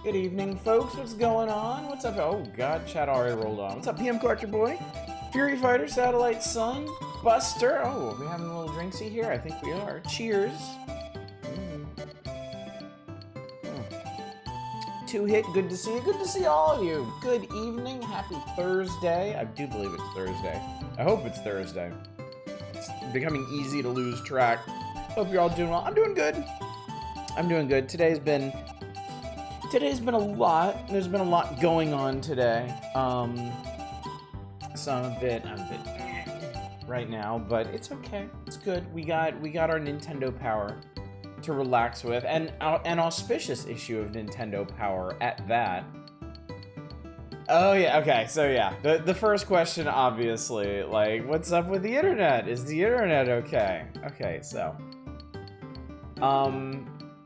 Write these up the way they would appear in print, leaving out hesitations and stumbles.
Good evening, folks. What's going on? What's up? Oh, God, chat already rolled on. What's up, PM Collector Boy? Fury Fighter, Satellite Sun, Buster. Oh, are we having a little drinksy here? I think we are. Cheers. Two hit, good to see you. Good to see all of you. Good evening. Happy Thursday. I do believe it's Thursday. I hope it's Thursday. It's becoming easy to lose track. Hope you're all doing well. I'm doing good. I'm doing good. Today's been a lot. There's been a lot going on today. So I'm a bit right now, but it's okay. It's good. We got our Nintendo Power to relax with, and an auspicious issue of Nintendo Power at that. Oh yeah, okay. So yeah, the first question, obviously, like, what's up with the internet? Is the internet okay? Okay, so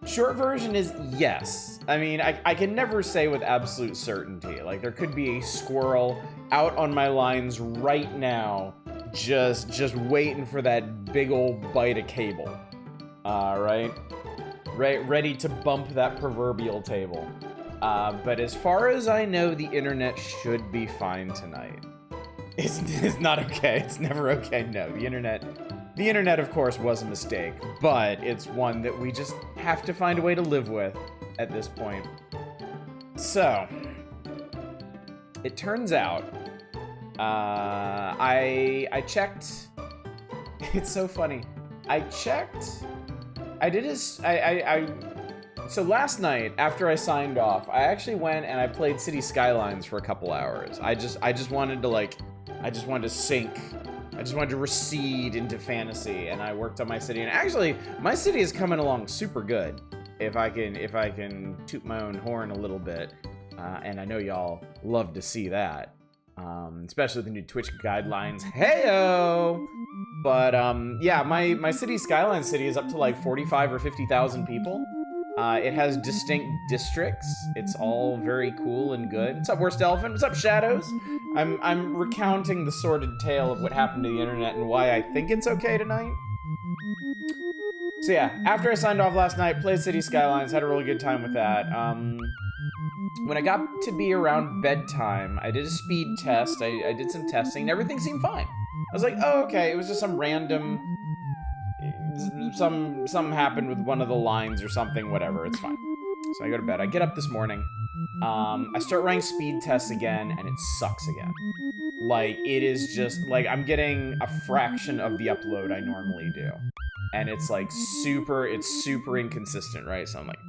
short version is yes. I mean, I can never say with absolute certainty. Like, there could be a squirrel out on my lines right now, just waiting for that big old bite of cable. Right, ready to bump that proverbial table. But as far as I know, the internet should be fine tonight. It's not okay. It's never okay. No, the internet, of course, was a mistake, but it's one that we just have to find a way to live with at this point. So, it turns out I checked. It's so funny. I checked. I did his. So last night after I signed off, I actually went and I played City Skylines for a couple hours. I just wanted to like, I just wanted to sink. I just wanted to recede into fantasy, and I worked on my city. And actually, my city is coming along super good. If I can toot my own horn a little bit, and I know y'all love to see that. Especially the new Twitch guidelines. Heyo! But yeah, my city, Skyline City, is up to like 45 or 50,000 people. It has distinct districts. It's all very cool and good. What's up, Worst Elephant? What's up, Shadows? I'm recounting the sordid tale of what happened to the internet and why I think it's okay tonight. So yeah, after I signed off last night, played City Skylines, had a really good time with that. When I got to be around bedtime, I did a speed test. I did some testing, and everything seemed fine. I was like, oh, okay, it was just some random... Something happened with one of the lines or something, whatever, it's fine. So I go to bed. I get up this morning. I start running speed tests again, and it sucks again. Like, it is just, like, I'm getting a fraction of the upload I normally do. And it's, like, super inconsistent, right? So I'm like...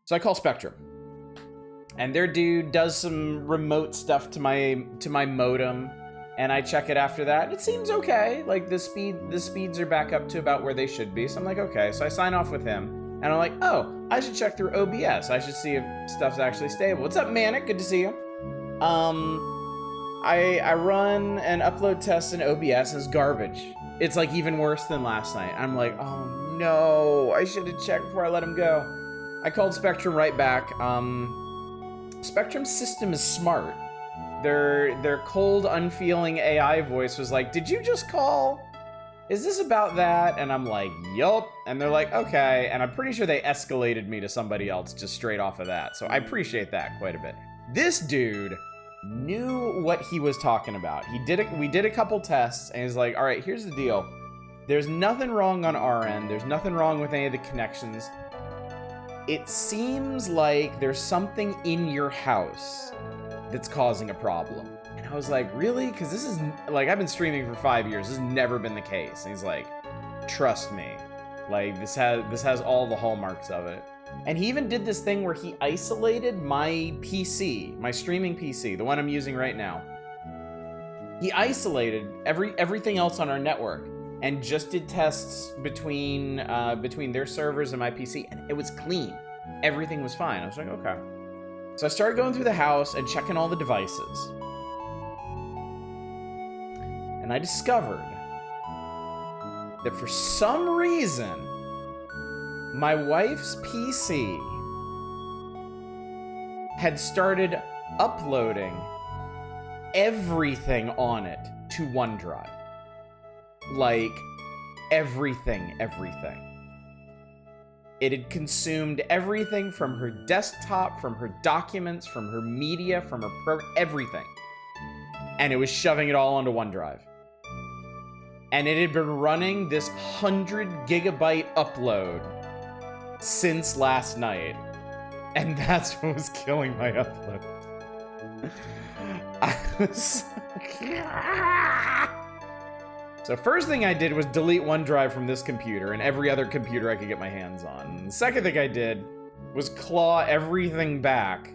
So I call Spectrum. And their dude does some remote stuff to my modem. And I check it after that. It seems okay. Like, the speeds are back up to about where they should be. So I'm like, okay. So I sign off with him. And I'm like, oh, I should check through OBS. I should see if stuff's actually stable. What's up, Manic? Good to see you. I run an upload test in OBS, and it's garbage. It's, like, even worse than last night. I'm like, oh, no. I should have checked before I let him go. I called Spectrum right back. Spectrum's system is smart. Their cold, unfeeling AI voice was like, did you just call? Is this about that? And I'm like, yup. And they're like, okay. And I'm pretty sure they escalated me to somebody else just straight off of that. So I appreciate that quite a bit. This dude knew what he was talking about. We did a couple tests, and he's like, all right, here's the deal. There's nothing wrong on our end. There's nothing wrong with any of the connections. It seems like there's something in your house that's causing a problem. And I was like, really? Because this is, like, I've been streaming for 5 years. This has never been the case. And he's like, trust me. Like, this has all the hallmarks of it. And he even did this thing where he isolated my PC, my streaming PC, the one I'm using right now. He isolated everything else on our network and just did tests between their servers and my PC, and it was clean. Everything was fine. I was like, okay. So I started going through the house and checking all the devices. And I discovered that for some reason, my wife's PC had started uploading everything on it to OneDrive. Like, everything. It had consumed everything from her desktop, from her documents, from her media, from her everything. And it was shoving it all onto OneDrive. And it had been running this 100 gigabyte upload since last night. And that's what was killing my upload. I was... So first thing I did was delete OneDrive from this computer and every other computer I could get my hands on. And the second thing I did was claw everything back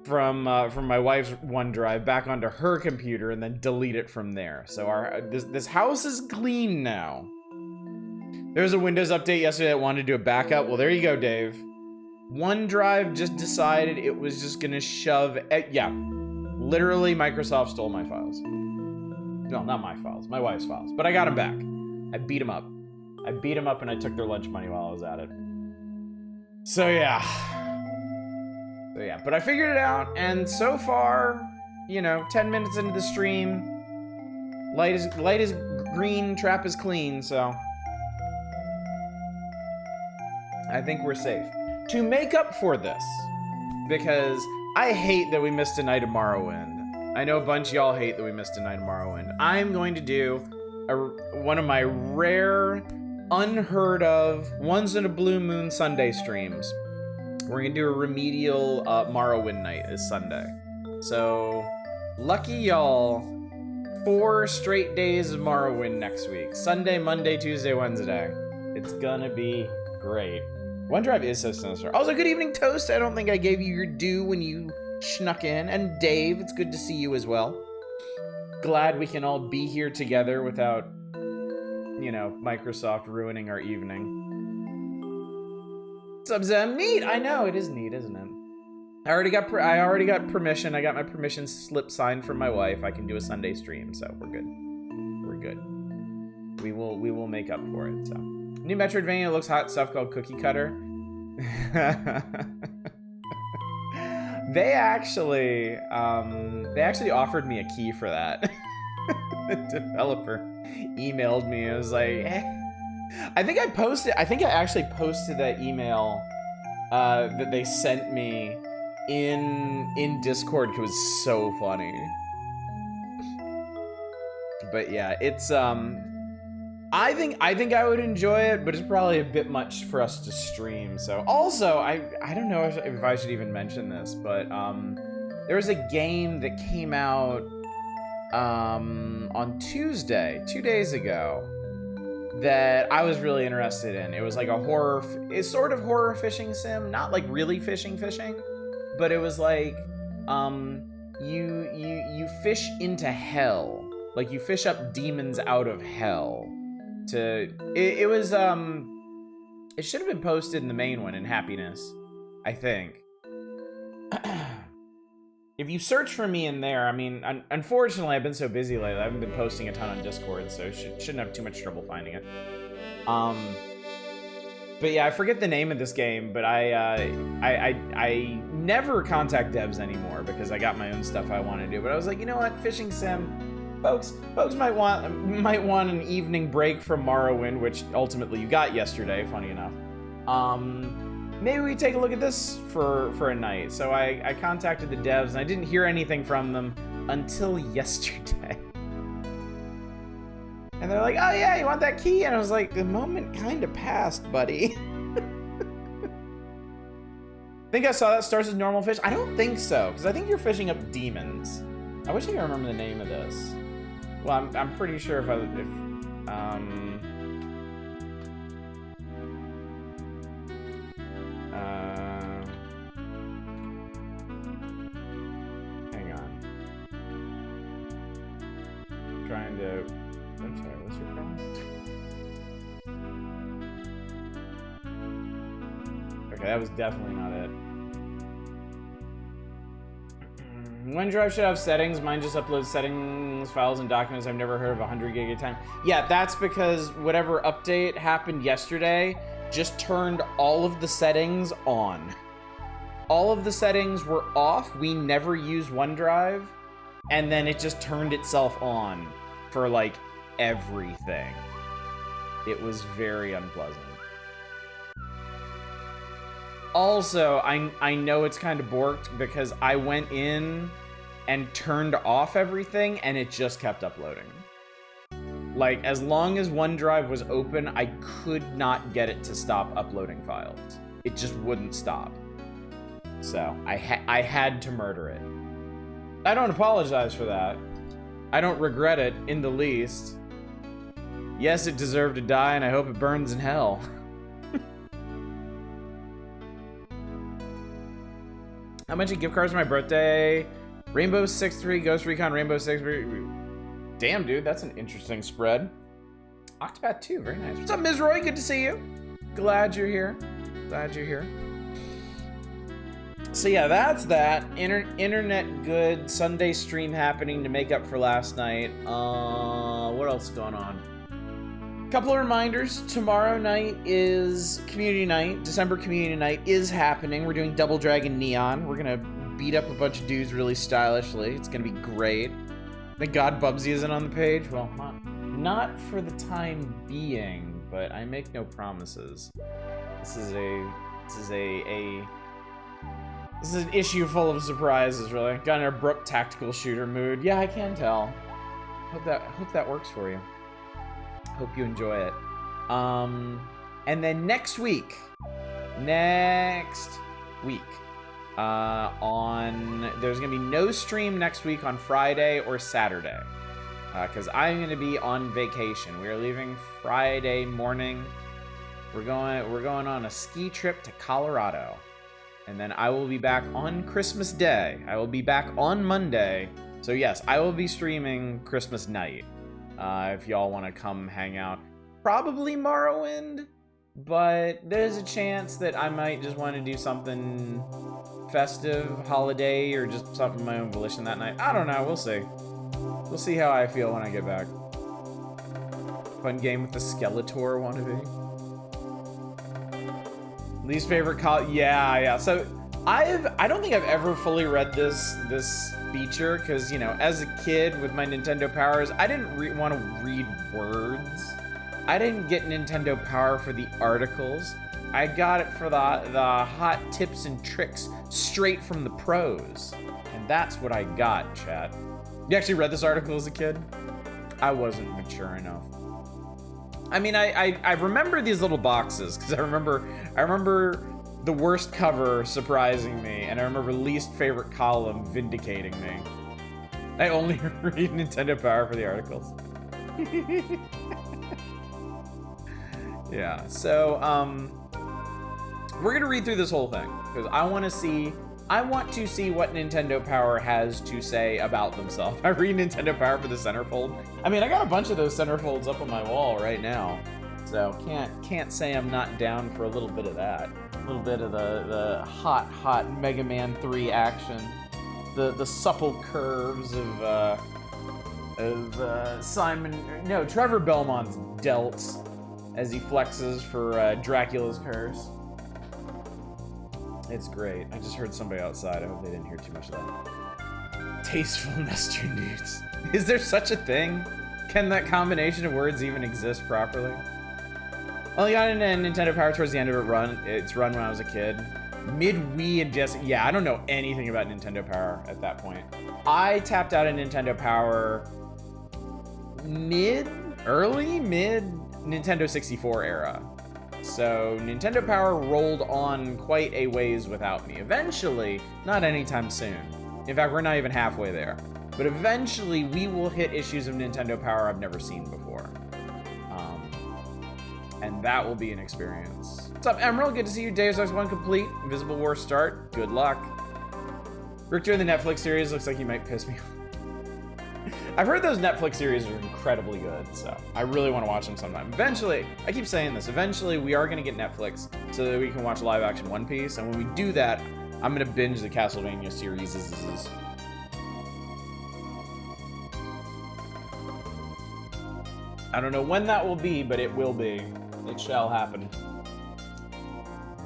from my wife's OneDrive back onto her computer and then delete it from there. So this house is clean now. There was a Windows update yesterday that wanted to do a backup. Well, there you go, Dave. OneDrive just decided it was just gonna shove... yeah, literally Microsoft stole my files. No, not my files, my wife's files. But I got them back. I beat them up. And I took their lunch money while I was at it. So yeah. But I figured it out, and so far, you know, 10 minutes into the stream, light is green, trap is clean, so I think we're safe. To make up for this, because I hate that we missed a night of Morrowind. I know a bunch of y'all hate that we missed a night of Morrowind. I'm going to do one of my rare, unheard of, once in a blue moon Sunday streams. We're going to do a remedial Morrowind night this Sunday. So Lucky y'all. 4 straight days of Morrowind next week. Sunday, Monday, Tuesday, Wednesday. It's gonna be great. OneDrive is so sinister. Also, good evening, Toast. I don't think I gave you your due when you snuck in. And Dave, it's good to see you as well. Glad we can all be here together without, you know, Microsoft ruining our evening. Subzem, neat. I know, it is neat, isn't it? I already got permission. I got my permission slip signed from my wife. I can do a Sunday stream, so we're good. We're good. We will make up for it. So, new Metroidvania looks hot stuff called Cookie Cutter. They actually offered me a key for that. The developer emailed me. It was like, eh. I think I actually posted that email that they sent me in Discord. It was so funny. But yeah, it's I think I would enjoy it, but it's probably a bit much for us to stream. So also, I don't know if I should even mention this, but there was a game that came out on Tuesday, 2 days ago, that I was really interested in. It was like a horror, it's sort of horror fishing sim, not like really fishing, but it was like you fish into hell. Like you fish up demons out of hell. It was it should have been posted in the main one in Happiness, I think. If you search for me in there, I mean, unfortunately, I've been so busy lately. I haven't been posting a ton on Discord, so shouldn't have too much trouble finding it. But yeah, I forget the name of this game, but I never contact devs anymore because I got my own stuff I want to do. But I was like, you know what, fishing sim, folks might want an evening break from Morrowind, which ultimately you got yesterday, funny enough. Maybe we take a look at this for a night. So I contacted the devs, and I didn't hear anything from them until yesterday. And they're like, oh yeah, you want that key? And I was like, the moment kind of passed, buddy. Think I saw that starts as normal fish? I don't think so, because I think you're fishing up demons. I wish I could remember the name of this. Well, I'm pretty sure if hang on. Trying to. I'm sorry, what's your problem? Okay, that was definitely not it. OneDrive should have settings. Mine just uploads settings, files, and documents. I've never heard of 100 gig at a time. Yeah, that's because whatever update happened yesterday just turned all of the settings on. All of the settings were off. We never used OneDrive, and then it just turned itself on for like everything. It was very unpleasant. Also, I know it's kind of borked because I went in and turned off everything and it just kept uploading. Like, as long as OneDrive was open, I could not get it to stop uploading files. It just wouldn't stop. So, I had to murder it. I don't apologize for that. I don't regret it in the least. Yes, it deserved to die, and I hope it burns in hell. How much in gift cards for my birthday? Rainbow 6-3, Ghost Recon, Rainbow 6. Damn, dude, that's an interesting spread. Octopath 2, very nice. What's up, Ms. Roy? Good to see you. Glad you're here. Glad you're here. So yeah, that's that. Internet good. Sunday stream happening to make up for last night. What else is going on? Couple of reminders. Tomorrow night is community night. December community night is happening. We're doing Double Dragon Neon. We're gonna beat up a bunch of dudes really stylishly. It's gonna be great. Thank God Bubsy isn't on the page. Well, not for the time being, but I make no promises. This is an issue full of surprises, really. Got an abrupt tactical shooter mood. Yeah, I can tell. Hope that works for you. Hope you enjoy it. And then next week, There's gonna be no stream next week on Friday or Saturday, because I'm gonna be on vacation. We are leaving Friday morning. We're going on a ski trip to Colorado, and then I will be back on Christmas Day. I will be back on Monday. So yes, I will be streaming Christmas night. If y'all want to come hang out, probably Morrowind, but there's a chance that I might just want to do something festive, holiday, or just something of my own volition that night. I don't know. We'll see. We'll see how I feel when I get back. Fun game with the Skeletor wannabe. Least favorite yeah. So I don't think I've ever fully read this feature, because, you know, as a kid with my Nintendo powers, I didn't want to read words. I didn't get Nintendo Power for the articles. I got it for the hot tips and tricks straight from the pros. And that's what I got, chat. You actually read this article as a kid? I wasn't mature enough. I mean, I remember these little boxes, because I remember the worst cover surprising me, and I remember least favorite column vindicating me. I only read Nintendo Power for the articles. Yeah, so we're gonna read through this whole thing, because I want to see what Nintendo Power has to say about themselves. I read Nintendo Power for the centerfold. I mean, I got a bunch of those centerfolds up on my wall right now, so can't say I'm not down for a little bit of that. A little bit of the hot Mega Man 3 action, the supple curves of Trevor Belmont's delts as he flexes for Dracula's curse. It's great. I just heard somebody outside. I hope they didn't hear too much of that. Tasteful Nestor nudes. Is there such a thing? Can that combination of words even exist properly? Only got into Nintendo Power towards the end of its run when I was a kid. Mid-Wii and just, yeah, I don't know anything about Nintendo Power at that point. I tapped out of Nintendo Power mid Nintendo 64 era. So Nintendo Power rolled on quite a ways without me. Eventually, not anytime soon. In fact, we're not even halfway there. But eventually, we will hit issues of Nintendo Power I've never seen before. And that will be an experience. What's up, Emerald? Good to see you. Deus Ex 1 complete. Invisible War start. Good luck. Rick doing the Netflix series looks like he might piss me off. I've heard those Netflix series are incredibly good, so I really want to watch them sometime. Eventually, I keep saying this, eventually we are going to get Netflix so that we can watch live action One Piece, and when we do that, I'm going to binge the Castlevania series. I don't know when that will be, but it will be. It shall happen.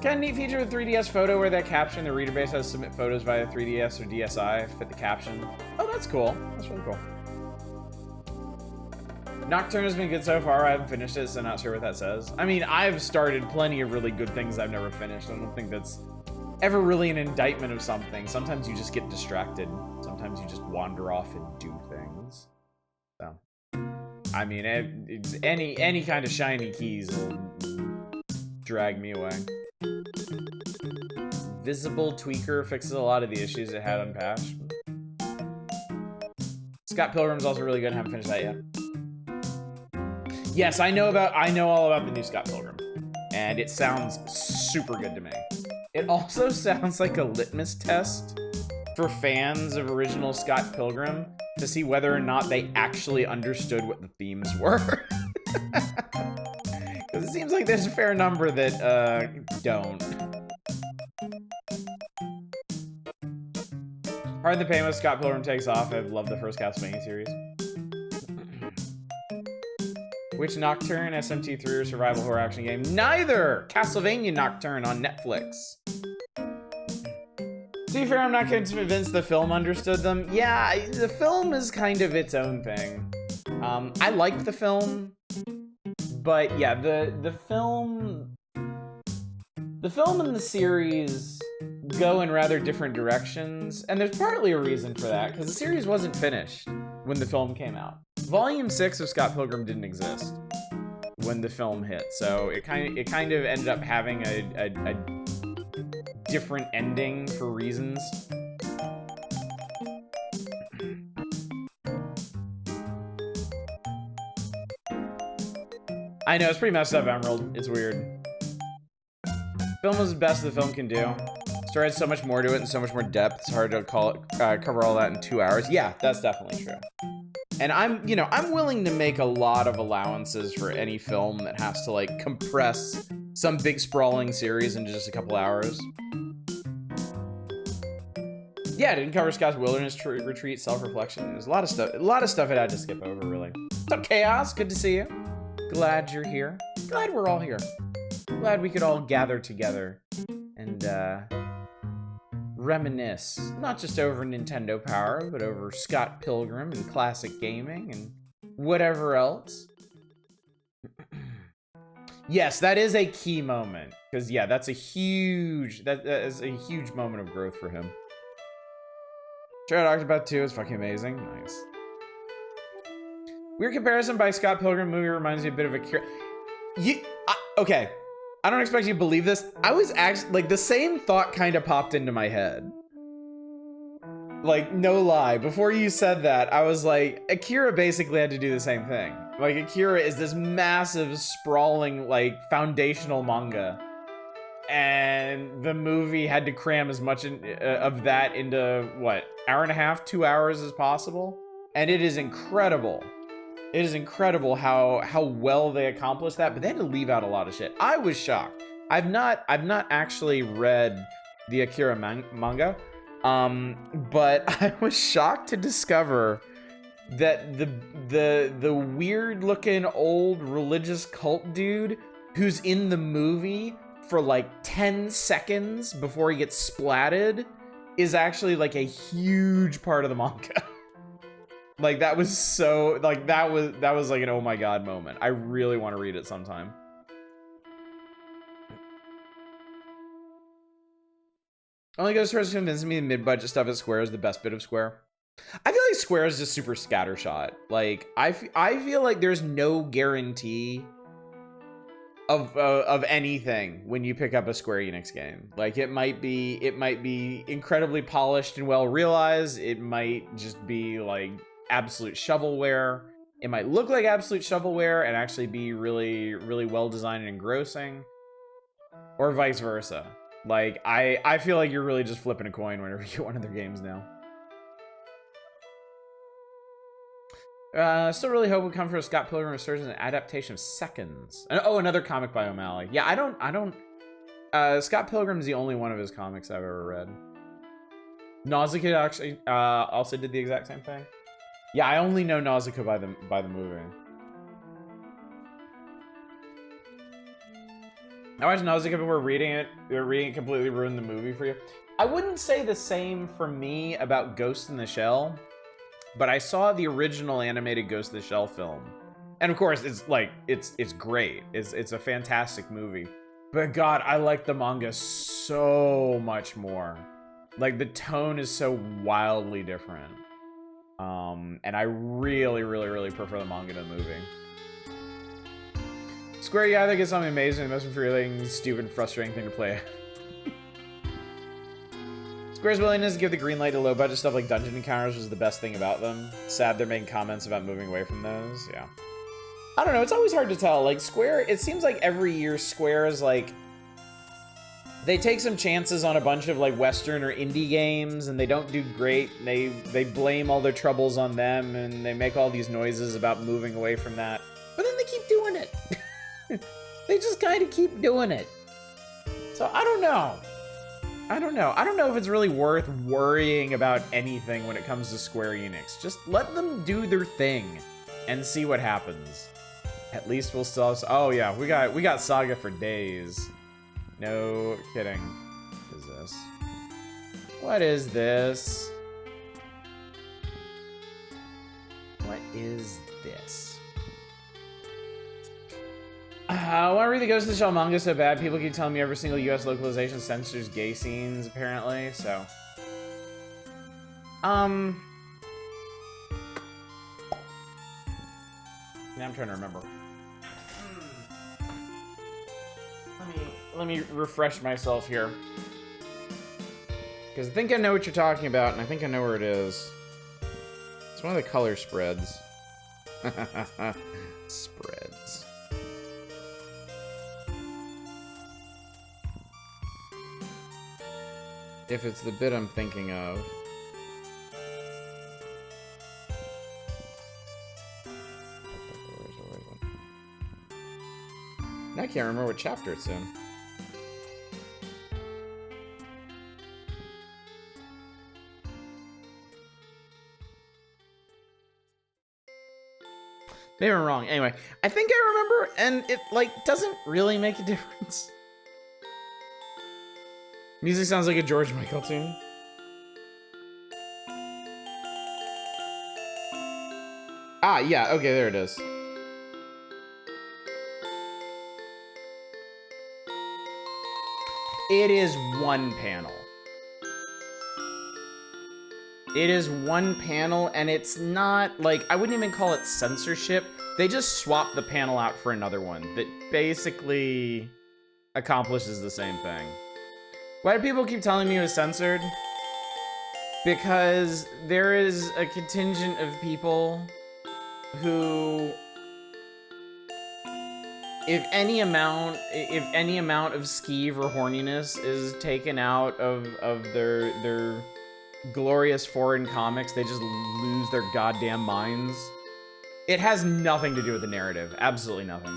Kind of neat feature with 3DS Photo where that caption, the reader base has to submit photos via 3DS or DSi, fit the caption. Oh, that's cool. That's really cool. Nocturne has been good so far. I haven't finished it, so not sure what that says. I mean, I've started plenty of really good things I've never finished. I don't think that's ever really an indictment of something. Sometimes you just get distracted. Sometimes you just wander off and do things. So, I mean, any kind of shiny keys will drag me away. Visible Tweaker fixes a lot of the issues it had unpatched. Scott Pilgrim's also really good. I haven't finished that yet. Yes, I know all about the new Scott Pilgrim, and it sounds super good to me. It also sounds like a litmus test for fans of original Scott Pilgrim to see whether or not they actually understood what the themes were. Because it seems like there's a fair number that don't. Pardon the pain when Scott Pilgrim takes off. I've loved the first Castlevania series. Which Nocturne, SMT3, or survival horror action game? Neither! Castlevania Nocturne on Netflix. To be fair, I'm not convinced the film understood them. Yeah, the film is kind of its own thing. I liked the film, but yeah, the film and the series go in rather different directions, and there's partly a reason for that, because the series wasn't finished when the film came out. Volume 6 of Scott Pilgrim didn't exist when the film hit, so it kind of ended up having a different ending for reasons. I know, it's pretty messed up, Emerald. It's weird. Film was the best the film can do. Story had so much more to it and so much more depth. It's hard to cover all that in 2 hours. Yeah, that's definitely true. And I'm willing to make a lot of allowances for any film that has to like compress some big sprawling series into just a couple hours. Yeah, it didn't cover Scott's wilderness retreat, self-reflection. There's a lot of stuff it had to skip over, really. What's up, Chaos? Good to see you. Glad you're here. Glad we're all here. Glad we could all gather together and reminisce, not just over Nintendo Power, but over Scott Pilgrim and classic gaming and whatever else. Yes, that is a key moment, because yeah, that is a huge moment of growth for him. Shadow Octopath 2 is fucking amazing. Nice. Weird comparison by Scott Pilgrim movie reminds me a bit of Akira. Okay. I don't expect you to believe this. I was actually, like, the same thought kind of popped into my head. Like, no lie. Before you said that, I was like, Akira basically had to do the same thing. Like, Akira is this massive, sprawling, like, foundational manga. And the movie had to cram as much of that into, what, hour and a half, 2 hours as possible? And it is incredible. It is incredible how well they accomplished that, but they had to leave out a lot of shit. I was shocked. I've not actually read the Akira manga, but I was shocked to discover that the weird looking old religious cult dude who's in the movie for like 10 seconds before he gets splatted is actually like a huge part of the manga. Like, that was so, like, that was like an oh my god moment. I really want to read it sometime. Only goes first to convince me the mid-budget stuff at Square is the best bit of Square. I feel like Square is just super scattershot. Like, I feel like there's no guarantee of anything when you pick up a Square Enix game. Like, it might be incredibly polished and well realized. It might just be like absolute shovelware. It might look like absolute shovelware and actually be really, really well designed and engrossing, or vice versa. Like, I feel like you're really just flipping a coin whenever you get one of their games now. Still really hope we come for a Scott Pilgrim Resurgence adaptation of Seconds. Oh, another comic by O'Malley. Yeah, I don't. Scott Pilgrim's the only one of his comics I've ever read. Nausicaa actually also did the exact same thing. Yeah, I only know Nausicaa by the movie. I watched Nausicaa before reading it. Reading it completely ruined the movie for you. I wouldn't say the same for me about Ghost in the Shell, but I saw the original animated Ghost in the Shell film, and of course, it's like it's great. It's a fantastic movie. But God, I like the manga so much more. Like, the tone is so wildly different. And I really, really, really prefer the manga to the movie. Square, you either get something amazing or the most infuriating, stupid, frustrating thing to play. Square's willingness to give the green light to low-budget stuff like dungeon encounters was the best thing about them. Sad they're making comments about moving away from those. Yeah. I don't know, it's always hard to tell. Like, Square, it seems like every year Square is like, they take some chances on a bunch of like Western or indie games and they don't do great. They blame all their troubles on them and they make all these noises about moving away from that. But then they keep doing it. They just kind of keep doing it. So I don't know. I don't know if it's really worth worrying about anything when it comes to Square Enix. Just let them do their thing and see what happens. At least we'll still have, oh yeah, we got Saga for days. No kidding. What is this? What is this? What is this? I want to read the Ghost in the Shell manga so bad. People keep telling me every single US localization censors gay scenes, apparently, so. Now I'm trying to remember. Let me refresh myself here. Because I think I know what you're talking about, and I think I know where it is. It's one of the color spreads. Spreads. If it's the bit I'm thinking of. I can't remember what chapter it's in. Maybe I'm wrong. Anyway, I think I remember, and it, like, doesn't really make a difference. Music sounds like a George Michael tune. Ah, yeah, okay, there it is. It is one panel. It is one panel, and it's not, like, I wouldn't even call it censorship. They just swapped the panel out for another one that basically accomplishes the same thing. Why do people keep telling me it was censored? Because there is a contingent of people who, if any amount of skeeve or horniness is taken out of their glorious foreign comics, they just lose their goddamn minds. It has nothing to do with the narrative. Absolutely nothing.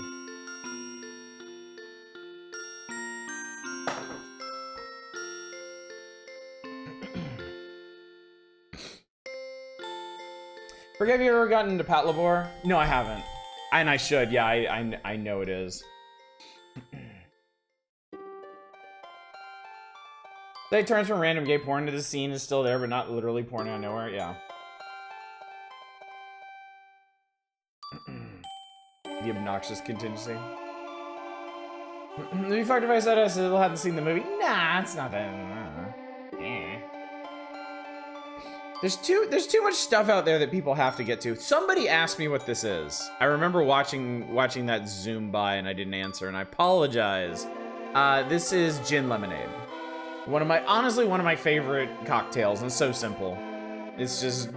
Forget, have you ever gotten into Pat Labor? No, I haven't. And I should. Yeah, I know it is. They turns from random gay porn to the scene is still there, but not literally porn out of nowhere. Yeah. The obnoxious contingency. It'd be fucked if I said I still hadn't seen the movie. Nah, it's not that. Yeah. There's too much stuff out there that people have to get to. Somebody asked me what this is. I remember watching that zoom by and I didn't answer, and I apologize. This is gin lemonade. Honestly, one of my favorite cocktails, and it's so simple. It's just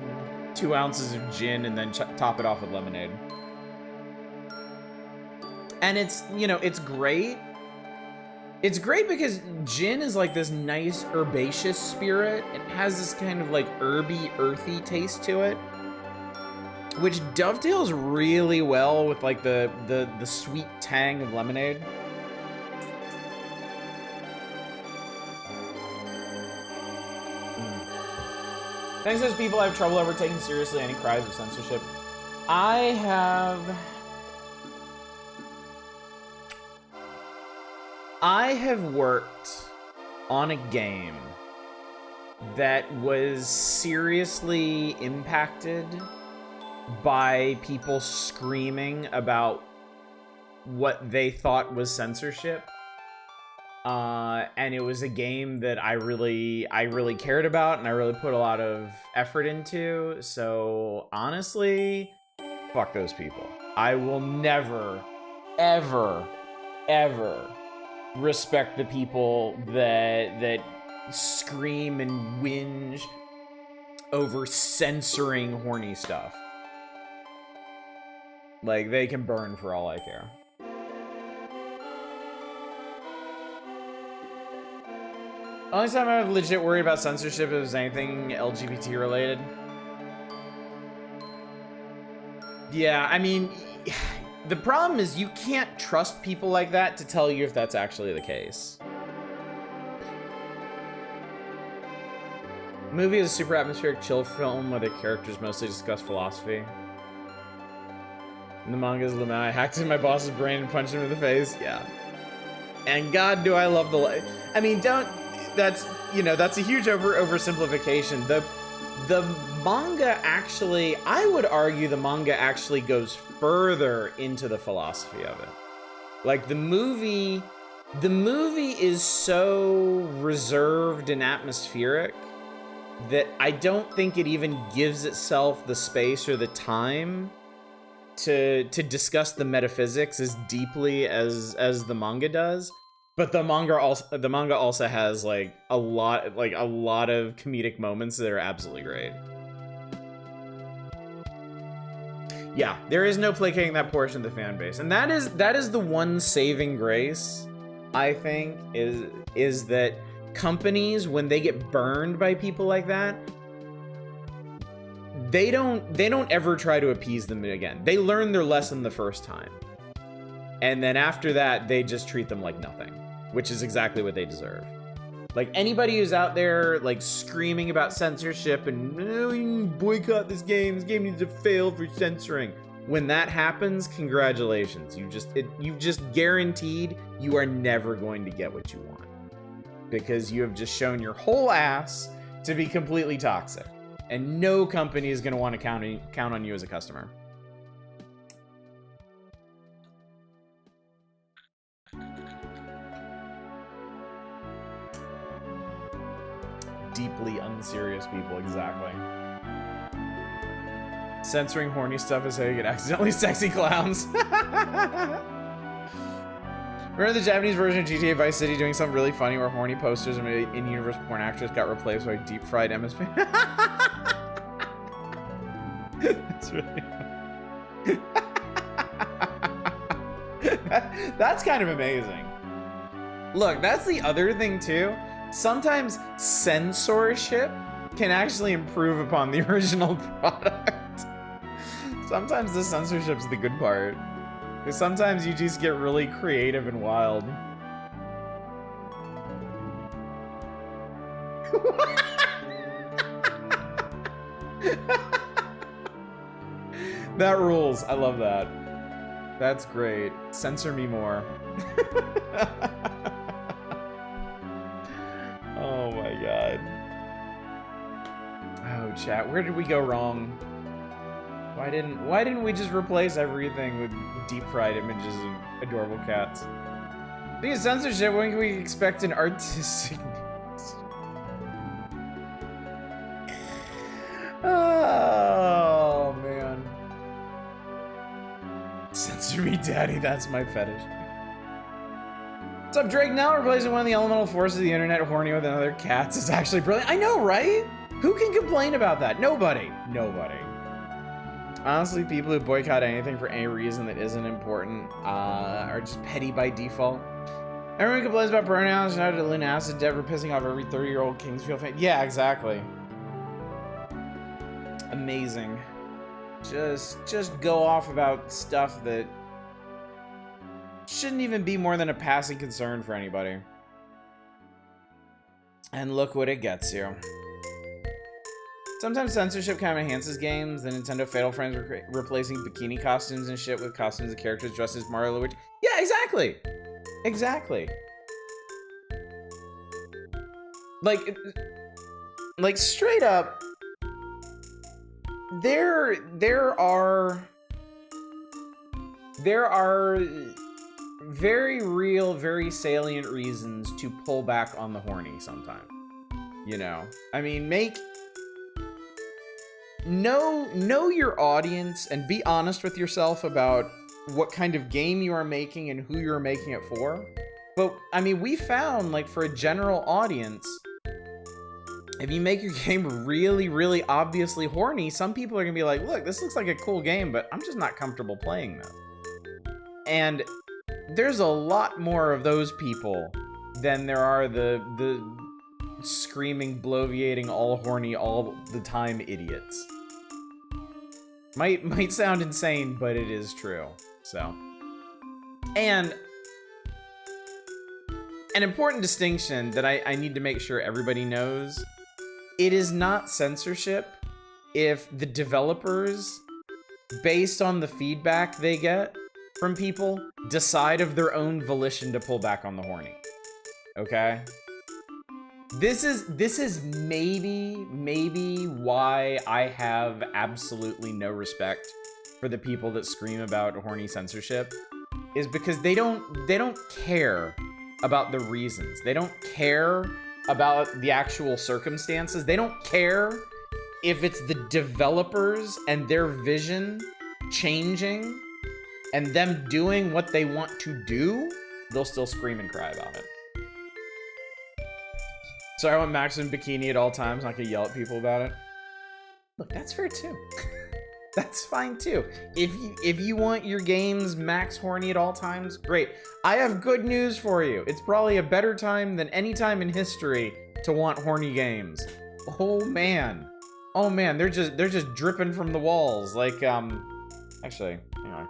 2 ounces of gin and then top it off with lemonade. And it's, you know, it's great. It's great because gin is like this nice herbaceous spirit. It has this kind of like herby, earthy taste to it, which dovetails really well with like the sweet tang of lemonade. Thanks to those people I have trouble ever taking seriously any cries of censorship. I have worked on a game that was seriously impacted by people screaming about what they thought was censorship. And it was a game that I really cared about and I really put a lot of effort into. So honestly, fuck those people. I will never, ever, ever respect the people that scream and whinge over censoring horny stuff. Like, they can burn for all I care. Only time I was legit worried about censorship was anything LGBT related. Yeah, I mean, the problem is you can't trust people like that to tell you if that's actually the case. The movie is a super atmospheric, chill film where the characters mostly discuss philosophy. And the manga is I hacked in my boss's brain and punched him in the face. Yeah. And God, do I love the... I mean, that's, you know, that's a huge oversimplification. The manga actually, I would argue the manga actually goes further into the philosophy of it. Like, the movie is so reserved and atmospheric that I don't think it even gives itself the space or the time to discuss the metaphysics as deeply as the manga does. But the manga also has like a lot of comedic moments that are absolutely great. Yeah, there is no placating that portion of the fan base, and that is the one saving grace, I think, is that companies, when they get burned by people like that, they don't ever try to appease them again. They learn their lesson the first time, and then after that, they just treat them like nothing, which is exactly what they deserve. Like, anybody who's out there, like, screaming about censorship and, oh, you can boycott this game needs to fail for censoring. When that happens, congratulations. You've just guaranteed you are never going to get what you want. Because you have just shown your whole ass to be completely toxic. And no company is going to want to count on you as a customer. Deeply unserious people, exactly. Censoring horny stuff is how you get accidentally sexy clowns. Remember the Japanese version of GTA Vice City doing something really funny where horny posters and an in-universe porn actress got replaced by deep-fried MSP? That's really funny. That's kind of amazing. Look, that's the other thing, too. Sometimes censorship can actually improve upon the original product. Sometimes the censorship's the good part. Because sometimes you just get really creative and wild. That rules. I love that. That's great. Censor me more. Oh my god. Oh, chat, where did we go wrong? Why didn't we just replace everything with deep-fried images of adorable cats? Speaking of censorship, when can we expect an artistic news? Oh man. Censor me, daddy, that's my fetish. What's up, Drake? Now replacing one of the elemental forces of the internet, horny with another cats, is actually brilliant. I know, right? Who can complain about that? Nobody. Nobody. Honestly, people who boycott anything for any reason that isn't important are just petty by default. Everyone complains about pronouns and how to Lynn Acid Dever pissing off every 30-year-old Kingsfield fan. Yeah, exactly. Amazing. Just go off about stuff that shouldn't even be more than a passing concern for anybody. And look what it gets you. Sometimes censorship kind of enhances games. The Nintendo Fatal Frames replacing bikini costumes and shit with costumes of characters dressed as Mario Luigi. Yeah, exactly. Exactly. Like straight up, there are very real, very salient reasons to pull back on the horny sometimes. You know? I mean, know your audience and be honest with yourself about what kind of game you are making and who you're making it for. But, I mean, we found, like, for a general audience, if you make your game really, really obviously horny, some people are gonna be like, look, this looks like a cool game, but I'm just not comfortable playing this. And there's a lot more of those people than there are the screaming, bloviating, all horny, all the time idiots. Might sound insane, but it is true. So, and an important distinction that I need to make sure everybody knows: it is not censorship if the developers, based on the feedback they get from people, decide of their own volition to pull back on the horny. Okay? This is maybe why I have absolutely no respect for the people that scream about horny censorship, is because they don't care about the reasons. They don't care about the actual circumstances. They don't care if it's the developers and their vision changing and them doing what they want to do. they'll still scream and cry about it. So I want Max in bikini at all times, not gonna yell at people about it. Look, that's fair too. That's fine too. If you want your games max horny at all times, great. I have good news for you. It's probably a better time than any time in history to want horny games. Oh man. Oh man, they're just dripping from the walls. Like actually, hang on.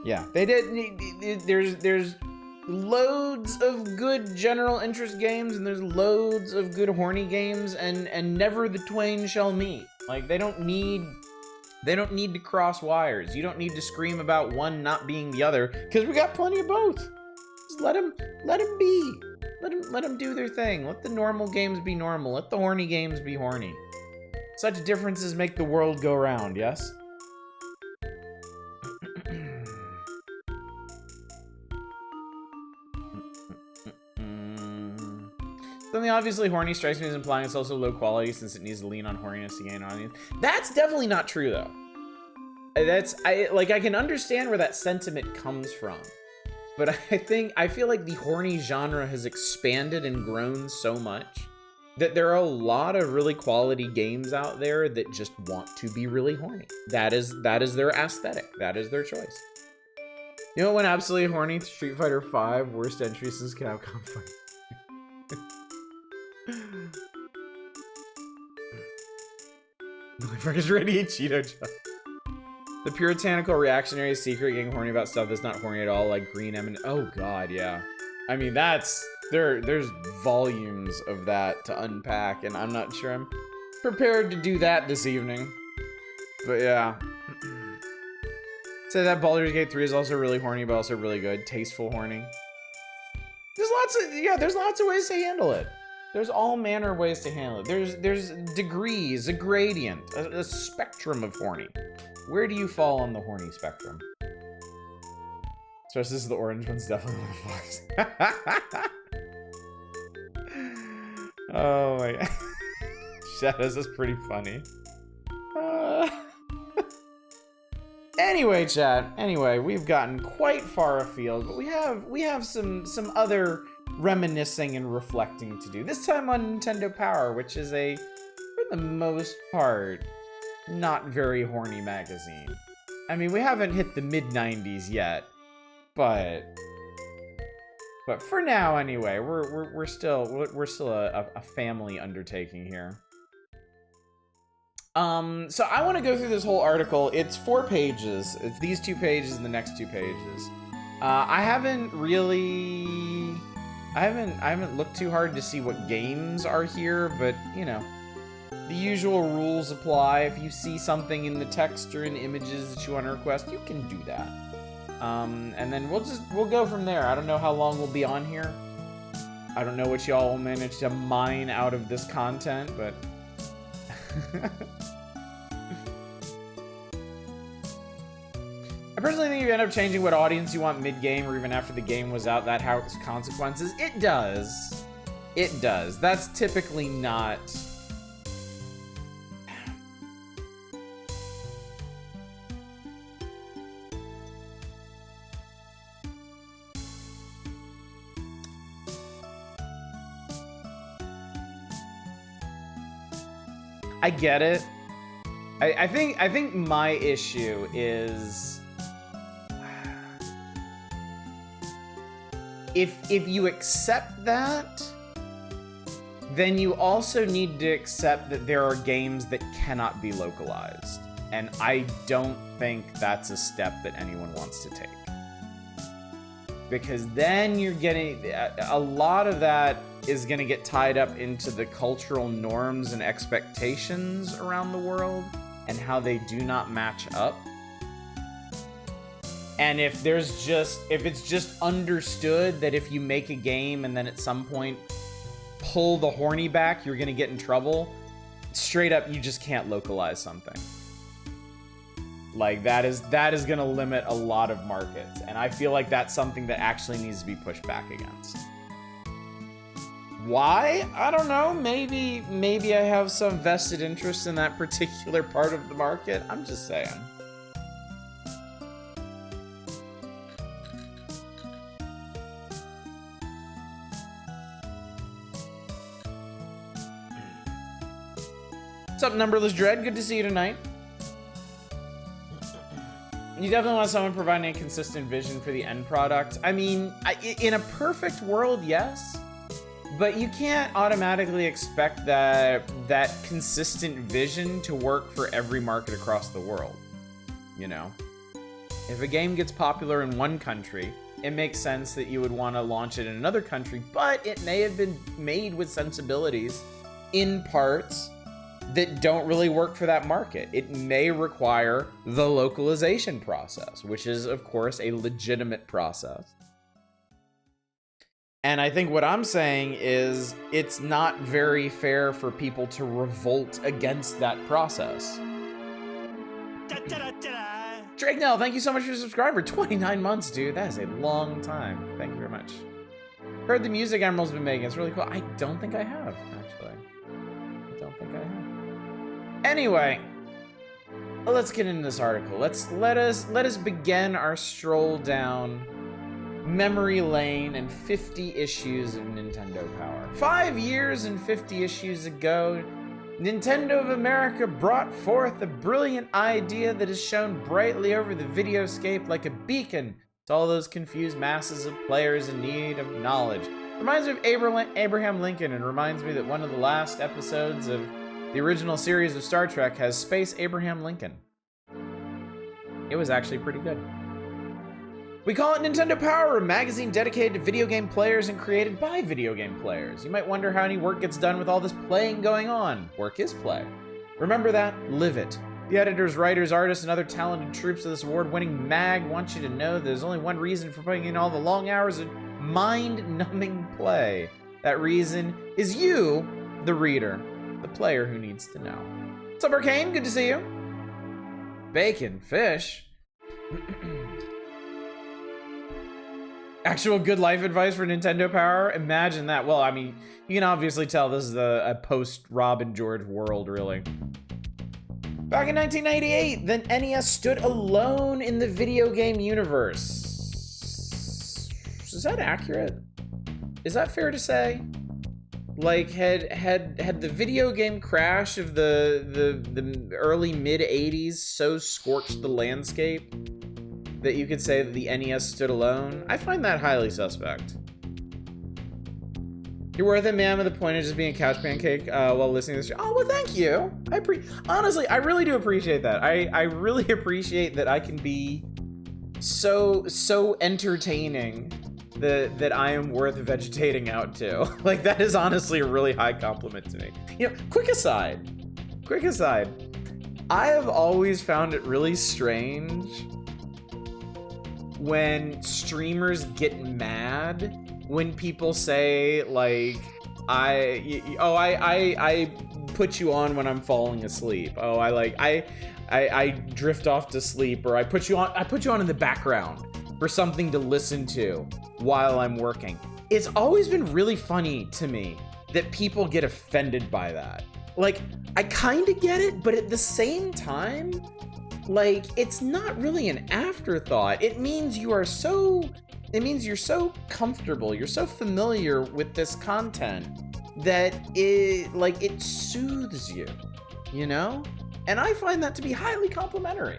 Yeah, they did. There's loads of good general interest games, and there's loads of good horny games, and never the twain shall meet. Like they don't need to cross wires. You don't need to scream about one not being the other, because we got plenty of both. Just let them be. Let them do their thing. Let the normal games be normal. Let the horny games be horny. Such differences make the world go round. Yes. Something obviously horny strikes me as implying it's also low quality since it needs to lean on horniness to gain audience. That's definitely not true though. I can understand where that sentiment comes from. But I feel like the horny genre has expanded and grown so much that there are a lot of really quality games out there that just want to be really horny. That is their aesthetic. That is their choice. You know what went absolutely horny? Street Fighter V, worst entry since Capcom 5. Motherfuckers ready to Cheeto Chuck. The puritanical reactionary secret getting horny about stuff that's not horny at all, like green M&. Oh god, yeah. I mean, there's volumes of that to unpack, and I'm not sure I'm prepared to do that this evening. But yeah. So that Baldur's Gate 3 is also really horny, but also really good. Tasteful horny. There's lots of ways to handle it. There's all manner of ways to handle it. There's degrees, a gradient, a spectrum of horny. Where do you fall on the horny spectrum? So this is the orange one's definitely one of Fox. Oh my god. Shadows is pretty funny. Anyway, chat. Anyway, we've gotten quite far afield, but we have some other reminiscing and reflecting to do. This time on Nintendo Power, which is a, for the most part, not very horny magazine. I mean, we haven't hit the mid-90s yet, but for now anyway, we're still a family undertaking here. So I want to go through this whole article. It's 4 pages. It's these 2 pages and the next 2 pages. I haven't looked too hard to see what games are here, but you know, the usual rules apply. If you see something in the text or in images that you want to request, you can do that. And then we'll go from there. I don't know how long we'll be on here. I don't know what y'all will manage to mine out of this content, but I personally think if you end up changing what audience you want mid-game or even after the game was out, that has consequences. It does. It does. That's typically not... I get it. I think my issue is if you accept that, then you also need to accept that there are games that cannot be localized. And I don't think that's a step that anyone wants to take. Because then you're getting, a lot of that is going to get tied up into the cultural norms and expectations around the world and how they do not match up. And if it's just understood that if you make a game and then at some point pull the horny back, you're going to get in trouble, straight up, you just can't localize something. Like, that is going to limit a lot of markets. And I feel like that's something that actually needs to be pushed back against. Why? I don't know. Maybe I have some vested interest in that particular part of the market. I'm just saying. What's up, Numberless Dread? Good to see you tonight. You definitely want someone providing a consistent vision for the end product. I mean, in a perfect world, yes. But you can't automatically expect that consistent vision to work for every market across the world. You know? If a game gets popular in one country, it makes sense that you would want to launch it in another country, but it may have been made with sensibilities in parts that don't really work for that market. It may require the localization process, which is, of course, a legitimate process. And I think what I'm saying is it's not very fair for people to revolt against that process. Drake Nell, thank you so much for your subscriber. 29 months, dude. That is a long time. Thank you very much. Heard the music Emerald's been making. It's really cool. I don't think I have, actually. I don't think I have. Anyway, let's get into this article. Let us begin our stroll down memory lane and 50 issues of Nintendo Power. 5 years and 50 issues ago, Nintendo of America brought forth a brilliant idea that has shone brightly over the videoscape like a beacon to all those confused masses of players in need of knowledge. Reminds me of Abraham Lincoln, and reminds me that one of the last episodes of the original series of Star Trek has Space Abraham Lincoln. It was actually pretty good. We call it Nintendo Power, a magazine dedicated to video game players and created by video game players. You might wonder how any work gets done with all this playing going on. Work is play. Remember that, live it. The editors, writers, artists, and other talented troops of this award-winning mag want you to know there's only one reason for putting in all the long hours of mind-numbing play. That reason is you, the reader. The player who needs to know. What's up, Arcane? Good to see you. Bacon, fish. Actual good life advice for Nintendo Power? Imagine that. Well, I mean, you can obviously tell this is a post-Robin George world, really. Back in 1998, the NES stood alone in the video game universe. Is that accurate? Is that fair to say? Like, had the video game crash of the early mid-80s so scorched the landscape that you could say that the NES stood alone? I find that highly suspect. You're worth it, man, with the point of just being a couch pancake while listening to this show. Oh, well, thank you. Honestly, I really do appreciate that. I really appreciate that I can be so entertaining that I am worth vegetating out to. Like, that is honestly a really high compliment to me. You know, quick aside. I have always found it really strange when streamers get mad when people say, like, I put you on when I'm falling asleep. Oh, I drift off to sleep, or I put you on in the background for something to listen to while I'm working. It's always been really funny to me that people get offended by that. Like, I kind of get it, but at the same time, like, it's not really an afterthought. It means you're so comfortable, you're so familiar with this content that it soothes you, you know? And I find that to be highly complimentary.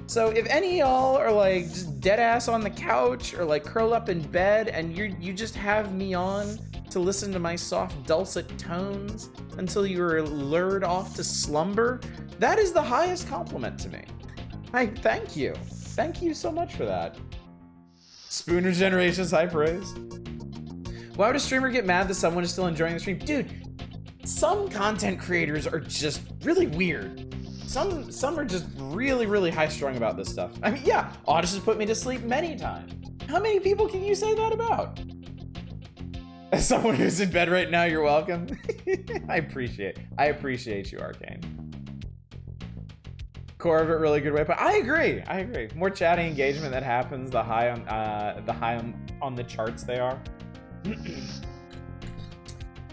So if any of y'all are like just dead ass on the couch or like curl up in bed and you just have me on to listen to my soft dulcet tones until you're lured off to slumber, that is the highest compliment to me. Thank you. Thank you so much for that. Spooner Generations, high praise. Why would a streamer get mad that someone is still enjoying the stream? Dude, some content creators are just really weird. Some are just really high-strung about this stuff. I mean, yeah, Odyssey has put me to sleep many times. How many people can you say that about? As someone who's in bed right now, you're welcome. I appreciate you, Arcane. Core of it, really good way, but I agree. More chatting engagement that happens, the high on the charts they are.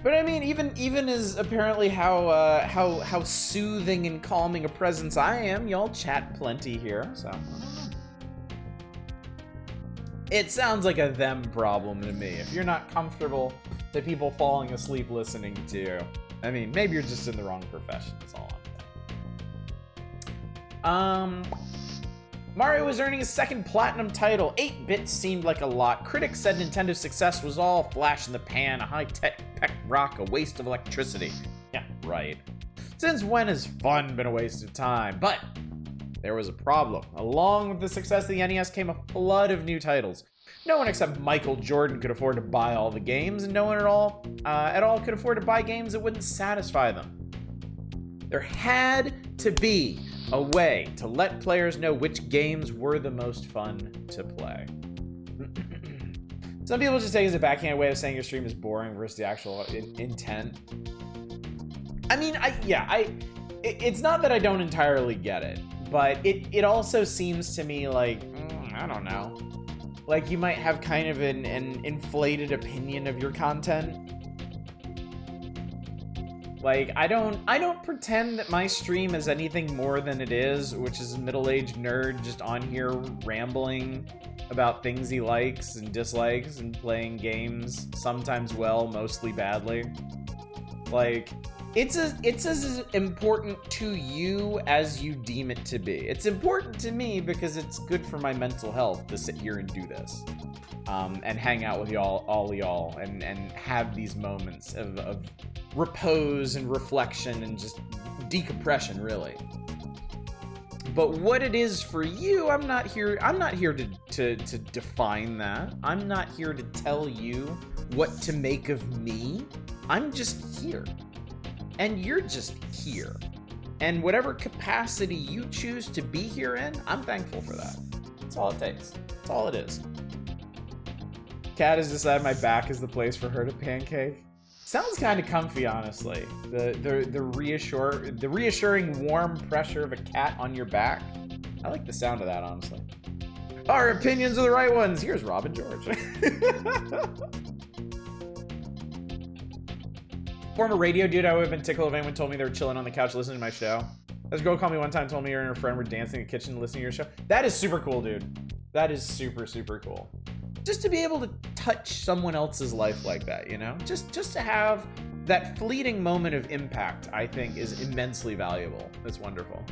But I mean, even as apparently how soothing and calming a presence I am, y'all chat plenty here, so. It sounds like a them problem to me. If you're not comfortable to people falling asleep listening to you, I mean, maybe you're just in the wrong profession, that's all I'm saying. Mario was earning his second platinum title. 8-bit seemed like a lot. Critics said Nintendo's success was all flash in the pan, a high-tech rock, a waste of electricity. Yeah, right. Since when has fun been a waste of time? But there was a problem. Along with the success of the NES came a flood of new titles. No one except Michael Jordan could afford to buy all the games, and no one at all could afford to buy games that wouldn't satisfy them. There had to be a way to let players know which games were the most fun to play. Some people just take it as a backhanded way of saying your stream is boring versus the actual intent. I mean, it's not that I don't entirely get it, but it also seems to me like, I don't know. Like, you might have kind of an inflated opinion of your content. Like, I don't pretend that my stream is anything more than it is, which is a middle-aged nerd just on here rambling about things he likes and dislikes and playing games, sometimes well, mostly badly. Like, it's as important to you as you deem it to be. It's important to me because it's good for my mental health to sit here and do this. And hang out with all y'all, and have these moments of repose and reflection and just decompression, really. But what it is for you, I'm not here to define that. I'm not here to tell you what to make of me. I'm just here. And you're just here. And whatever capacity you choose to be here in, I'm thankful for that. That's all it takes. That's all it is. Kat has decided my back is the place for her to pancake. Sounds kind of comfy, honestly. The reassuring warm pressure of a cat on your back. I like the sound of that, honestly. Our opinions are the right ones. Here's Robin George. Former radio dude, I would have been tickled if anyone told me they were chilling on the couch listening to my show. This girl called me one time, told me her and her friend were dancing in the kitchen listening to your show. That is super cool, dude. That is super, super cool. Just to be able to touch someone else's life like that, you know? Just to have that fleeting moment of impact, I think, is immensely valuable. It's wonderful.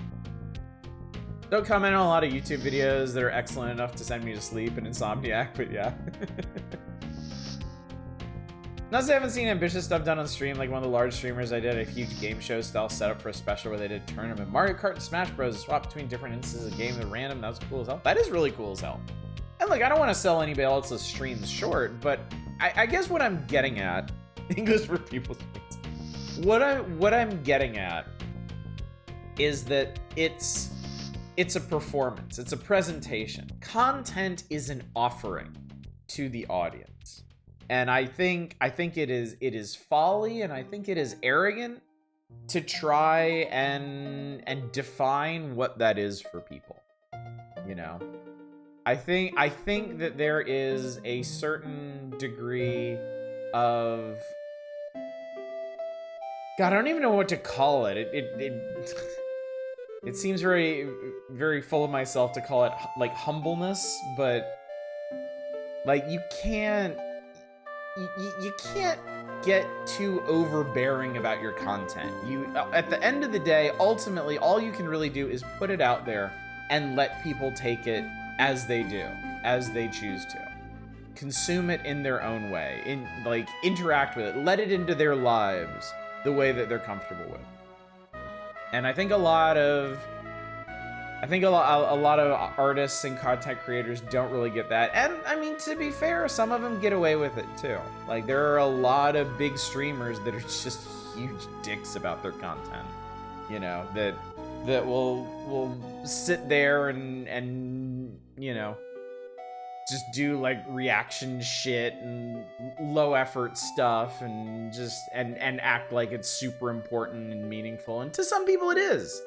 Don't comment on a lot of YouTube videos that are excellent enough to send me to sleep and insomniac, but yeah. Not that I haven't seen ambitious stuff done on stream, like one of the large streamers I did a huge game show style setup for a special where they did a tournament. Mario Kart and Smash Bros. Swap between different instances of game at random. That was cool as hell. That is really cool as hell. And look, I don't want to sell anybody else's streams short, but I guess what I'm getting at, English for people's streams, what I'm getting at is that it's a performance, it's a presentation. Content is an offering to the audience. And I think it is folly, and I think it is arrogant to try and define what that is for people. You know? I think that there is a certain degree of, God, I don't even know what to call it. It seems very, very full of myself to call it like humbleness, but like you can't get too overbearing about your content. At the end of the day, ultimately, all you can really do is put it out there and let people take it as they do, as they choose to. Consume it in their own way, interact with it, let it into their lives the way that they're comfortable with. And I think a lot of artists and content creators don't really get that. And I mean, to be fair, some of them get away with it too. Like, there are a lot of big streamers that are just huge dicks about their content, you know, that will sit there and you know, just do like reaction shit and low effort stuff and just and act like it's super important and meaningful, and to some people it is.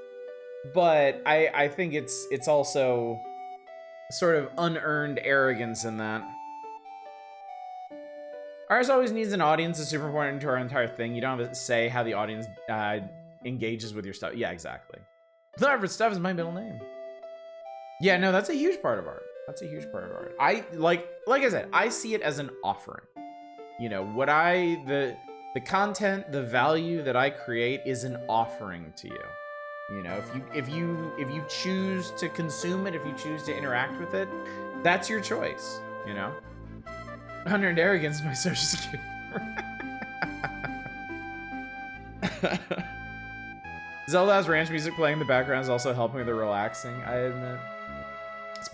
But I think it's also sort of unearned arrogance in that. Ours always needs an audience. It's super important to our entire thing. You don't have to say how the audience engages with your stuff. Yeah, exactly. Art stuff is my middle name. Yeah, no, that's a huge part of art. That's a huge part of art. I like I said, I see it as an offering. You know, the content, the value that I create is an offering to you. You know, if you choose to consume it, if you choose to interact with it, that's your choice, you know? Honor and arrogance is my social security number. Zelda's ranch music playing in the background is also helping with the relaxing, I admit. It's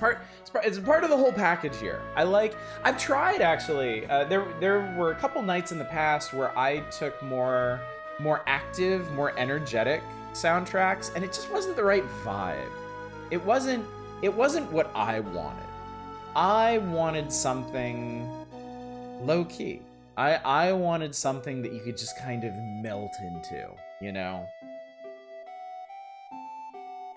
part of the whole package here. I've tried actually. There were a couple nights in the past where I took more active, more energetic soundtracks, and it just wasn't the right vibe. It wasn't what I wanted. I wanted something low key. I wanted something that you could just kind of melt into, you know?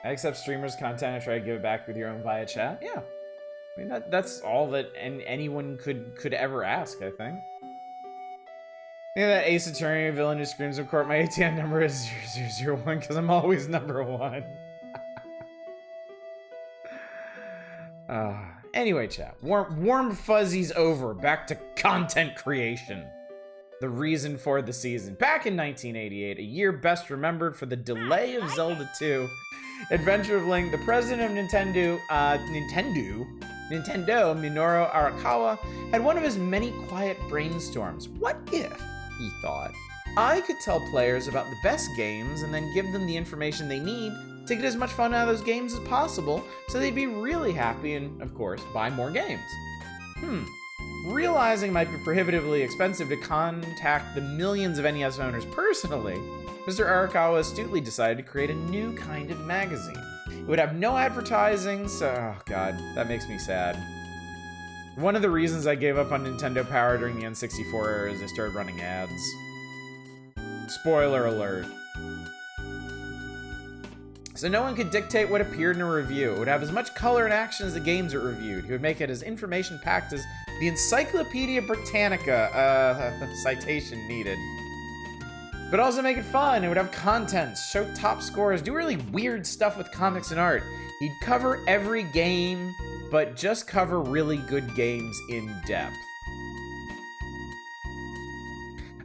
I accept streamers' content and try to give it back with your own via chat. Yeah. I mean, that's all that anyone could ever ask, I think. Yeah, that Ace Attorney villain who screams in court, my ATM number is 0001 because I'm always number one. Anyway, chat. Warm fuzzies over. Back to content creation. The reason for the season. Back in 1988, a year best remembered for the delay of Zelda 2, Adventure of Link, the president of Nintendo, Minoru Arakawa, had one of his many quiet brainstorms. What if, he thought, I could tell players about the best games and then give them the information they need to get as much fun out of those games as possible so they'd be really happy and, of course, buy more games. Realizing it might be prohibitively expensive to contact the millions of NES owners personally, Mr. Arakawa astutely decided to create a new kind of magazine. It would have no advertising, so... Oh god, that makes me sad. One of the reasons I gave up on Nintendo Power during the N64 era is I started running ads. Spoiler alert. So no one could dictate what appeared in a review. It would have as much color and action as the games it reviewed. He would make it as information-packed as the Encyclopedia Britannica, citation needed. But also make it fun. It would have content, show top scores, do really weird stuff with comics and art. He'd cover every game, but just cover really good games in depth.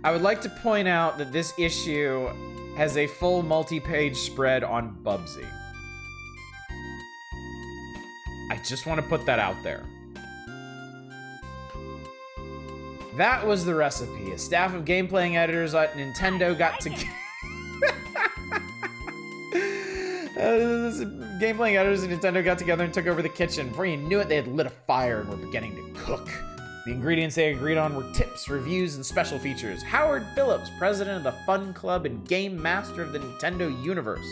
I would like to point out that this issue has a full multi-page spread on Bubsy. I just want to put that out there. That was the recipe. A staff of game-playing editors at Nintendo got together. Game-playing editors at Nintendo got together and took over the kitchen. Before you knew it, they had lit a fire and were beginning to cook. The ingredients they agreed on were tips, reviews, and special features. Howard Phillips, president of the Fun Club and game master of the Nintendo universe,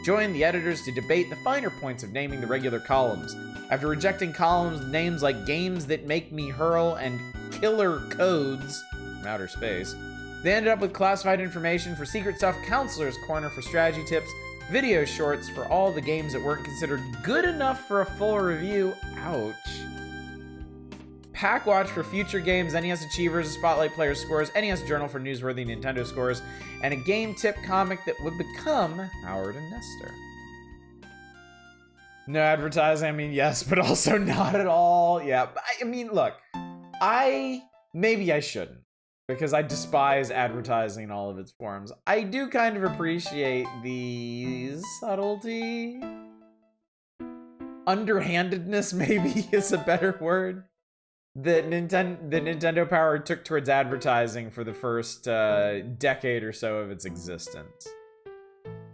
joined the editors to debate the finer points of naming the regular columns. After rejecting columns with names like Games That Make Me Hurl and Killer Codes from outer space, they ended up with classified information for Secret Stuff, Counselor's Corner for strategy tips, video shorts for all the games that weren't considered good enough for a full review. Ouch. Pack Watch for future games, NES Achievers, Spotlight Player Scores, NES Journal for newsworthy Nintendo scores, and a game tip comic that would become Howard and Nestor. No advertising, I mean, yes, but also not at all. Yeah, I mean, look, maybe I shouldn't, because I despise advertising in all of its forms. I do kind of appreciate the subtlety. Underhandedness, maybe, is a better word. That Nintendo Power took towards advertising for the first decade or so of its existence.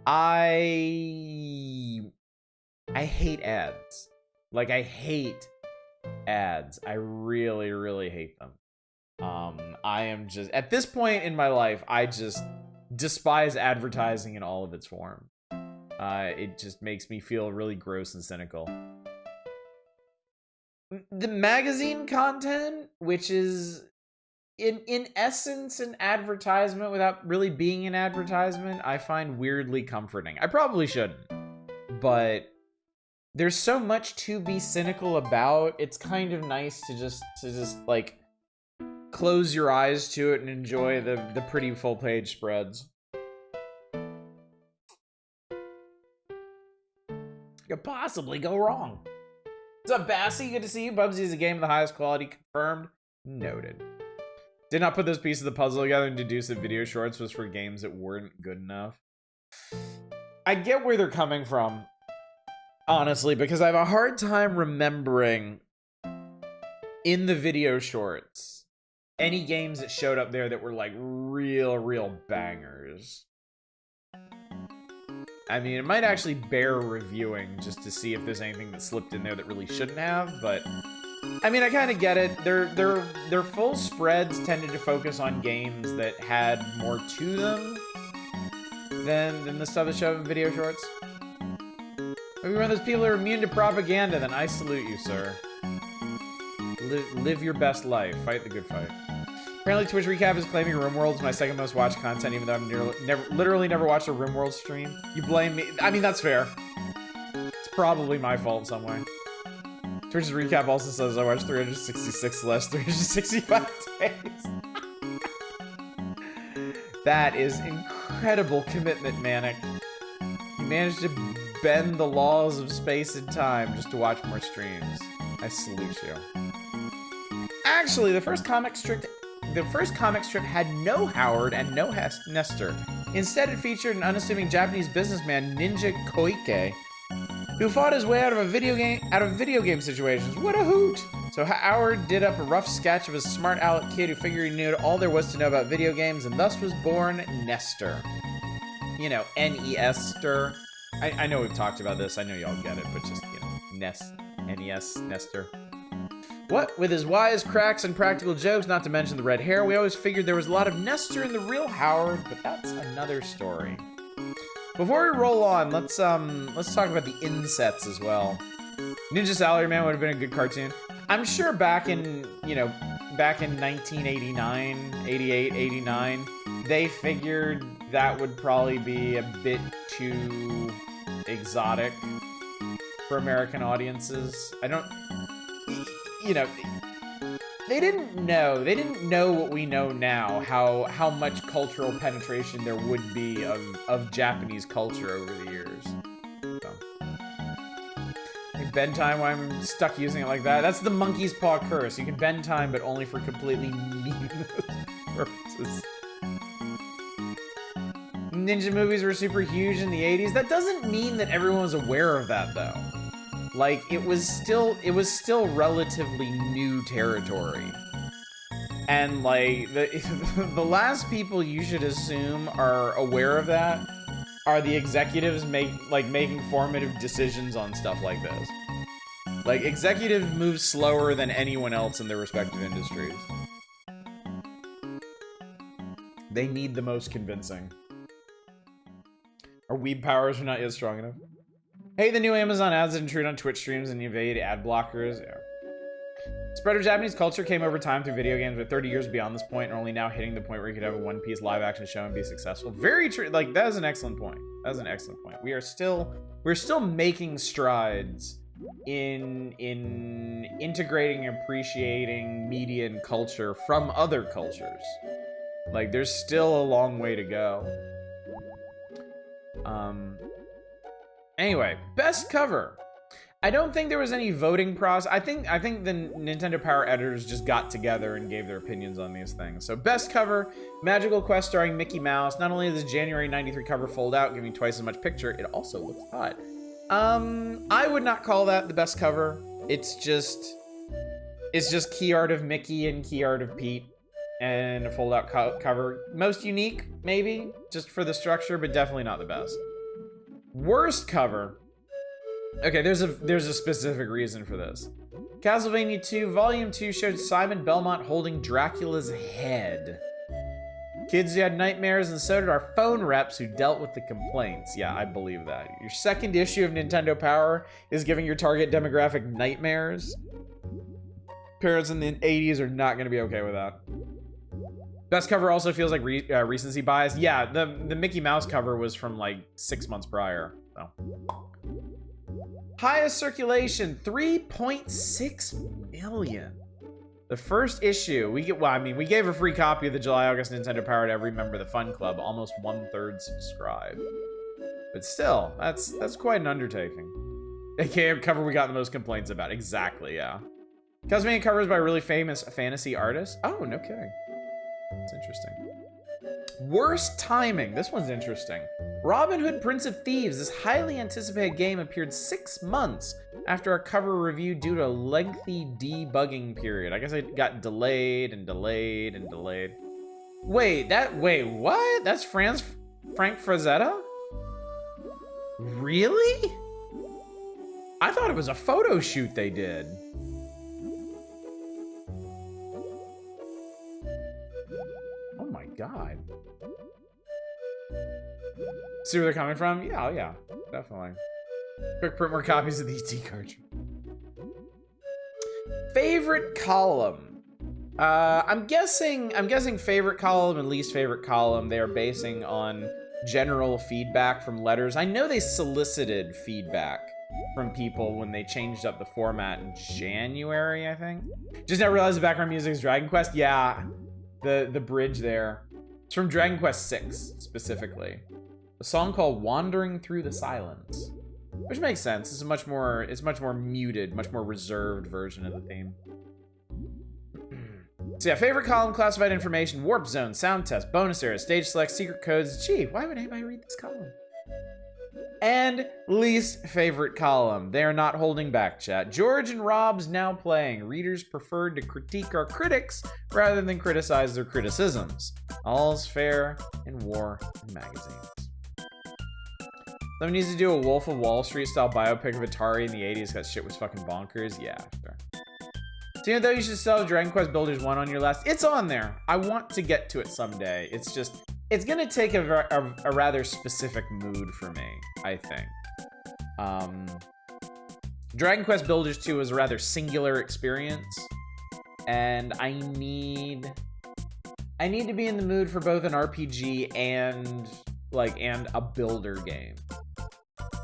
I hate ads. Like, I hate ads. I really, really hate them. I am just, at this point in my life, I just despise advertising in all of its form. It just makes me feel really gross and cynical. The magazine content, which is in essence an advertisement without really being an advertisement, I find weirdly comforting. I probably shouldn't, but there's so much to be cynical about. It's kind of nice to just like close your eyes to it and enjoy the pretty full-page spreads. Could possibly go wrong. What's up, Bassy? Good to see you. Bubsy is a game of the highest quality. Confirmed. Noted. Did not put this piece of the puzzle together and deduce that video shorts was for games that weren't good enough. I get where they're coming from, honestly, because I have a hard time remembering in the video shorts any games that showed up there that were like real bangers. I mean, it might actually bear reviewing just to see if there's anything that slipped in there that really shouldn't have, but I mean, I kind of get it. Their full spreads tended to focus on games that had more to them than the stuff that showed up in video shorts. Maybe one of those people who are immune to propaganda, then I salute you, sir. Live your best life. Fight the good fight. Apparently, Twitch Recap is claiming RimWorld is my second most watched content, even though I've literally never watched a RimWorld stream. You blame me. I mean, that's fair. It's probably my fault in some way. Twitch's Recap also says I watched 366 less 365 days. That is incredible commitment, Manic. You managed to bend the laws of space and time just to watch more streams. I salute you. Actually, the first comic strip had no Howard and no Nestor. Instead, it featured an unassuming Japanese businessman, Ninja Koike, who fought his way out of video game situations. What a hoot! So Howard did up a rough sketch of a smart aleck kid who figured he knew all there was to know about video games, and thus was born Nestor. You know, N-E-S-ter. I know we've talked about this. I know y'all get it, but just, you know, N-E-S, Nestor. What? With his wise cracks and practical jokes, not to mention the red hair, we always figured there was a lot of Nestor in the real Howard, but that's another story. Before we roll on, let's talk about the insets as well. Ninja Salaryman would have been a good cartoon. I'm sure back in 1989, 88, 89, they figured that would probably be a bit too exotic for American audiences. You know, they didn't know what we know now, how much cultural penetration there would be of Japanese culture over the years. So, like bend time, why I'm stuck using it like that. That's the monkey's paw curse. You can bend time, but only for completely meaningless purposes. Ninja movies were super huge in the 80s. That doesn't mean that everyone was aware of that, though. Like, it was still relatively new territory. And, like, the last people you should assume are aware of that are the executives making formative decisions on stuff like this. Like, executives move slower than anyone else in their respective industries. They need the most convincing. Our weeb powers are not yet strong enough. Hey, the new Amazon ads that intrude on Twitch streams and evade ad blockers. Yeah. Spread of Japanese culture came over time through video games, but 30 years beyond this point, and only now hitting the point where you could have a One Piece live action show and be successful. Very true. Like, that is an excellent point. That is an excellent point. We're still making strides in integrating and appreciating media and culture from other cultures. Like, there's still a long way to go. Anyway, best cover. I don't think there was any voting process. I think the Nintendo Power editors just got together and gave their opinions on these things. So best cover, Magical Quest starring Mickey Mouse. Not only does the January 93 cover fold out, giving twice as much picture, it also looks hot. I would not call that the best cover. It's just key art of Mickey and key art of Pete and a fold out cover. Most unique, maybe, just for the structure, but definitely not the best. Worst cover. Okay, there's a specific reason for this. Castlevania 2 Volume 2 showed Simon Belmont holding Dracula's head. Kids who had nightmares, and so did our phone reps who dealt with the complaints. Yeah, I believe that. Your second issue of Nintendo Power is giving your target demographic nightmares. Parents in the 80s are not going to be okay with that. Best cover also feels like recency bias. Yeah, the Mickey Mouse cover was from like 6 months prior. So. Highest circulation, 3.6 million. The first issue, we gave a free copy of the July-August Nintendo Power to every member of the Fun Club, almost 1/3 subscribed. But still, that's quite an undertaking. AKA a cover we got the most complaints about. Exactly, yeah. Cosmetic covers by really famous fantasy artists. Oh, no kidding. That's interesting. Worst timing. This one's interesting. Robin Hood Prince of Thieves. This highly anticipated game appeared 6 months after a cover review due to a lengthy debugging period. I guess it got delayed and delayed and delayed. Wait, what? That's Frank Frazetta? Really? I thought it was a photo shoot they did. Oh my god. See where they're coming from? Yeah, definitely. Quick print more copies of the ET cartridge. Favorite column. I'm guessing favorite column and least favorite column they are basing on general feedback from letters. I know they solicited feedback from people when they changed up the format in January, I think. Just now realized the background music is Dragon Quest. Yeah, the bridge there. It's from Dragon Quest VI, specifically. A song called Wandering Through the Silence. Which makes sense. It's much more muted, much more reserved version of the theme. So yeah, favorite column, classified information, warp zone, sound test, bonus area, stage select, secret codes. Gee, why would anybody read this column? And least favorite column. They are not holding back, chat. George and Rob's now playing. Readers preferred to critique our critics rather than criticize their criticisms. All's fair in war and magazines. Someone needs to do a Wolf of Wall Street style biopic of Atari in the 80s because shit was fucking bonkers. Yeah, sure. So even though you should still have Dragon Quest Builders 1 on your list, it's on there. I want to get to it someday. It's just, it's gonna take a rather specific mood for me, I think. Dragon Quest Builders 2 was a rather singular experience, and I need to be in the mood for both an RPG and a builder game.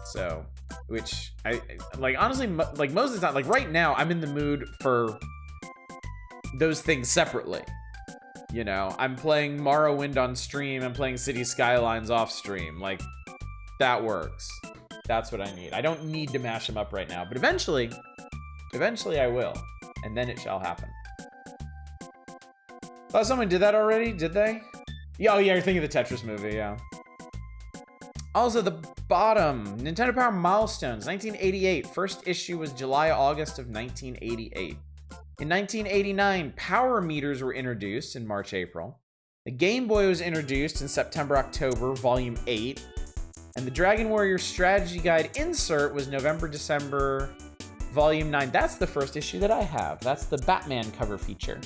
So, which I like, honestly, like most of the time, like right now, I'm in the mood for those things separately. You know, I'm playing Morrowind on stream, I'm playing City Skylines off stream. Like, that works. That's what I need. I don't need to mash them up right now, but eventually I will, and then it shall happen. Oh, someone did that already? Did they? Yeah, oh yeah, you're thinking of the Tetris movie, yeah. Also, the bottom, Nintendo Power Milestones, 1988. First issue was July-August of 1988. In 1989, power meters were introduced in March-April. The Game Boy was introduced in September-October, Volume 8. And the Dragon Warrior Strategy Guide insert was November-December, Volume 9. That's the first issue that I have. That's the Batman cover feature.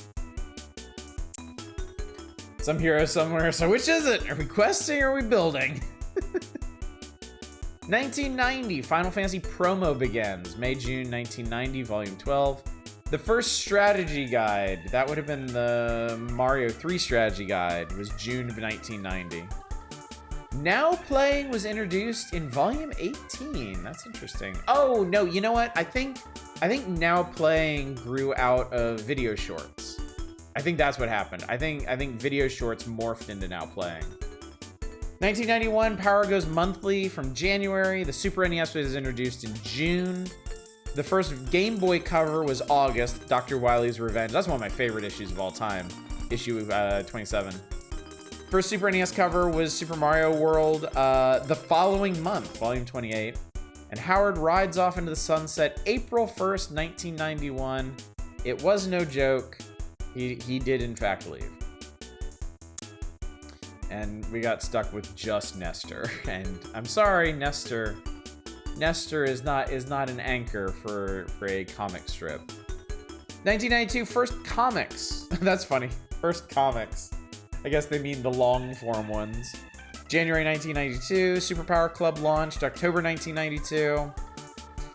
Some hero somewhere, so which is it? Are we questing or are we building? 1990, Final Fantasy promo begins. May-June 1990, Volume 12. The first strategy guide, that would have been the Mario 3 strategy guide, was June of 1990. Now Playing was introduced in Volume 18. That's interesting. Oh, no, you know what? I think Now Playing grew out of video shorts. I think that's what happened. I think video shorts morphed into Now Playing. 1991, Power goes monthly from January. The Super NES was introduced in June. The first Game Boy cover was August, Dr. Wily's Revenge. That's one of my favorite issues of all time. Issue 27. First Super NES cover was Super Mario World the following month, Volume 28. And Howard rides off into the sunset April 1st, 1991. It was no joke. He did in fact leave. And we got stuck with just Nestor. And I'm sorry, Nestor. Nestor is not an anchor for a comic strip. 1992, first comics. That's funny. First comics. I guess they mean the long form ones. January 1992, Super Power Club launched. October 1992.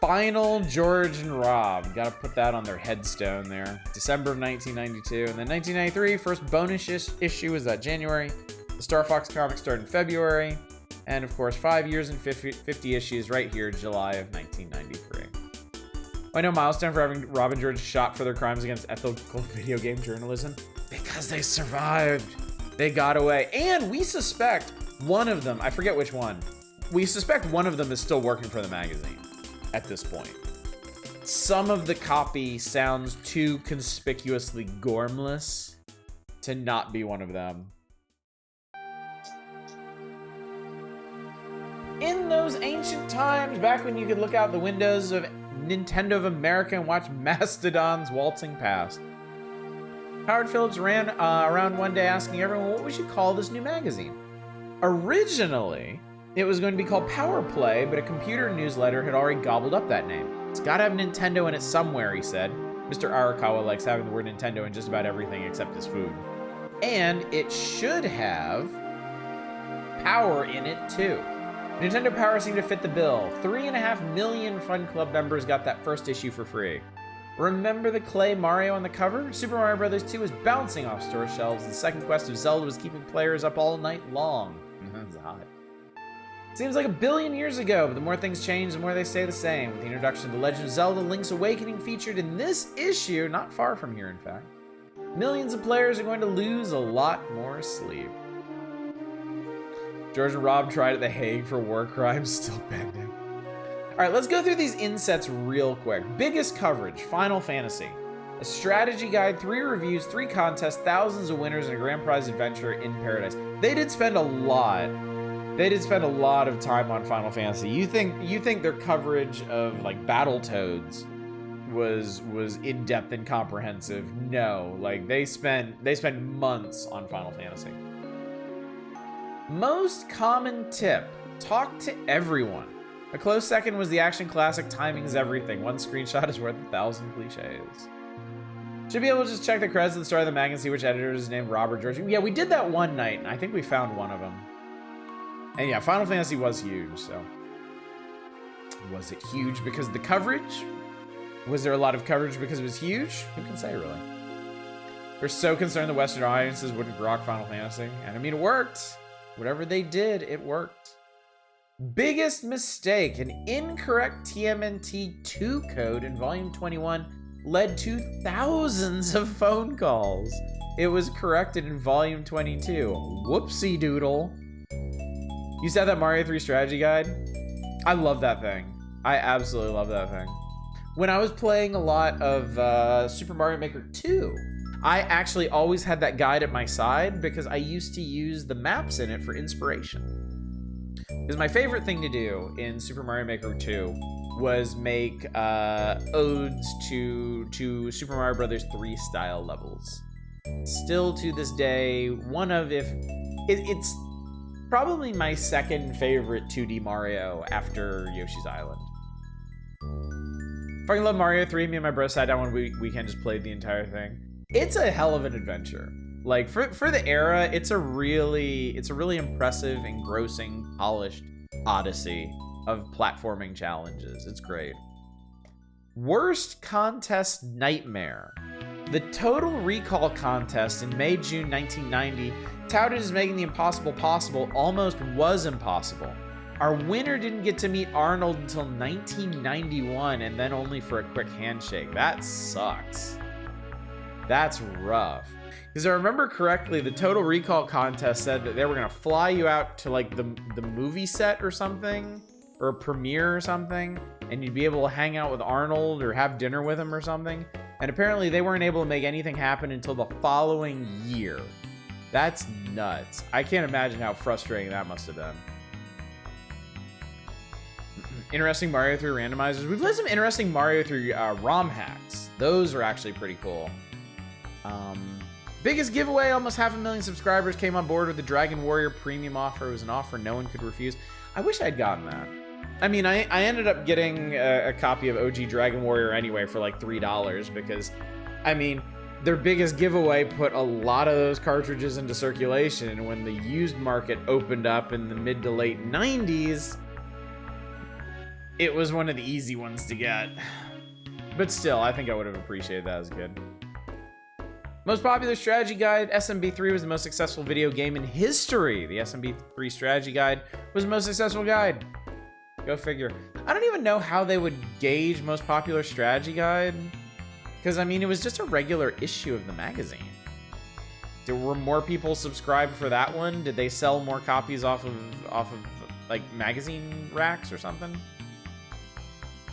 Final George and Rob. Gotta put that on their headstone there. December of 1992. And then 1993, first bonus issue was that January. The Star Fox comic started in February. And of course, 5 years and 50 issues right here, July of 1993. I know milestone for having Rob and George shot for their crimes against ethical video game journalism. Because they survived. They got away. And we suspect one of them, I forget which one. We suspect one of them is still working for the magazine at this point. Some of the copy sounds too conspicuously gormless to not be one of them. In those ancient times, back when you could look out the windows of Nintendo of America and watch mastodons waltzing past, Howard Phillips ran around one day asking everyone, what we should call this new magazine? Originally, it was going to be called Power Play, but a computer newsletter had already gobbled up that name. It's gotta have Nintendo in it somewhere, he said. Mr. Arakawa likes having the word Nintendo in just about everything except his food. And it should have power in it too. Nintendo Power seemed to fit the bill. 3.5 million Fun Club members got that first issue for free. Remember the clay Mario on the cover? Super Mario Bros. 2 was bouncing off store shelves. The second quest of Zelda was keeping players up all night long. That's hot. Seems like a billion years ago, but the more things change, the more they stay the same. With the introduction of The Legend of Zelda, Link's Awakening featured in this issue, not far from here in fact. Millions of players are going to lose a lot more sleep. George and Rob tried at The Hague for war crimes, still pending. All right, let's go through these insets real quick. Biggest coverage, Final Fantasy. A strategy guide, 3 reviews, 3 contests, thousands of winners, and a grand prize adventure in paradise. They did spend a lot of time on Final Fantasy. You think their coverage of like Battletoads was in-depth and comprehensive? No, like they spent months on Final Fantasy. Most common tip, talk to everyone. A close second was the action classic Timing's Everything. One screenshot is worth 1,000 cliches. Should be able to just check the credits of the start of the mag and see which editor is named Robert George. Yeah, we did that one night, and I think we found one of them. And yeah, Final Fantasy was huge, so. Was it huge because of the coverage? Was there a lot of coverage because it was huge? Who can say, really? We're so concerned the Western audiences wouldn't grok Final Fantasy. And I mean, it worked. Whatever they did, it worked. Biggest mistake, an incorrect TMNT 2 code in volume 21 led to thousands of phone calls. It was corrected in volume 22. Whoopsie doodle. You said that Mario 3 strategy guide? I love that thing. I absolutely love that thing. When I was playing a lot of Super Mario Maker 2, I actually always had that guide at my side because I used to use the maps in it for inspiration. Because my favorite thing to do in Super Mario Maker 2 was make odes to Super Mario Bros. 3 style levels. Still to this day, it's probably my second favorite 2D Mario after Yoshi's Island. Fucking love Mario 3. Me and my bro sat down one weekend, just played the entire thing. It's a hell of an adventure. Like for the era, it's a really impressive, engrossing, polished odyssey of platforming challenges. It's great. Worst contest nightmare. The Total Recall contest in May-June 1990, touted as making the impossible possible, almost was impossible. Our winner didn't get to meet Arnold until 1991, and then only for a quick handshake. That sucks. That's rough. Because I remember correctly, the Total Recall contest said that they were going to fly you out to like the movie set or something, or a premiere or something, and you'd be able to hang out with Arnold or have dinner with him or something. And apparently they weren't able to make anything happen until the following year. That's nuts. I can't imagine how frustrating that must have been. Interesting Mario 3 randomizers. We've had some interesting Mario 3 ROM hacks. Those are actually pretty cool. Biggest giveaway, almost 500,000 subscribers came on board with the Dragon Warrior premium offer. It was an offer no one could refuse. I wish I'd gotten that. I mean, I ended up getting a copy of OG Dragon Warrior anyway for like $3 because, I mean, their biggest giveaway put a lot of those cartridges into circulation. And when the used market opened up in the mid to late 90s, it was one of the easy ones to get. But still, I think I would have appreciated that as good. Most popular strategy guide, SMB3 was the most successful video game in history. The SMB3 strategy guide was the most successful guide. Go figure. I don't even know how they would gauge most popular strategy guide. Because, I mean, it was just a regular issue of the magazine. Were more people subscribed for that one? Did they sell more copies off of like, magazine racks or something?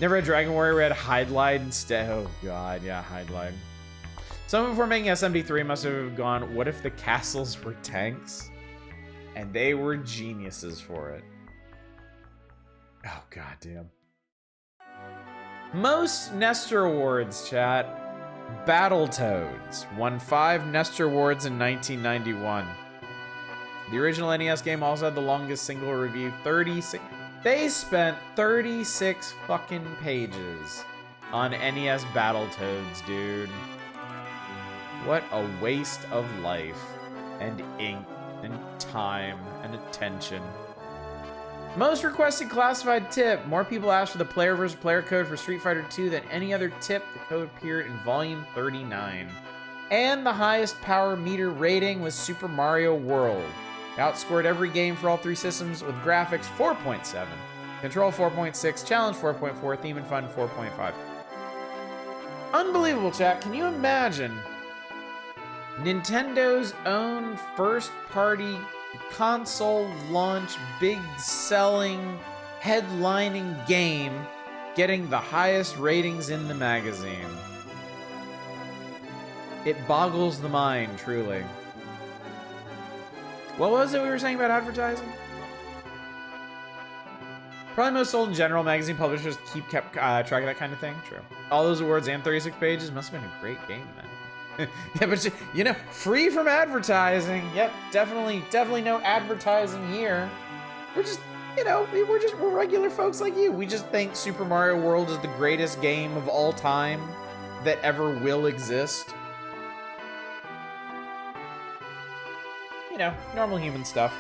Never had Dragon Warrior, we had Hydlide instead. Oh, God, yeah, Hydlide. Someone before making SMD3 must have gone, what if the castles were tanks? And they were geniuses for it. Oh, goddamn. Most Nestor Awards, chat. Battletoads won 5 Nestor Awards in 1991. The original NES game also had the longest single review, 36. They spent 36 fucking pages on NES Battletoads, dude. What a waste of life and ink and time and attention. Most requested classified tip. More people asked for the player versus player code for Street Fighter II than any other tip. The code appeared in volume 39. And the highest power meter rating was Super Mario World. It outscored every game for all 3 systems with graphics 4.7, control 4.6, challenge 4.4, theme and fun 4.5. Unbelievable, chat. Can you imagine Nintendo's own first-party console launch, big selling, headlining game getting the highest ratings in the magazine? It boggles the mind, truly. What was it we were saying about advertising? Probably most sold in general. Magazine publishers kept track of that kind of thing. True. All those awards and 36 pages must have been a great game then. Yeah, but you know, free from advertising. Yep, definitely no advertising here. We're just, you know, we're regular folks like you. We just think Super Mario World is the greatest game of all time that ever will exist. You know, normal human stuff.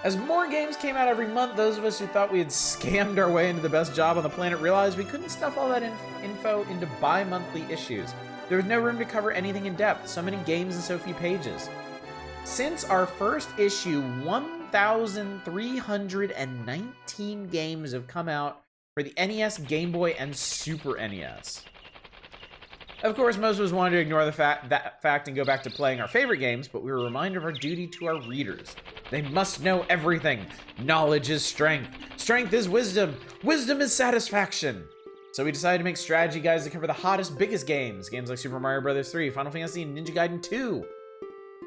As more games came out every month, those of us who thought we had scammed our way into the best job on the planet realized we couldn't stuff all that info into bi-monthly issues. There was no room to cover anything in depth, so many games and so few pages. Since our first issue, 1,319 games have come out for the NES, Game Boy, and Super NES. Of course, most of us wanted to ignore that fact and go back to playing our favorite games, but we were reminded of our duty to our readers. They must know everything. Knowledge is strength. Strength is wisdom. Wisdom is satisfaction. So we decided to make strategy guides that cover the hottest, biggest games. Games like Super Mario Bros. 3, Final Fantasy, and Ninja Gaiden 2.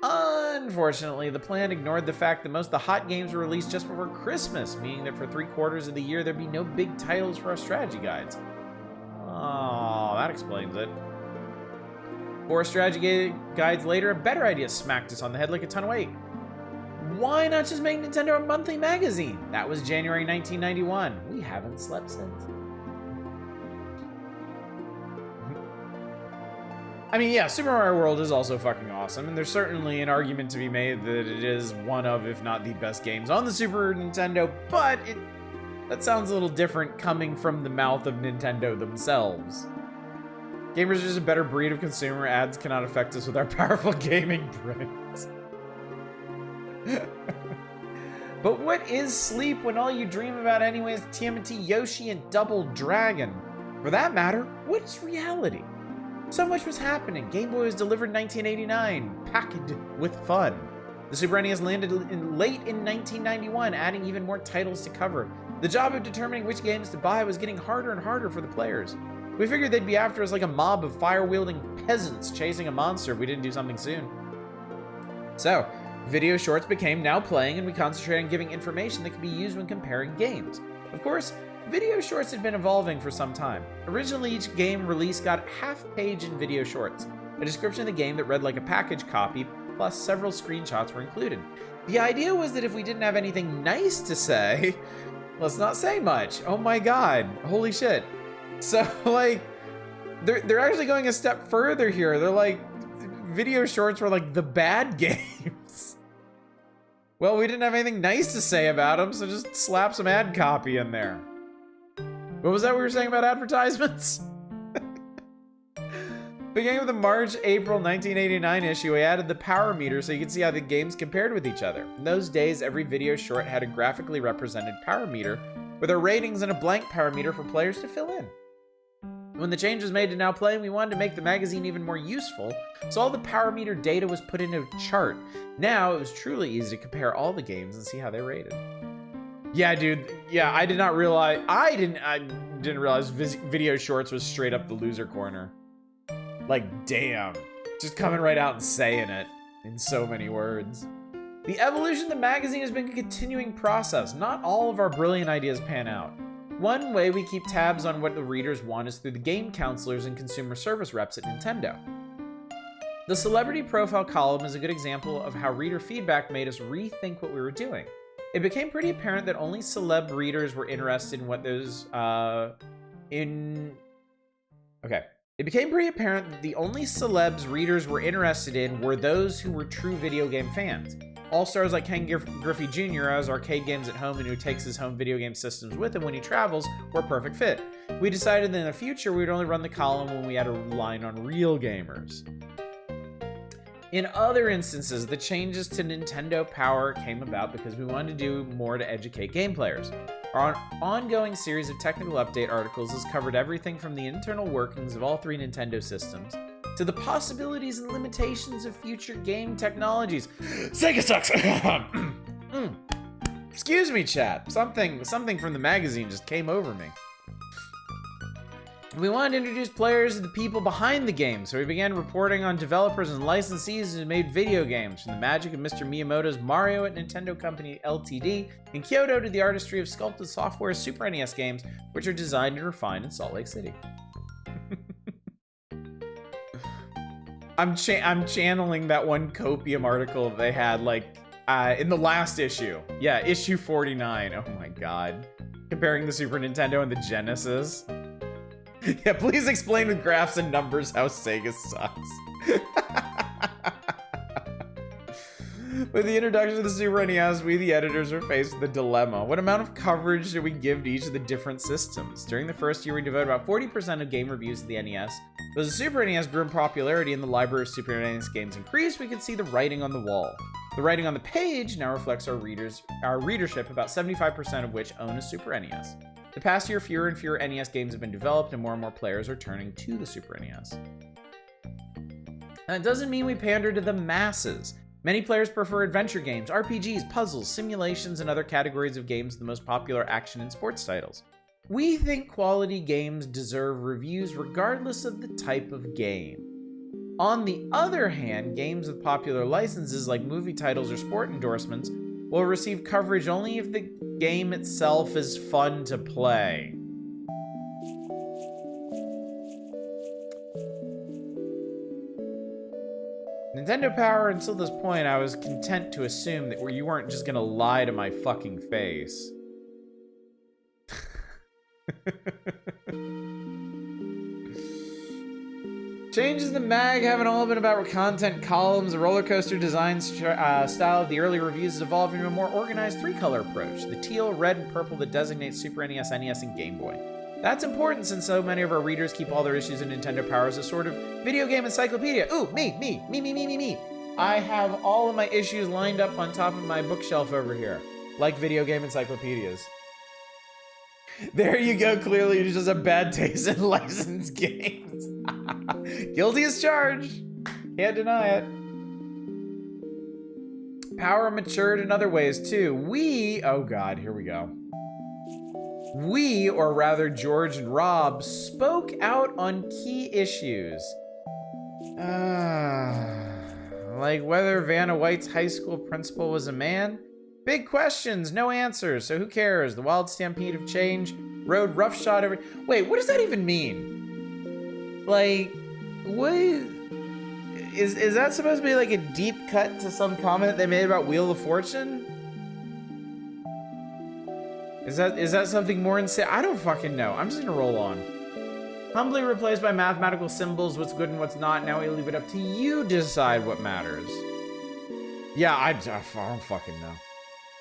Unfortunately, the plan ignored the fact that most of the hot games were released just before Christmas, meaning that for 3/4 of the year, there'd be no big titles for our strategy guides. Oh, that explains it. 4 strategy guides later, a better idea smacked us on the head like a ton of weight. Why not just make Nintendo a monthly magazine? That was January 1991. We haven't slept since. I mean, yeah, Super Mario World is also fucking awesome, and there's certainly an argument to be made that it is one of, if not the best games on the Super Nintendo, but that sounds a little different coming from the mouth of Nintendo themselves. Gamers are just a better breed of consumer. Ads cannot affect us with our powerful gaming brains. But what is sleep when all you dream about anyway is TMNT, Yoshi, and Double Dragon? For that matter, what is reality? So much was happening. Game Boy was delivered in 1989, packaged with fun. The Super NES landed late in 1991, adding even more titles to cover. The job of determining which games to buy was getting harder and harder for the players. We figured they'd be after us like a mob of fire-wielding peasants chasing a monster if we didn't do something soon. So, video shorts became now playing, and we concentrated on giving information that could be used when comparing games. Of course, video shorts had been evolving for some time. Originally, each game release got half page in video shorts. A description of the game that read like a package copy, plus several screenshots were included. The idea was that if we didn't have anything nice to say, let's not say much. Oh my god, holy shit. So, like, they're actually going a step further here. They're like, video shorts were like the bad games. Well, we didn't have anything nice to say about them, so just slap some ad copy in there. What was that we were saying about advertisements? Beginning with the March-April 1989 issue, we added the power meter so you could see how the games compared with each other. In those days, every video short had a graphically represented power meter with our ratings and a blank power meter for players to fill in. When the change was made to Now Playing, we wanted to make the magazine even more useful, so all the power meter data was put into a chart. Now, it was truly easy to compare all the games and see how they rated. Yeah, dude. Yeah, I didn't realize video shorts was straight up the loser corner. Like, damn. Just coming right out and saying it in so many words. The evolution of the magazine has been a continuing process. Not all of our brilliant ideas pan out. One way we keep tabs on what the readers want is through the game counselors and consumer service reps at Nintendo. The celebrity profile column is a good example of how reader feedback made us rethink what we were doing. It became pretty apparent that only celeb readers were interested in what those, It became pretty apparent that the only celebs readers were interested in were those who were true video game fans. All-stars like Ken Griffey Jr. who has arcade games at home and who takes his home video game systems with him when he travels were a perfect fit. We decided that in the future we would only run the column when we had a line on real gamers. In other instances, the changes to Nintendo Power came about because we wanted to do more to educate game players. Our ongoing series of technical update articles has covered everything from the internal workings of all three Nintendo systems to the possibilities and limitations of future game technologies. Sega sucks! Excuse me, chat. Something from the magazine just came over me. We wanted to introduce players to the people behind the game, so we began reporting on developers and licensees who made video games, from the magic of Mr. Miyamoto's Mario at Nintendo Company Ltd. in Kyoto to the artistry of Sculpted Software's Super NES games, which are designed and refined in Salt Lake City. I'm channeling that one Copium article they had, like, in the last issue. Yeah, issue 49. Oh my god. Comparing the Super Nintendo and the Genesis. Yeah, please explain with graphs and numbers how Sega sucks. With the introduction of the Super NES, we, the editors, were faced with a dilemma. What amount of coverage should we give to each of the different systems? During the first year, we devoted about 40% of game reviews to the NES. But as the Super NES grew in popularity and the library of Super NES games increased, we could see the writing on the wall. The writing on the page now reflects our readership, about 75% of which own a Super NES. The past year, fewer and fewer NES games have been developed, and more players are turning to the Super NES. That doesn't mean we pander to the masses. Many players prefer adventure games, RPGs, puzzles, simulations, and other categories of games, the most popular action and sports titles. We think quality games deserve reviews regardless of the type of game. On the other hand, games with popular licenses like movie titles or sport endorsements will receive coverage only if the game itself is fun to play. Nintendo Power, until this point, I was content to assume that you weren't just gonna lie to my fucking face. Changes in the mag haven't all been about content columns. The roller coaster design style of the early reviews has evolved into a more organized three-color approach. The teal, red, and purple that designates Super NES, NES, and Game Boy. That's important since so many of our readers keep all their issues in Nintendo Power as a sort of video game encyclopedia. Ooh, me. I have all of my issues lined up on top of my bookshelf over here, like video game encyclopedias. There you go, clearly it's just a bad taste in licensed games. Guilty as charged. Can't deny it. Power matured in other ways too. Oh god, here we go. We, or rather George and Rob, spoke out on key issues. Like whether Vanna White's high school principal was a man? Big questions, no answers, so who cares? The wild stampede of change rode roughshod every... Wait, what does that even mean? Like, what... Is that supposed to be like a deep cut to some comment they made about Wheel of Fortune? Is that something more insane? I don't fucking know. I'm just gonna roll on. Humbly replaced by mathematical symbols, what's good and what's not. Now we leave it up to you to decide what matters. Yeah, I don't fucking know.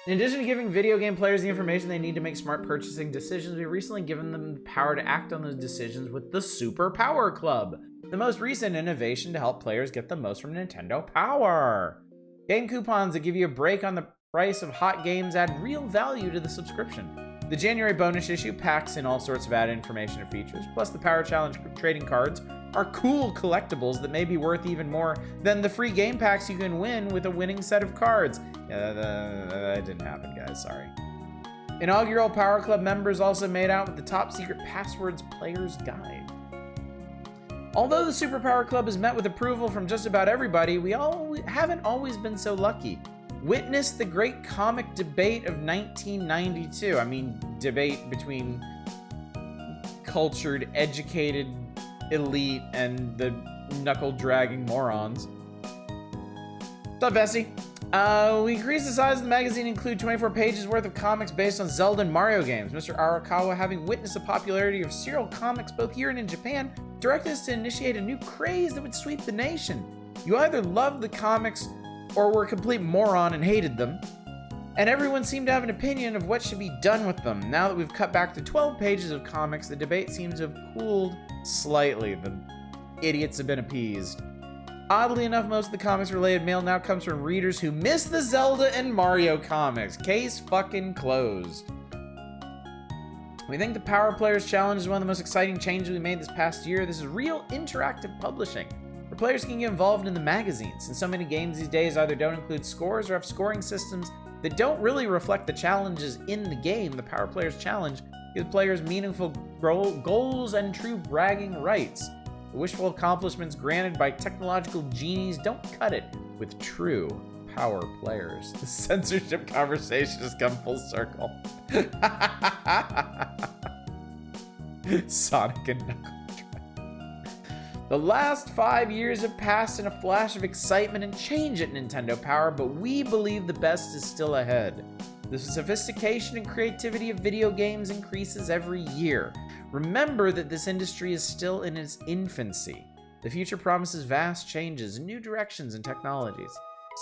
In addition to giving video game players the information they need to make smart purchasing decisions, we've recently given them the power to act on those decisions with the Super Power Club. the most recent innovation to help players get the most from Nintendo Power. Game coupons that give you a break on the price of hot games add real value to the subscription. The January bonus issue packs in all sorts of added information and features, plus the Power Challenge trading cards are cool collectibles that may be worth even more than the free game packs you can win with a winning set of cards. Yeah, that didn't happen, guys, sorry. Inaugural Power Club members also made out with the top secret passwords player's guide. Although the Super Power Club has met with approval from just about everybody, we haven't always been so lucky. Witness the great comic debate of 1992. I mean, debate between cultured, educated elite and the knuckle-dragging morons. What's up, Vessi? We increased the size of the magazine, include 24 pages worth of comics based on Zelda and Mario games. Mr. Arakawa, having witnessed the popularity of serial comics both here and in Japan, directed us to initiate a new craze that would sweep the nation. You either loved the comics or were a complete moron and hated them, and everyone seemed to have an opinion of what should be done with them. Now that we've cut back to 12 pages of comics, the debate seems to have cooled slightly. The idiots have been appeased. Oddly enough, most of the comics-related mail now comes from readers who miss the Zelda and Mario comics. Case fucking closed. We think the Power Players Challenge is one of the most exciting changes we made this past year. This is real interactive publishing, where players can get involved in the magazine. Since so many games these days either don't include scores or have scoring systems that don't really reflect the challenges in the game, the Power Players Challenge gives players meaningful goals and true bragging rights. The wishful accomplishments granted by technological genies don't cut it with true power players. The censorship conversation has come full circle. Sonic and Knuckle. The last 5 years have passed in a flash of excitement and change at Nintendo Power, but we believe the best is still ahead. The sophistication and creativity of video games increases every year. Remember that this industry is still in its infancy. The future promises vast changes and new directions and technologies.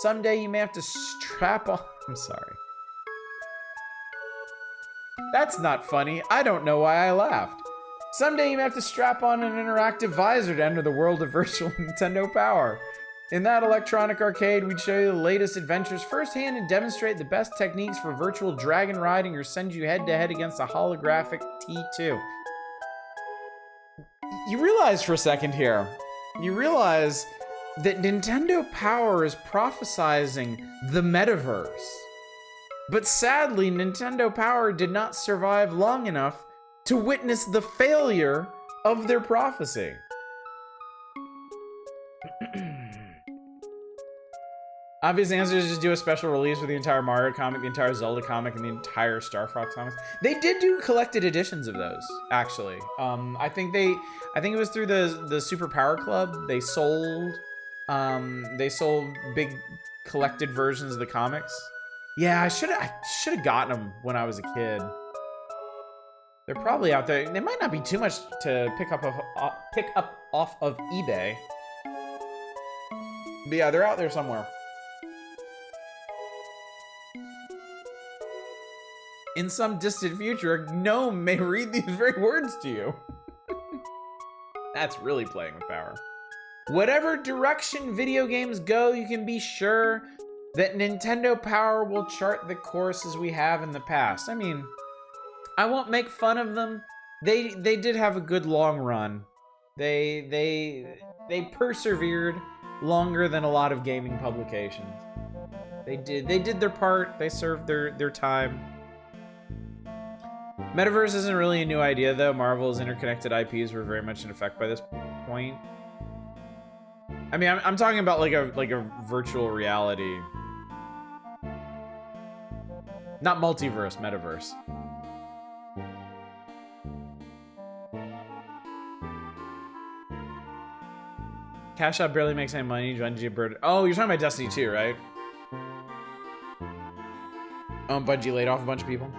Someday you may have to strap on... I'm sorry. That's not funny. I don't know why I laughed. Someday you may have to strap on an interactive visor to enter the world of virtual Nintendo Power. In that electronic arcade, we'd show you the latest adventures firsthand and demonstrate the best techniques for virtual dragon riding or send you head-to-head against a holographic T2. You realize for a second here, you realize that Nintendo Power is prophesizing the metaverse. But sadly, Nintendo Power did not survive long enough to witness the failure of their prophecy. Obvious answer is just do a special release with the entire Mario comic, the entire Zelda comic, and the entire Star Fox comics. They did do collected editions of those, actually. I think it was through the Super Power Club. They sold big collected versions of the comics. Yeah, I should have gotten them when I was a kid. They're probably out there. They might not be too much to pick up off of eBay. But yeah, they're out there somewhere. In some distant future, a gnome may read these very words to you. That's really playing with power. Whatever direction video games go, you can be sure that Nintendo Power will chart the course as we have in the past. I mean, I won't make fun of them. They did have a good long run. They persevered longer than a lot of gaming publications. They did their part. They served their time. Metaverse isn't really a new idea, though. Marvel's interconnected IPs were very much in effect by this point. I mean, I'm talking about like a virtual reality, not multiverse, metaverse. Cash Out barely makes any money. Bungie bird. Oh, you're talking about Destiny 2, right? Oh, Bungie laid off a bunch of people.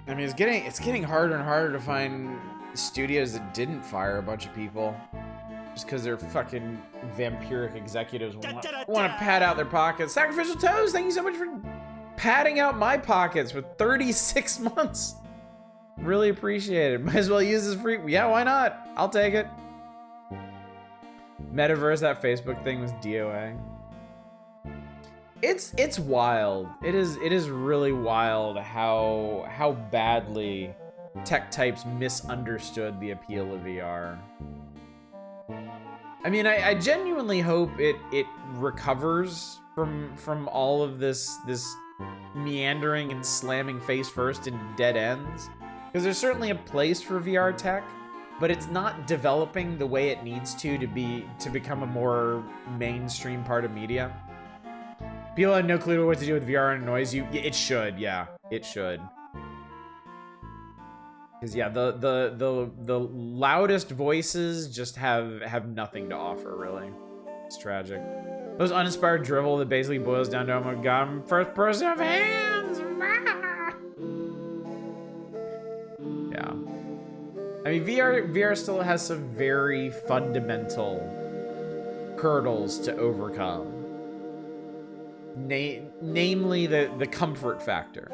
I mean, it's getting harder and harder to find studios that didn't fire a bunch of people just because their fucking vampiric executives want to pad out their pockets. Sacrificial Toes, thank you so much for padding out my pockets with 36 months. Really appreciate it. Might as well use this free. Yeah, why not? I'll take it. Metaverse, that Facebook thing was DOA. It's wild. It is really wild how badly tech types misunderstood the appeal of VR. I mean, I genuinely hope it recovers from all of this meandering and slamming face first into dead ends. Because there's certainly a place for VR tech, but it's not developing the way it needs to become a more mainstream part of media. People have no clue what to do with VR and annoys you. It should, yeah, it should. Because yeah, the loudest voices just have nothing to offer, really. It's tragic. Those uninspired drivel that basically boils down to, oh my god, I'm first person of hands. Yeah. I mean, VR still has some very fundamental hurdles to overcome. Namely the comfort factor.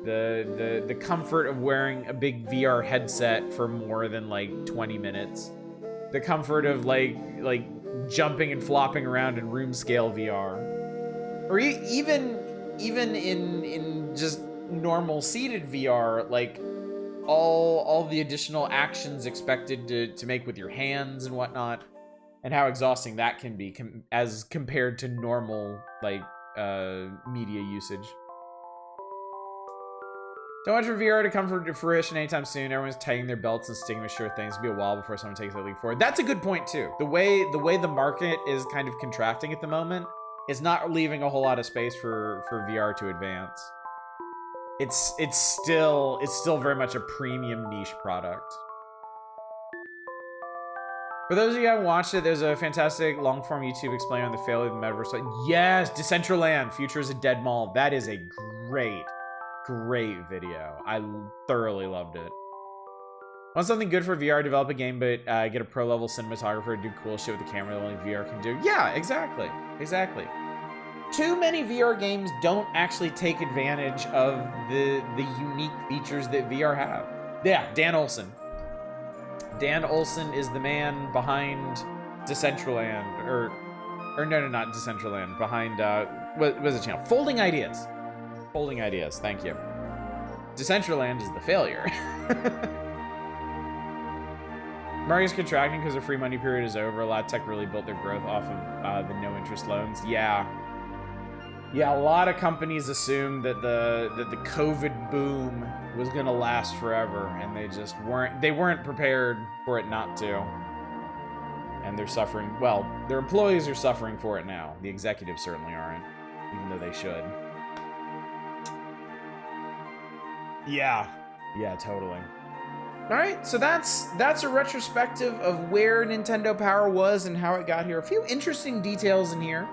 The comfort of wearing a big VR headset for more than like 20 minutes. The comfort of like jumping and flopping around in room scale VR. Or even in just normal seated VR, like all the additional actions expected to make with your hands and whatnot, and how exhausting that can be as compared to normal like media usage. Don't watch for VR to come to fruition anytime soon. Everyone's tightening their belts and sticking with sure things. It'll be a while before someone takes that leap forward. That's a good point too. The way the market is kind of contracting at the moment is not leaving a whole lot of space for VR to advance. It's still very much a premium niche product. For those of you who haven't watched it, there's a fantastic long-form YouTube explaining on the failure of the metaverse. Yes, Decentraland, Future is a Dead Mall. That is a great video. I thoroughly loved it. Want something good for VR? Develop a game, but get a pro-level cinematographer to do cool shit with the camera that only VR can do. Yeah, exactly. Too many VR games don't actually take advantage of the unique features that VR have. Yeah, Dan Olsen. Dan Olsen is the man behind Decentraland, or no, not Decentraland. Behind what was the channel? Folding Ideas. Folding Ideas. Thank you. Decentraland is the failure. Market's contracting because the free money period is over. A lot of tech really built their growth off of the no interest loans. Yeah, a lot of companies assumed that the COVID boom was gonna last forever, and they just weren't prepared for it not to. And they're suffering. Well, their employees are suffering for it now. The executives certainly aren't, even though they should. Yeah, totally. All right, so that's a retrospective of where Nintendo Power was and how it got here. A few interesting details in here,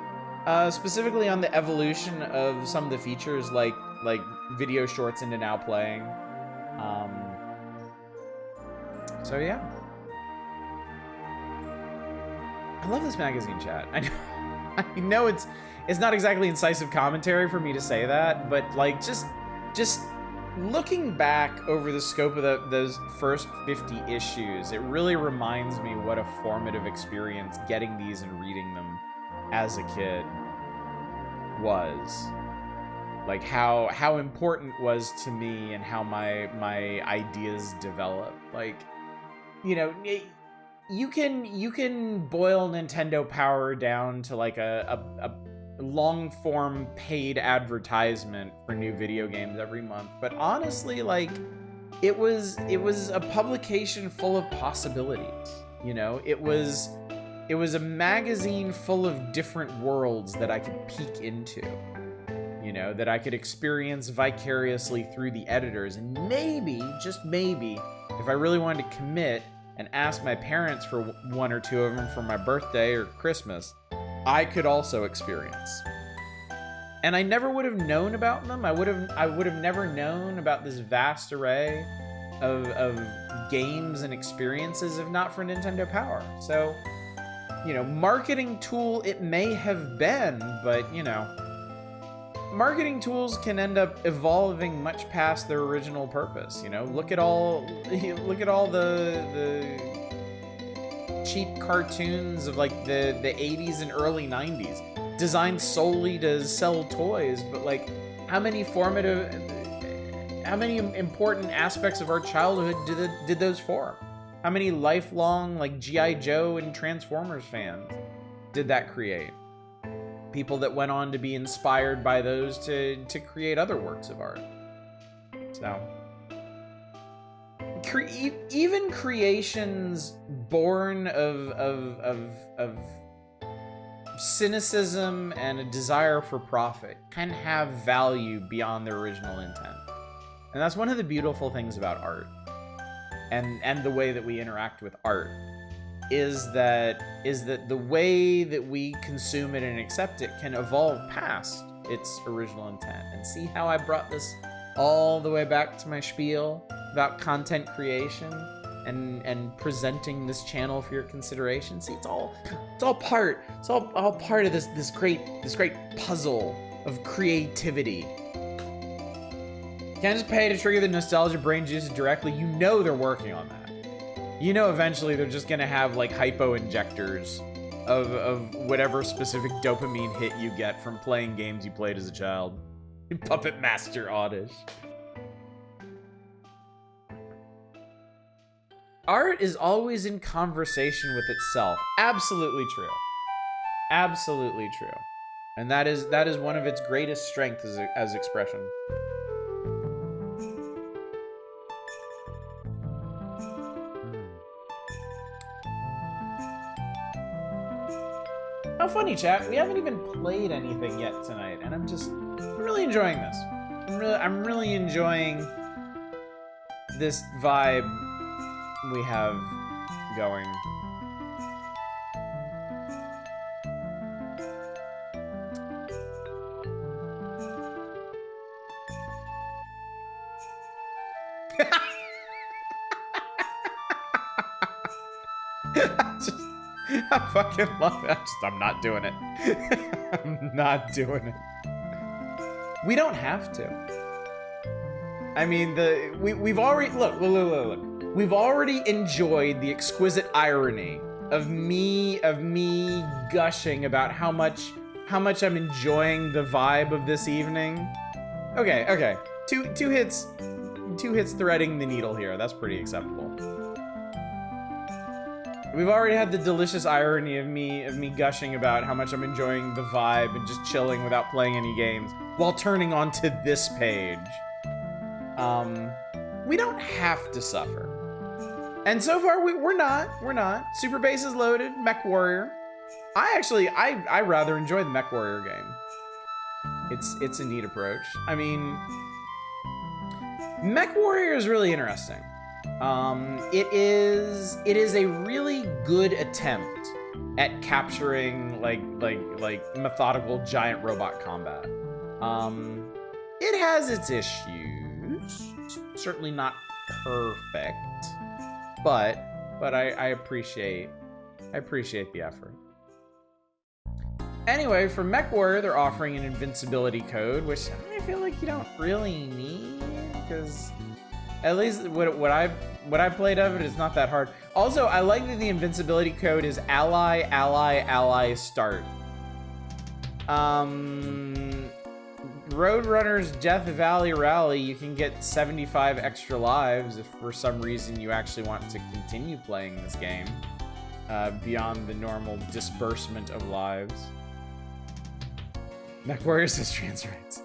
specifically on the evolution of some of the features, like video shorts into now playing. So yeah, I love this magazine chat. I know it's not exactly incisive commentary for me to say that, but like just looking back over the scope of those first 50 issues, it really reminds me what a formative experience getting these and reading them as a kid was. Like how important it was to me and how my ideas developed. Like, you know, you can boil Nintendo Power down to like a long-form paid advertisement for new video games every month, but honestly, like, it was a publication full of possibilities. You know, it was a magazine full of different worlds that I could peek into, you know, that I could experience vicariously through the editors, and maybe, just maybe, if I really wanted to commit and ask my parents for one or two of them for my birthday or Christmas, I could also experience. And I never would have known about them. I would have never known about this vast array of games and experiences if not for Nintendo Power. So, you know, marketing tool it may have been, but, you know, marketing tools can end up evolving much past their original purpose. You know, look at all the cheap cartoons of like the 80s and early 90s, designed solely to sell toys, but like how many important aspects of our childhood did those form? How many lifelong like G.I. Joe and Transformers fans did that create? People that went on to be inspired by those to create other works of art. So even creations born of cynicism and a desire for profit can have value beyond their original intent. And that's one of the beautiful things about art and the way that we interact with art is that the way that we consume it and accept it can evolve past its original intent. And see how I brought this all the way back to my spiel about content creation and presenting this channel for your consideration. See, it's all part of this great puzzle of creativity. Can't just pay to trigger the nostalgia brain juices directly. You know they're working on that. You know eventually they're just gonna have like hypo injectors of whatever specific dopamine hit you get from playing games you played as a child. Puppet Master Oddish. Art is always in conversation with itself. Absolutely true. Absolutely true. And that is one of its greatest strengths as expression. How funny, chat. We haven't even played anything yet tonight, and I'm really enjoying this. I'm really enjoying this vibe we have going. I fucking love it. I'm not doing it. I'm not doing it. We don't have to. I mean, we've already look. We've already enjoyed the exquisite irony of me gushing about how much I'm enjoying the vibe of this evening. Okay. Two hits threading the needle here. That's pretty acceptable. We've already had the delicious irony of me gushing about how much I'm enjoying the vibe and just chilling without playing any games while turning onto this page. We don't have to suffer. And so far we're not. Super Base is loaded, Mechwarrior. I rather enjoy the Mechwarrior game. It's a neat approach. I mean, Mechwarrior is really interesting. It is a really good attempt at capturing like methodical giant robot combat. It has its issues. Certainly not perfect, but I appreciate the effort. Anyway, for Mechwarrior, they're offering an invincibility code, which I feel like you don't really need, because at least what I've played of it is not that hard. Also, I like that the invincibility code is ally, ally, ally, start. Roadrunner's Death Valley Rally, you can get 75 extra lives if for some reason you actually want to continue playing this game beyond the normal disbursement of lives. Mechwarrior says trans rights.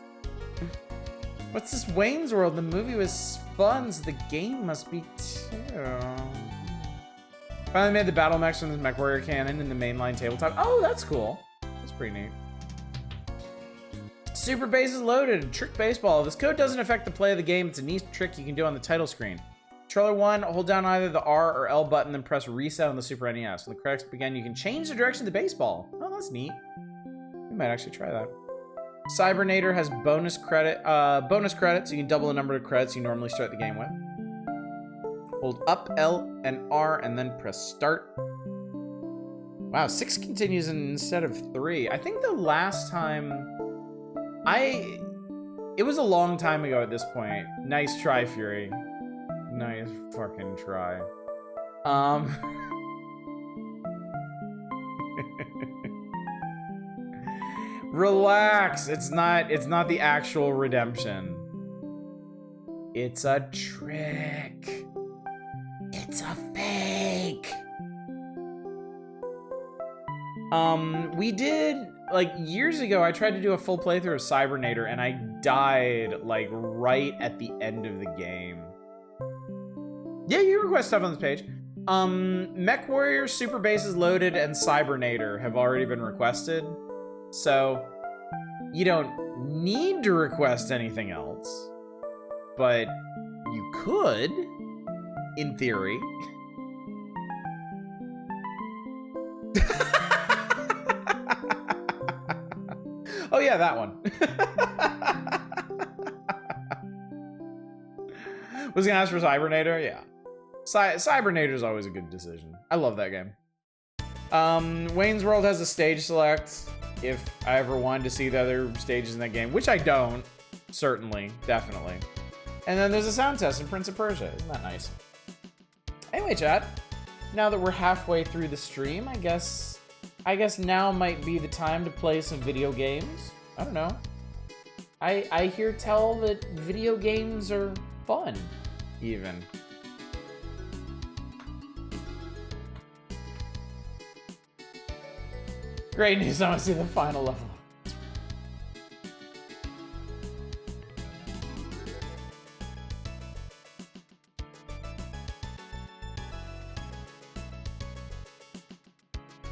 What's this Wayne's World? The movie was fun, so the game must be too. Finally made the battle mechs from the Mechwarrior canon in the mainline tabletop. Oh, that's cool. That's pretty neat. Super Base is loaded. Trick Baseball. This code doesn't affect the play of the game. It's a neat trick you can do on the title screen. Controller 1, hold down either the R or L button, then press reset on the Super NES. When the credits begin, you can change the direction of the baseball. Oh, that's neat. We might actually try that. Cybernator has bonus credits. You can double the number of credits you normally start the game with. Hold up L and R and then press start. Wow, 6 continues instead of 3. I think the last time It was a long time ago at this point. Nice try, Fury. Nice fucking try. Relax. It's not the actual redemption. It's a trick. It's a fake. We did, like, years ago, I tried to do a full playthrough of Cybernator, and I died, like, right at the end of the game. Yeah, you can request stuff on this page. Mechwarrior, Super Bases Loaded, and Cybernator have already been requested. So, you don't need to request anything else. But you could, in theory. Oh yeah, that one. Was he gonna ask for Cybernator? Yeah. Cybernator is always a good decision. I love that game. Wayne's World has a stage select. If I ever wanted to see the other stages in that game, which I don't, certainly, definitely. And then there's a sound test in Prince of Persia. Isn't that nice? Anyway, chat. Now that we're halfway through the stream, I guess now might be the time to play some video games. I don't know. I hear tell that video games are fun, even. Great news, I want to see the final level.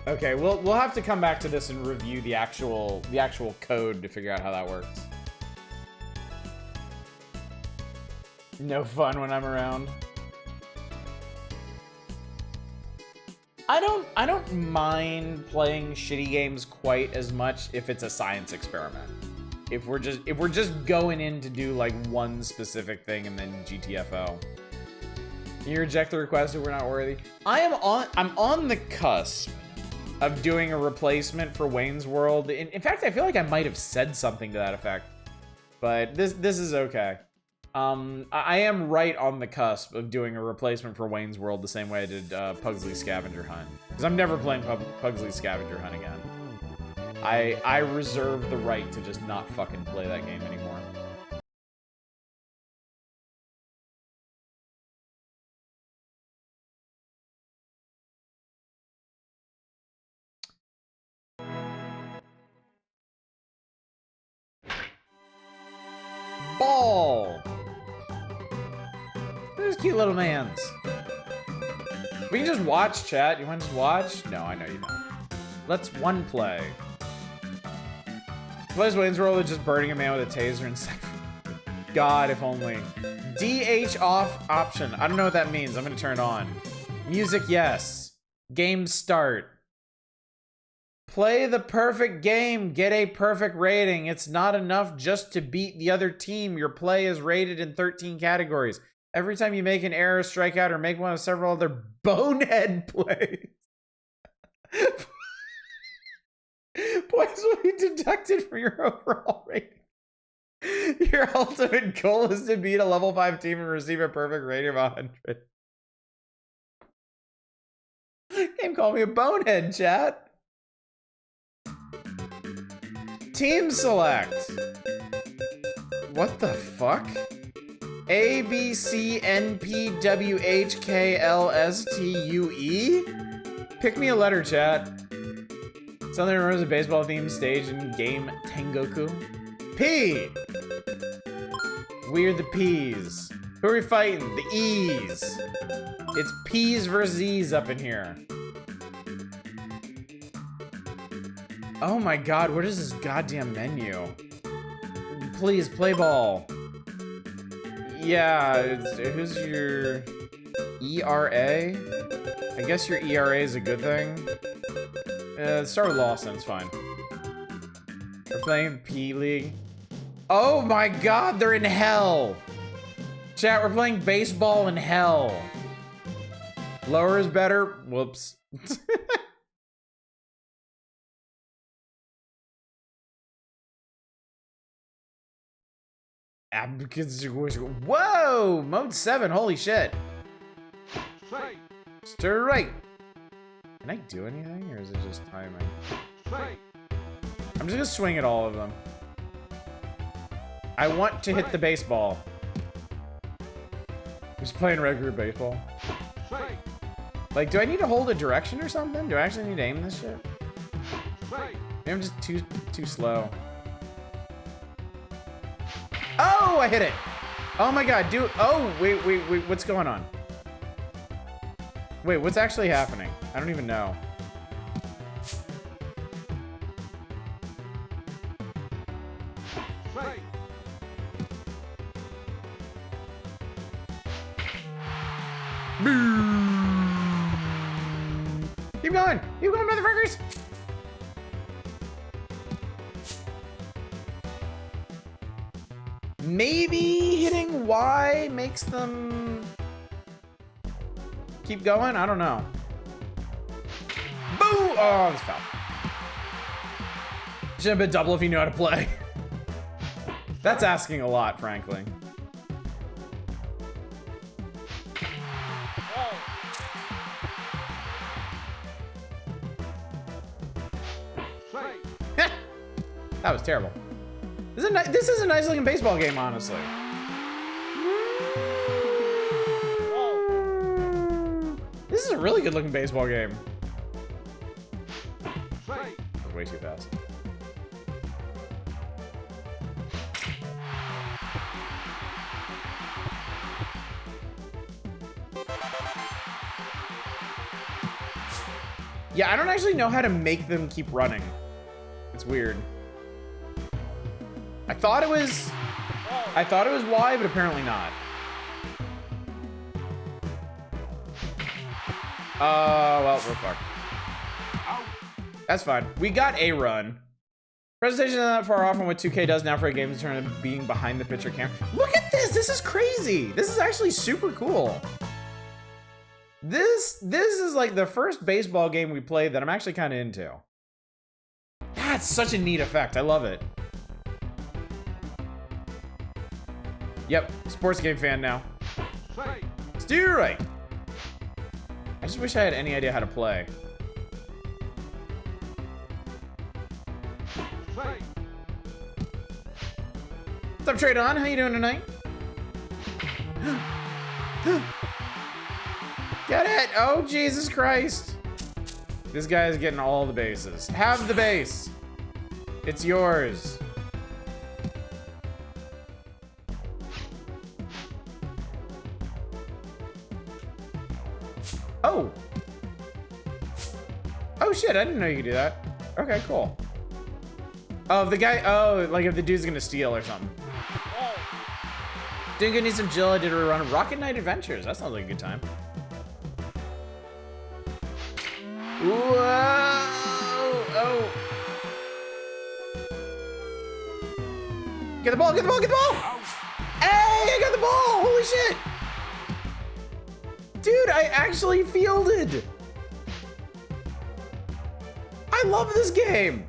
Okay, we'll have to come back to this and review the actual code to figure out how that works. No fun when I'm around. I don't mind playing shitty games quite as much if it's a science experiment. If we're just going in to do like one specific thing and then GTFO. You reject the request if we're not worthy. I'm on the cusp of doing a replacement for Wayne's World. In fact, I feel like I might have said something to that effect. But this is okay. I am right on the cusp of doing a replacement for Wayne's World the same way I did Pugsley Scavenger Hunt. Because I'm never playing Pugsley Scavenger Hunt again. I reserve the right to just not fucking play that game anymore. Ball! Those cute little mans. We can just watch, chat. You want to just watch? No, I know you don't. Let's one play. Plays Wayne's World with just burning a man with a taser inside. God, if only. DH off option. I don't know what that means. I'm gonna turn it on. Music, yes. Game start. Play the perfect game. Get a perfect rating. It's not enough just to beat the other team. Your play is rated in 13 categories. Every time you make an error, strike out, or make one of several other bonehead plays. Points will be deducted from your overall rating. Your ultimate goal is to beat a level 5 team and receive a perfect rating of 100. Game called me a bonehead, chat. Team select. What the fuck? A, B, C, N, P, W, H, K, L, S, T, U, E? Pick me a letter, chat. Something remembers a baseball themed stage in game Tengoku. P! We're the P's. Who are we fighting? The E's. It's P's versus E's up in here. Oh my god, what is this goddamn menu? Please, play ball. Yeah, who's your ERA? I guess your ERA is a good thing. Let's start with Lawson, it's fine. We're playing P-League. Oh my god, they're in hell! Chat, we're playing baseball in hell. Lower is better? Whoops. Whoa! Mode 7, holy shit. Straight. Can I do anything, or is it just timing? I'm just gonna swing at all of them. I want to hit the baseball. Just playing regular baseball. Like, do I need to hold a direction or something? Do I actually need to aim this shit? Maybe I'm just too slow. Oh, I hit it. Oh my god, dude. Oh, wait, what's going on? Wait, what's actually happening? I don't even know. Keep going, motherfuckers! Maybe hitting Y makes them keep going? I don't know. Boo! Oh, this foul. Should have been double if you knew how to play. That's asking a lot, frankly. That was terrible. This is a nice looking baseball game, honestly. This is a really good looking baseball game. That was way too fast. Yeah, I don't actually know how to make them keep running. It's weird. I thought it was Y, but apparently not. Well, we're fucked. That's fine. We got a run. Presentation isn't that far off from what 2K does now for a game in terms of being behind the picture camera. Look at this! This is crazy! This is actually super cool. This is like the first baseball game we played that I'm actually kind of into. That's such a neat effect. I love it. Yep, sports game fan now. Steer right. I just wish I had any idea how to play. What's up, Trade On? How you doing tonight? Get it! Oh, Jesus Christ. This guy is getting all the bases. Have the base. It's yours. Oh. Oh shit, I didn't know you could do that. Okay, cool. Oh, if the guy, oh, like if the dude's gonna steal or something. Doing good, need some Jill. I did a run of Rocket Knight Adventures. That sounds like a good time. Whoa! Oh. Get the ball, get the ball, get the ball! Hey, I got the ball! Holy shit! Dude, I actually fielded! I love this game!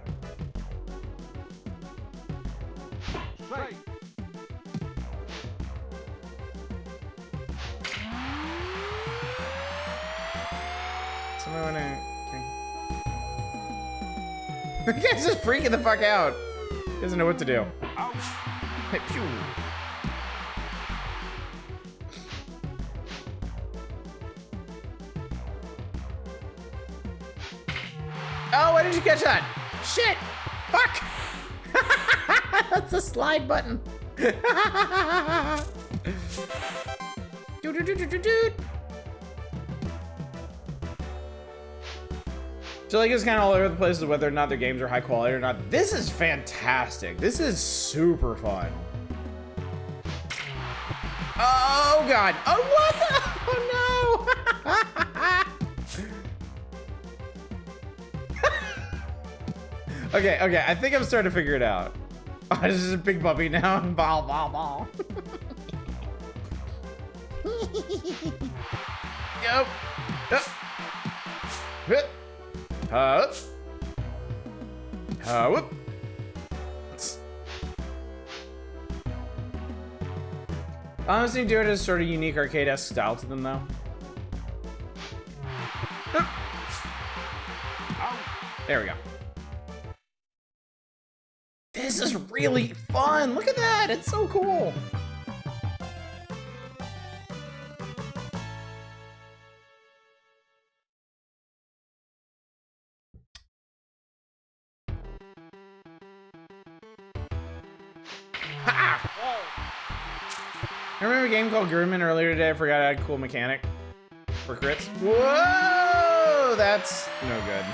The guy's just freaking the fuck out. He doesn't know what to do. Oh, why did you catch that? Shit! Fuck! That's the slide button. Dude. So like it's kind of all over the place with whether or not their games are high quality or not. This is fantastic. This is super fun. Oh god. Oh what the? Oh no. Okay, I think I'm starting to figure it out. Oh, this is a big puppy now. Ball. Yep. Honestly, do it as sort of unique arcade-esque style to them, though. There we go. This is really fun. Look at that. It's so cool. Ha! I remember a game called Grumman earlier today. I forgot I had a cool mechanic for crits. Whoa! That's no good.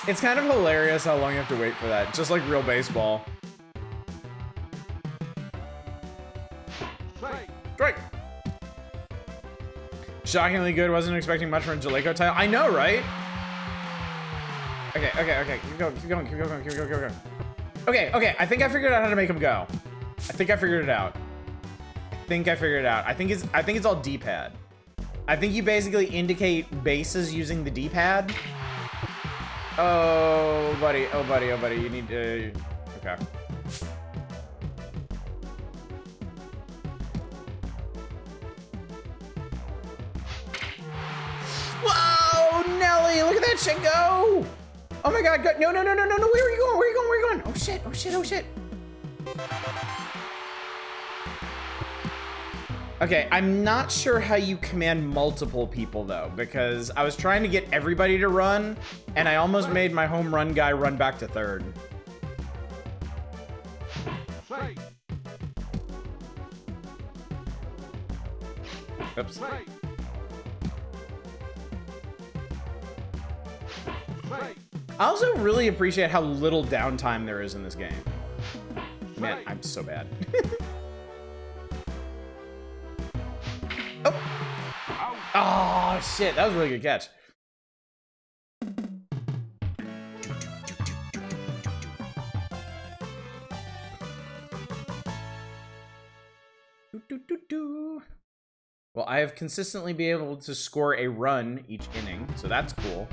It's kind of hilarious how long you have to wait for that. Just like real baseball. Strike! Shockingly good. Wasn't expecting much from a Jaleco title. I know, right? Okay. Keep going. Okay. I think I figured out how to make him go. I think I figured it out. I think it's all D-pad. I think you basically indicate bases using the D-pad. Oh, buddy. You need to... Okay. Whoa, Nelly! Look at that shit go! Oh my god, no. Where are you going? Oh shit. Okay, I'm not sure how you command multiple people though, because I was trying to get everybody to run, and I almost made my home run guy run back to third. Oops. I also really appreciate how little downtime there is in this game. Man, I'm so bad. Oh, shit. That was a really good catch. Well, I have consistently been able to score a run each inning, so that's cool.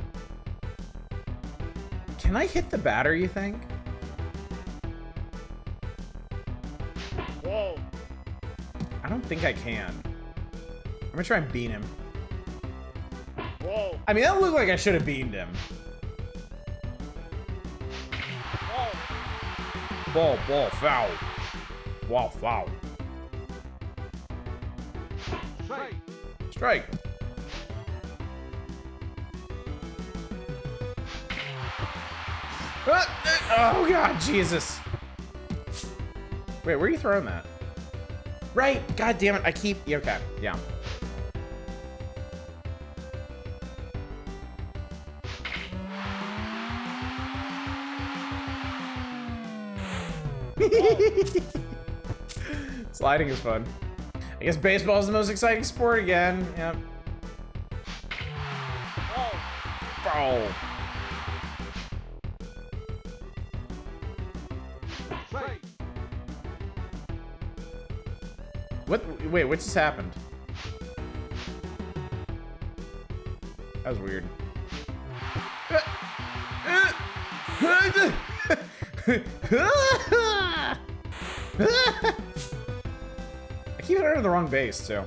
Can I hit the batter, you think? Whoa. I don't think I can. I'm gonna try and beat him. Whoa. I mean, that looked like I should have beamed him. Whoa. Ball, foul. Wow, foul. Strike. Oh god, Jesus. Wait, where are you throwing that? Right, god damn it, I keep... Okay, yeah. Sliding is fun. I guess baseball is the most exciting sport again. Yep. Oh. What? Wait, what just happened? That was weird. I keep hitting the wrong base, too.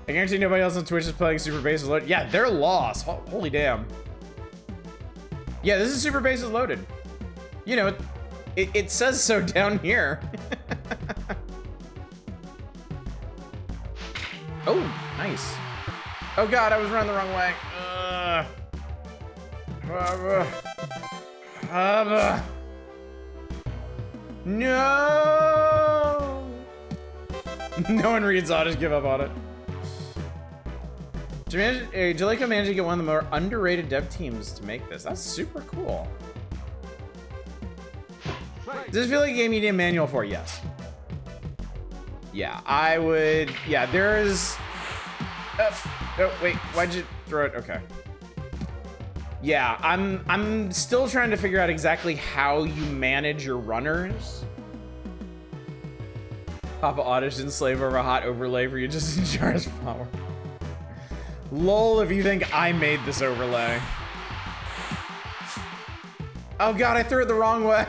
I guarantee nobody else on Twitch is playing Super Bases Loaded. Yeah, they're lost. Holy damn. Yeah, this is Super Bases Loaded. You know, it says so down here. Oh, nice. Oh god, I was running the wrong way. No! No one reads, I'll just give up on it. Jaleco managed to get one of the more underrated dev teams to make this. That's super cool. Does this feel like a game you need a manual for? Yes. Yeah, I would. Yeah, there's. Oh, wait. Why'd you throw it? Okay. Yeah, I'm still trying to figure out exactly how you manage your runners. Papa audition slave over a hot overlay for you just in Jar's flower. Lol, if you think I made this overlay. Oh god, I threw it the wrong way.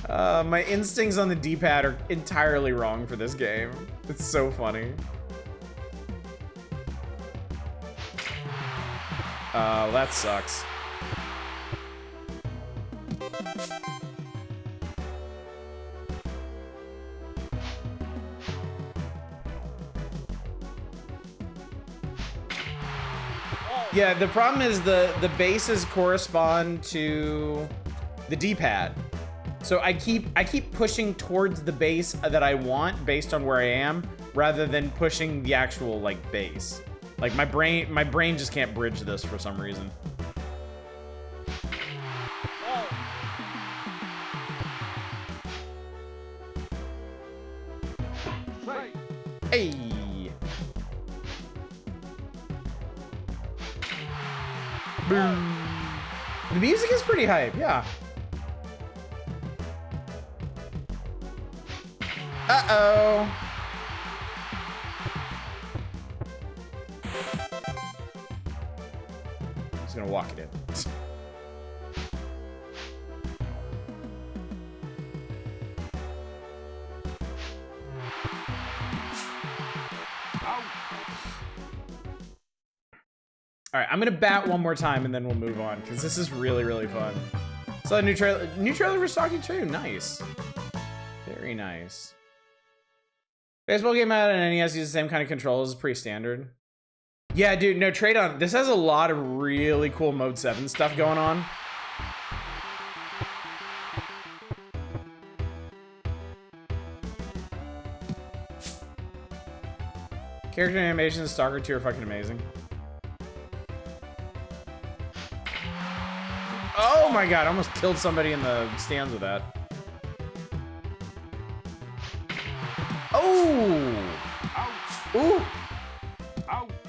My instincts on the D-pad are entirely wrong for this game. It's so funny. That sucks. Yeah, the problem is the bases correspond to the D-pad. So I keep pushing towards the base that I want based on where I am, rather than pushing the actual like base. Like my brain just can't bridge this for some reason. Hey. Boom. The music is pretty hype, yeah. Uh-oh. Just gonna walk it in. All right, I'm gonna bat one more time and then we'll move on because this is really, really fun. So new trailer for Stalking 2, nice. Very nice. Baseball game out on NES uses the same kind of controls, pretty standard. Yeah, dude, no, trade on. This has a lot of really cool Mode 7 stuff going on. Character animations in Stalker 2 are fucking amazing. Oh my god, I almost killed somebody in the stands with that. Oh! Ooh!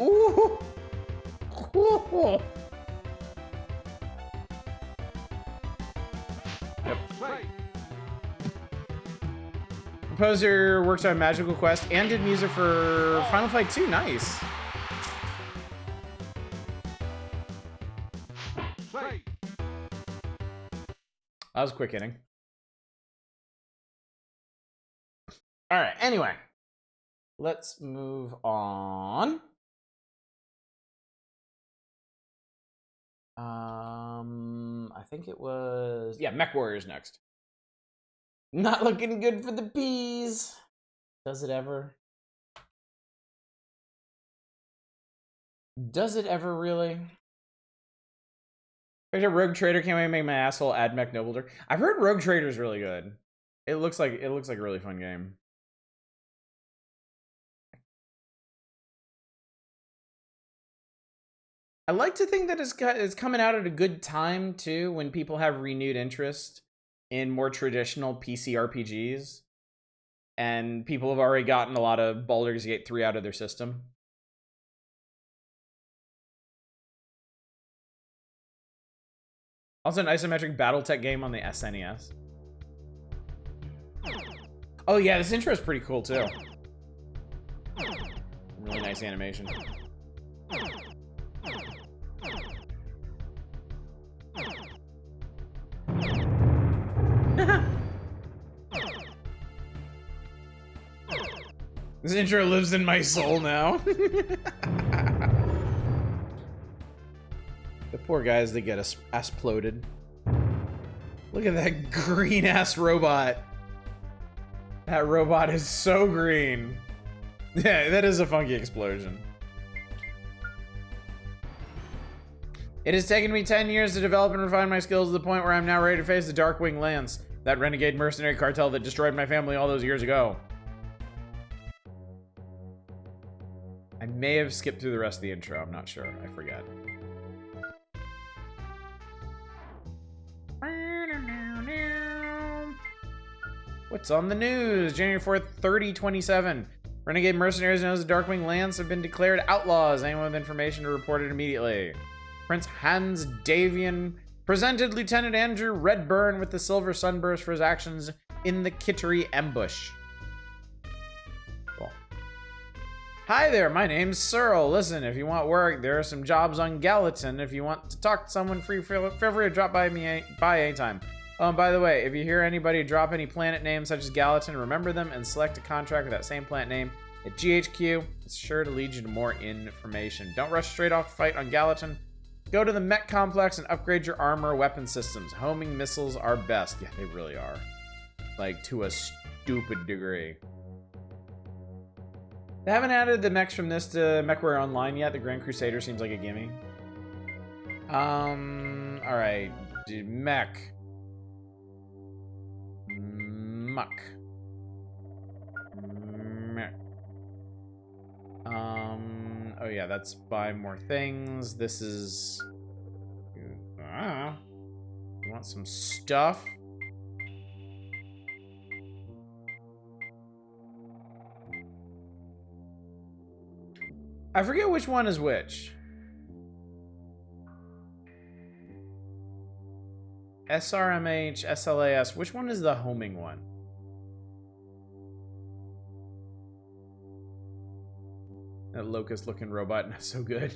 Ooh! Ooh! Yep. Composer worked on Magical Quest and did music for Final Fight 2. Nice. That was a quick hitting. All right, anyway. Let's move on. I think it was... Yeah, Mechwarrior's next. Not looking good for the bees. Does it ever? Does it ever really? Rogue Trader can't wait to make my asshole add Mech Nobleter. I've heard Rogue Trader's really good. It looks like a really fun game. I like to think that it's coming out at a good time too, when people have renewed interest in more traditional PC RPGs, and people have already gotten a lot of Baldur's Gate 3 out of their system. Also an isometric BattleTech game on the SNES. Oh yeah, this intro is pretty cool too. Really nice animation. This intro lives in my soul now. The poor guys that get exploded. Look at that green ass robot. That robot is so green. Yeah, that is a funky explosion. It has taken me 10 years to develop and refine my skills to the point where I'm now ready to face the Darkwing Lance, that renegade mercenary cartel that destroyed my family all those years ago. I may have skipped through the rest of the intro, I'm not sure, I forget. What's on the news? January 4th, 3027. Renegade mercenaries known as the Darkwing Lance have been declared outlaws. Anyone with information to report it immediately. Prince Hans Davian presented Lieutenant Andrew Redburn with the Silver Sunburst for his actions in the Kittery ambush. Cool. Hi there, my name's Searle. Listen, if you want work, there are some jobs on Gallatin. If you want to talk to someone free, feel free to drop by anytime. Oh, and by the way, if you hear anybody drop any planet names such as Gallatin, remember them and select a contract with that same planet name at GHQ. It's sure to lead you to more information. Don't rush straight off to fight on Gallatin. Go to the mech complex and upgrade your armor weapon systems. Homing missiles are best. Yeah, they really are. Like, to a stupid degree. They haven't added the mechs from this to Mechwarrior Online yet. The Grand Crusader seems like a gimme. Alright. Mech. Muck. Mech. Oh yeah, that's buy more things. This is... you want some stuff? I forget which one is which. SRMH, SLAS, which one is the homing one? That locust-looking robot, not so good.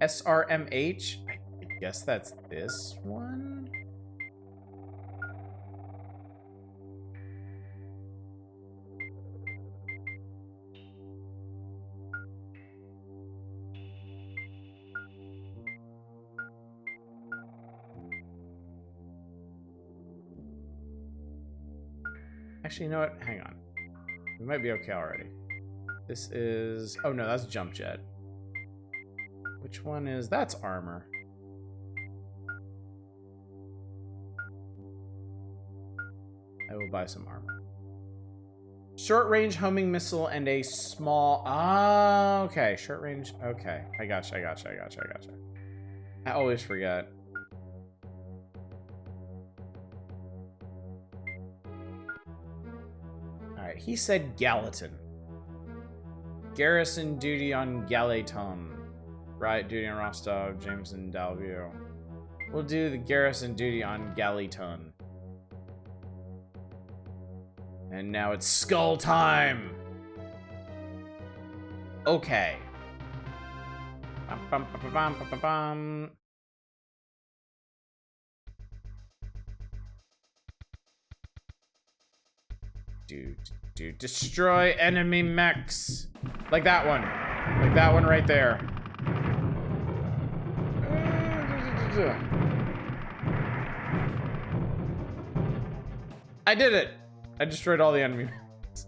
SRMH? I guess that's this one? Actually, you know what? Hang on. We might be okay already. This is... oh, no, that's jump jet. Which one is... that's armor. I will buy some armor. Short-range homing missile and a small... ah, okay. Short-range... okay. I gotcha. I always forget. Alright, he said Gallatin. Garrison duty on Gallatin. Riot duty on Rostov, Jameson, Dalview. We'll do the garrison duty on Gallatin. And now it's skull time! Okay. Bum, bum, bum, bum, bum, bum. Dude, destroy enemy mechs. Like that one. Like that one right there. I did it. I destroyed all the enemy mechs.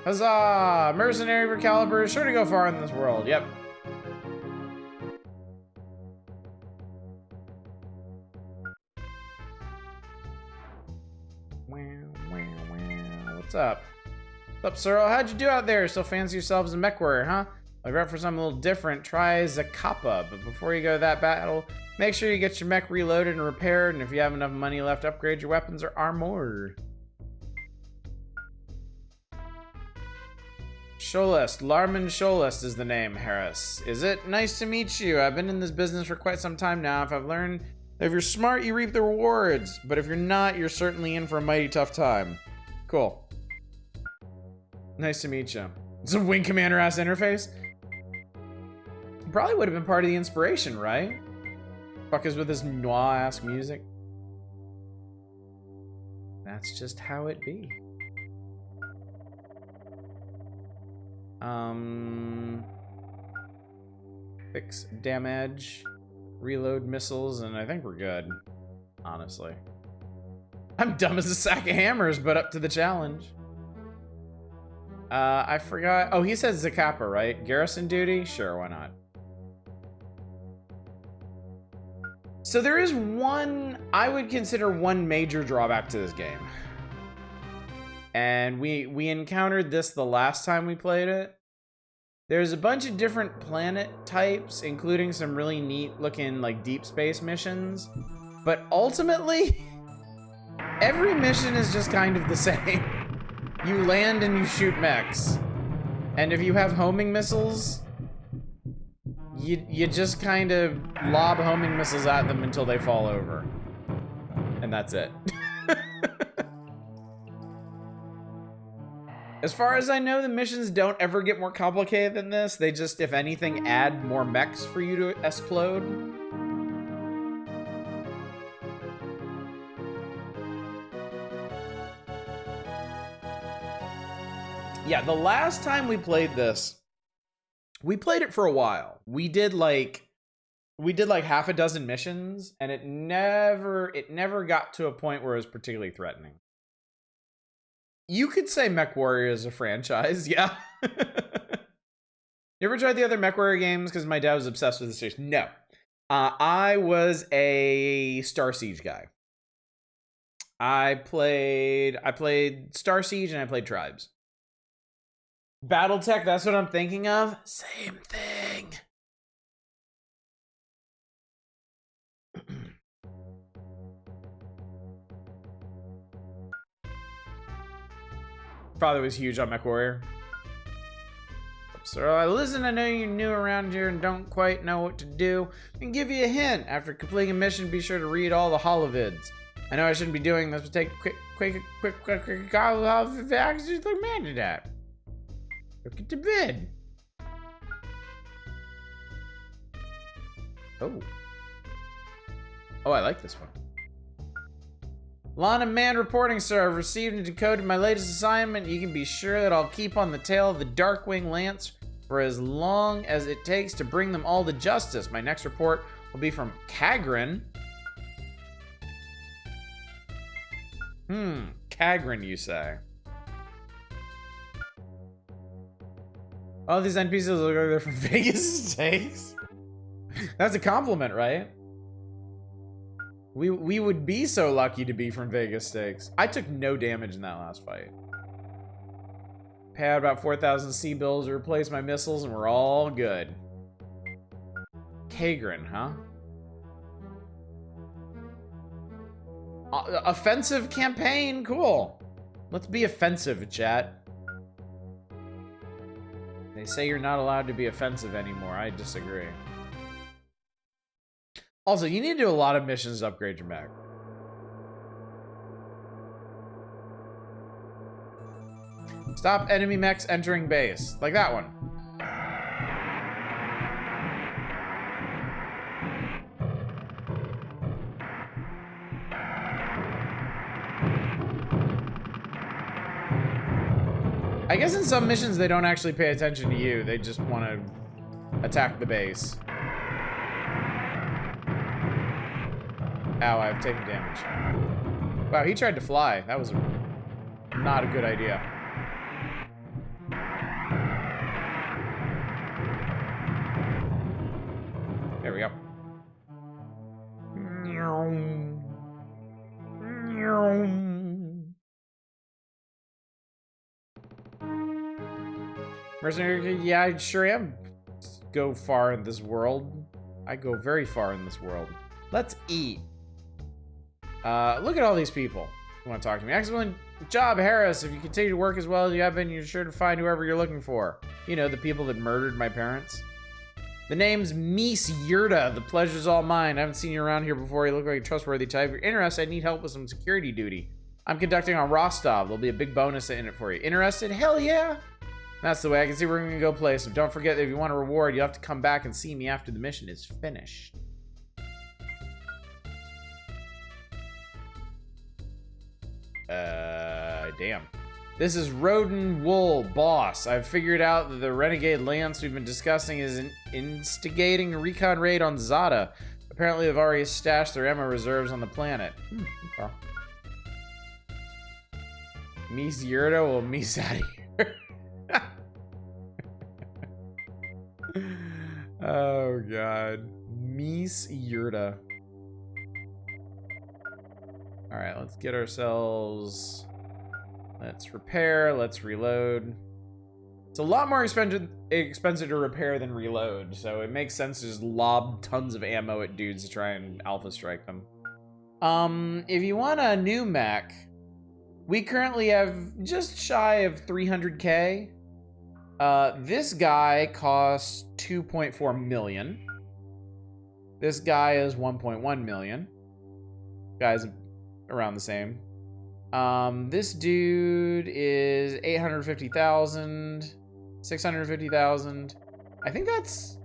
Huzzah! Mercenary for caliber is sure to go far in this world. Yep. What's up? What's up, Searle? How'd you do out there? Still fancy yourselves a Mechwarrior, huh? If you're up for something a little different, try Zakappa. But before you go to that battle, make sure you get your mech reloaded and repaired, and if you have enough money left, upgrade your weapons or armor. Sholest. Larman Sholest is the name, Harris. Is it? Nice to meet you. I've been in this business for quite some time now. If I've learned that if you're smart, you reap the rewards. But if you're not, you're certainly in for a mighty tough time. Cool. Nice to meet you. It's a Wing Commander ass interface. Probably would have been part of the inspiration, right? Fuck is with this noir ass music. That's just how it be. Fix damage, reload missiles, and I think we're good. Honestly. I'm dumb as a sack of hammers, but up to the challenge. I forgot. Oh, he said Zakappa, right? Garrison duty? Sure, why not? So there is one, I would consider one major drawback to this game. And we encountered this the last time we played it. There's a bunch of different planet types, including some really neat looking like deep space missions. But ultimately, every mission is just kind of the same. You land and you shoot mechs. And if you have homing missiles, you just kind of lob homing missiles at them until they fall over. And and that's it. As far as I know, the missions don't ever get more complicated than this. They just, if anything, add more mechs for you to explode. Yeah, the last time we played this, we played it for a while. We did like half a dozen missions, and it never got to a point where it was particularly threatening. You could say Mechwarrior is a franchise, yeah. You ever tried the other Mechwarrior games? Because my dad was obsessed with the series. No. I was a Star Siege guy. I played Star Siege and I played Tribes. Battletech, that's what I'm thinking of. Same thing. Father was huge on Mechwarrior. So listen, I know you're new around here and don't quite know what to do. I can give you a hint. After completing a mission, be sure to read all the holovids. I know I shouldn't be doing this, but take quick action. Man to that. Look at the bid. Oh, I like this one. Lana Man reporting, sir. I've received and decoded my latest assignment. You can be sure that I'll keep on the tail of the Darkwing Lance for as long as it takes to bring them all to justice. My next report will be from Kagrin. Kagrin, you say? All these NPCs look like they're from Vegas Stakes. That's a compliment, right? We would be so lucky to be from Vegas Stakes. I took no damage in that last fight. Pay out about 4,000 sea bills to replace my missiles, and we're all good. Kagrin, huh? Offensive campaign, cool. Let's be offensive, chat. They say you're not allowed to be offensive anymore. I disagree. Also, you need to do a lot of missions to upgrade your mech. Stop enemy mechs entering base. Like that one. I guess in some missions they don't actually pay attention to you. They just want to attack the base. Ow, I've taken damage. Wow, he tried to fly. That was not a good idea. There we go. Mercenary, yeah, I sure am. Go far in this world. I go very far in this world. Let's eat. Look at all these people who want to talk to me. Excellent job, Harris. If you continue to work as well as you have been, you're sure to find whoever you're looking for. You know, the people that murdered my parents. The name's Mechwarrior. The pleasure's all mine. I haven't seen you around here before. You look like a trustworthy type. If you're interested, I need help with some security duty. I'm conducting on Rostov. There'll be a big bonus in it for you. Interested? Hell yeah! That's the way. I can see we're gonna go play. So don't forget that if you want a reward, you have to come back and see me after the mission is finished. Damn. This is Rodin Wool, boss. I've figured out that the renegade Lance we've been discussing is instigating a recon raid on Zada. Apparently they've already stashed their ammo reserves on the planet. Okay. Mechwarrior will meet out of here. Oh god. Mechwarrior. Alright, let's get ourselves... Let's repair, let's reload. It's a lot more expensive to repair than reload, so it makes sense to just lob tons of ammo at dudes to try and alpha strike them. If you want a new mech, we currently have just shy of 300k. This guy costs 2.4 million. This guy is 1.1 million. Guy's around the same. This dude is 850,000, 650,000. I think that's...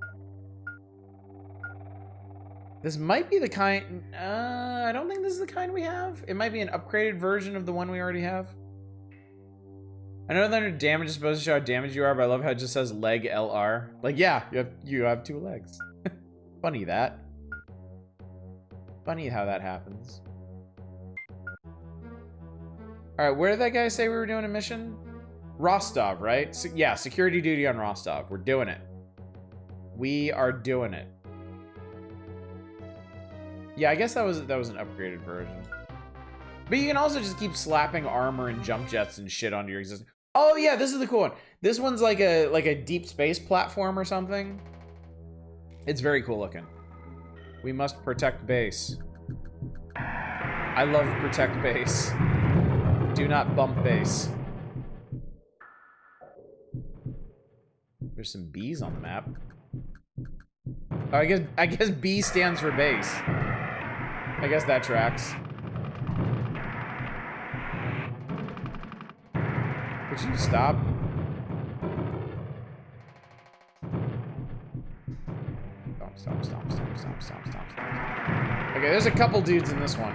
This might be the kind... I don't think this is the kind we have. It might be an upgraded version of the one we already have. I know that under damage is supposed to show how damaged you are, but I love how it just says leg LR. Like, yeah, you have 2 legs. Funny that. Funny how that happens. All right, where did that guy say we were doing a mission? Rostov, right? So, yeah, security duty on Rostov. We're doing it. We are doing it. Yeah, I guess that was an upgraded version. But you can also just keep slapping armor and jump jets and shit onto your existing. Oh yeah, this is the cool one. This one's like a deep space platform or something. It's very cool looking. We must protect base. I love protect base. Do not bump base. There's some B's on the map. Oh, I guess B stands for base. I guess that tracks. Would you stop? Stop. Okay, there's a couple dudes in this one.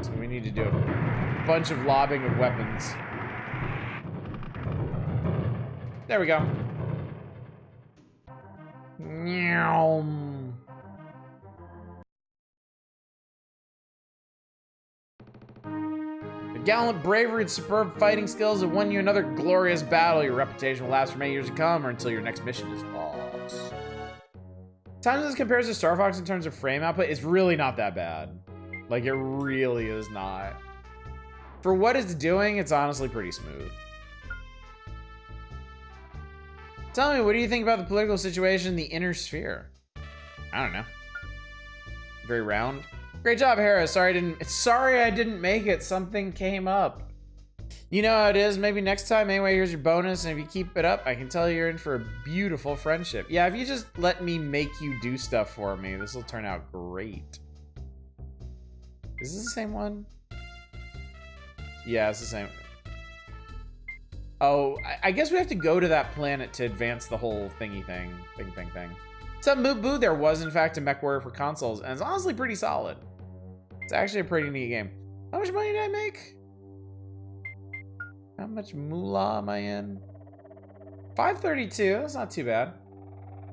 So we need to do a bunch of lobbing of weapons. There we go. Your gallant bravery and superb fighting skills have won you another glorious battle. Your reputation will last for many years to come or until your next mission is lost. Times this compares to Star Fox in terms of frame output, it's really not that bad. Like, it really is not. For what it's doing, it's honestly pretty smooth. Tell me, what do you think about the political situation in the inner sphere? I don't know. Very round. Great job, Hera. Sorry I didn't make it. Something came up. You know how it is. Maybe next time. Anyway, here's your bonus. And if you keep it up, I can tell you're in for a beautiful friendship. Yeah, if you just let me make you do stuff for me, this will turn out great. Is this the same one? Yeah, it's the same. Oh, I guess we have to go to that planet to advance the whole thingy thing. Thing. So Moot Boo, there was in fact a Mechwarrior for consoles, and it's honestly pretty solid. It's actually a pretty neat game. How much money did I make? How much moolah am I in? 532, that's not too bad.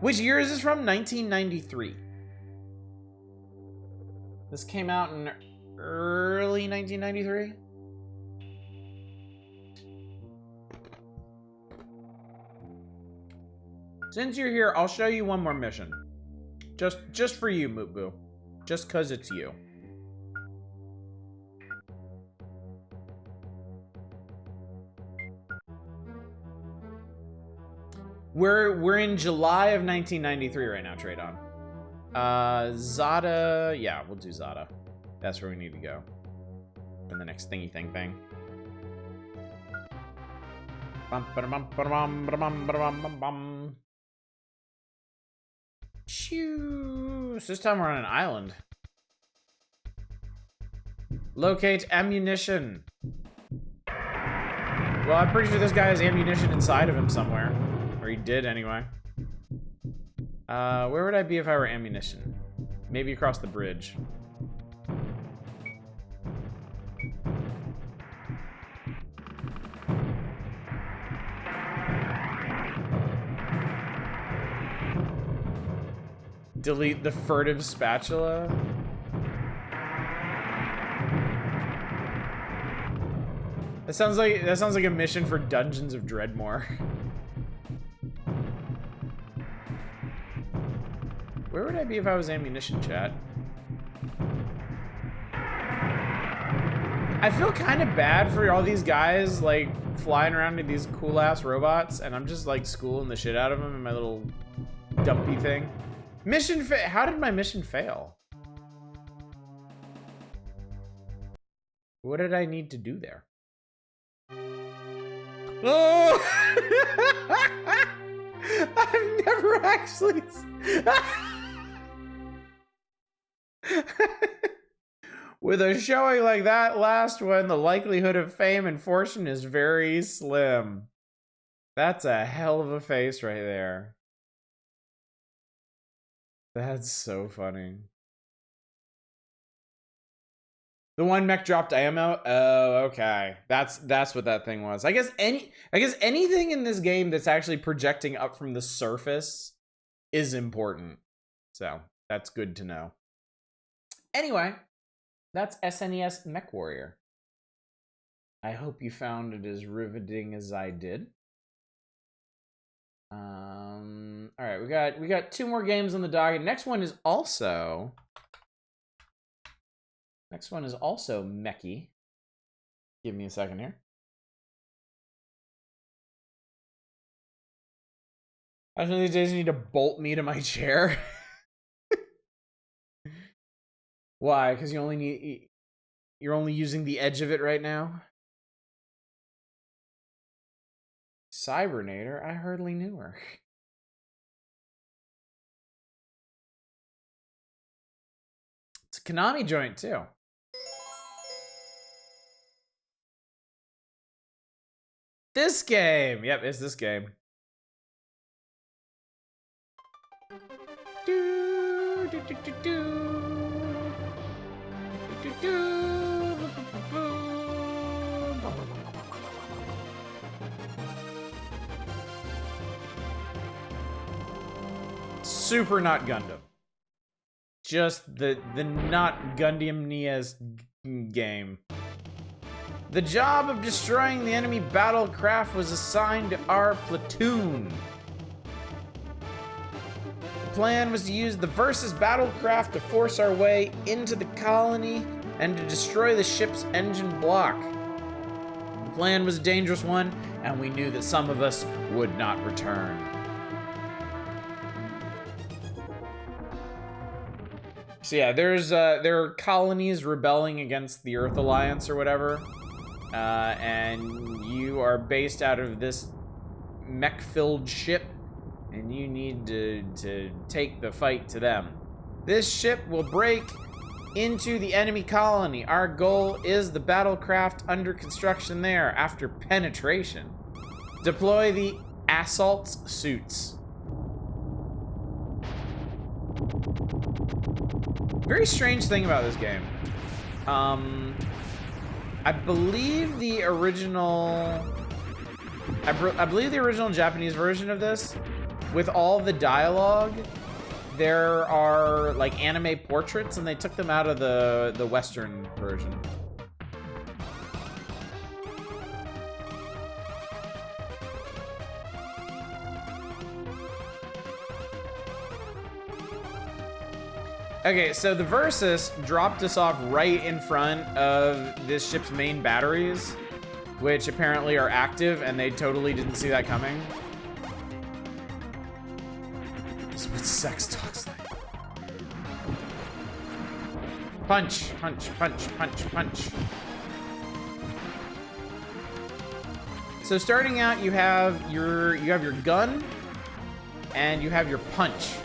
Which year is this from? 1993. This came out in early 1993. Since you're here, I'll show you one more mission. Just for you, Moot Boo. Just cause it's you. We're in July of 1993 right now, Tradon. Zada, yeah, we'll do Zada. That's where we need to go. And the next thingy thing. Shoo. So this time we're on an island. Locate ammunition. Well, I'm pretty sure this guy has ammunition inside of him somewhere. Or he did anyway. Where would I be if I were ammunition? Maybe across the bridge. Delete the furtive spatula. That sounds like a mission for Dungeons of Dreadmore. Where would I be if I was ammunition, chat? I feel kind of bad for all these guys, like, flying around with these cool-ass robots, and I'm just, like, schooling the shit out of them in my little dumpy thing. How did my mission fail? What did I need to do there? Oh! I've never actually... With a showing like that last one, the likelihood of fame and fortune is very slim. That's a hell of a face right there. That's so funny. The one mech dropped ammo? Oh, okay. That's what that thing was. I guess anything in this game that's actually projecting up from the surface is important. So, that's good to know. Anyway, that's SNES Mechwarrior. I hope you found it as riveting as I did. All right, we got 2 more games on the docket. Next one is also mechy. Give me a second here. I don't know these days you need to bolt me to my chair. Why? Because you're only using the edge of it right now. Cybernator? I hardly knew her. It's a Konami joint too. This game! Yep, it's this game. Super not Gundam. Just the not Gundam-niest game. The job of destroying the enemy battlecraft was assigned to our platoon. The plan was to use the Versus battlecraft to force our way into the colony and to destroy the ship's engine block. The plan was a dangerous one, and we knew that some of us would not return. So yeah, there are colonies rebelling against the Earth Alliance or whatever, and you are based out of this mech-filled ship, and you need to take the fight to them. This ship will break into the enemy colony. Our goal is the battlecraft under construction there after penetration. Deploy the assault suits. Very strange thing about this game. I believe the original... I believe the original Japanese version of this, with all the dialogue, there are like anime portraits, and they took them out of the Western version. Okay, so the Versus dropped us off right in front of this ship's main batteries, which apparently are active, and they totally didn't see that coming. That's what sex talks like. Punch, punch, punch, punch, punch. So starting out, you have your gun, and you have your punch.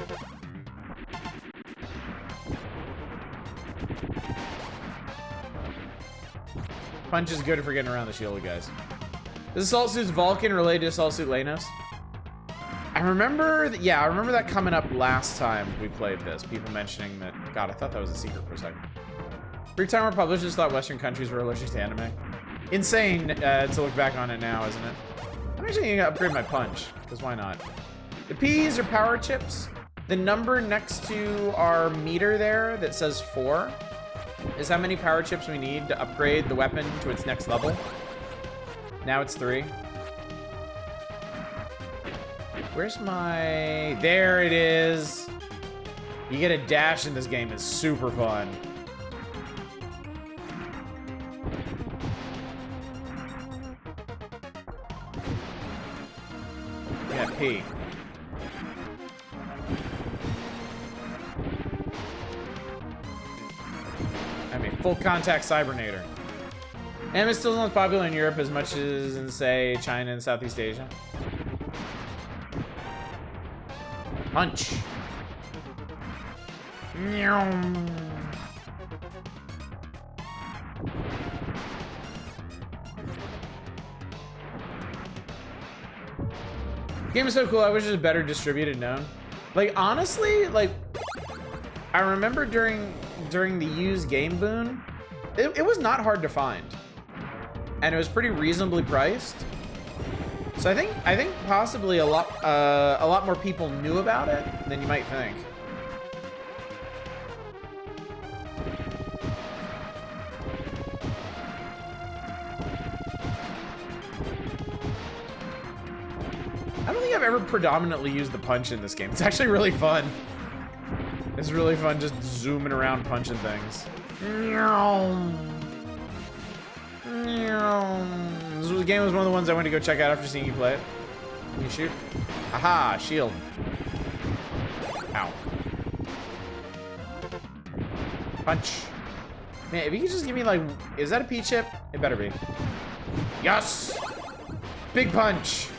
Punch is good for getting around the shield, guys. Is Assault Suit's Vulcan related to Assault Suit Lanos? I remember that coming up last time we played this. People mentioning that. God, I thought that was a secret for a second. Every time our publishers thought Western countries were allergic to anime. Insane to look back on it now, isn't it? I'm actually gonna upgrade my punch, because why not? The P's are power chips. The number next to our meter there that says 4 is how many power chips we need to upgrade the weapon to its next level. Now it's 3. Where's my... There it is. You get a dash in this game. It's super fun. Yeah, P. I mean, full contact Cybernator. Anime is still not popular in Europe as much as in, say, China and Southeast Asia. Punch. Game is so cool. I wish it was better distributed known. Like, honestly, like, I remember during the used game boom, it was not hard to find. And it was pretty reasonably priced. So I think possibly a lot more people knew about it than you might think. I don't think I've ever predominantly used the punch in this game. It's actually really fun. It's really fun just zooming around punching things. This game was one of the ones I went to go check out after seeing you play it. Can you shoot? Aha, shield. Ow. Punch. Man, if you could just give me like, is that a P chip? It better be. Yes! Big punch.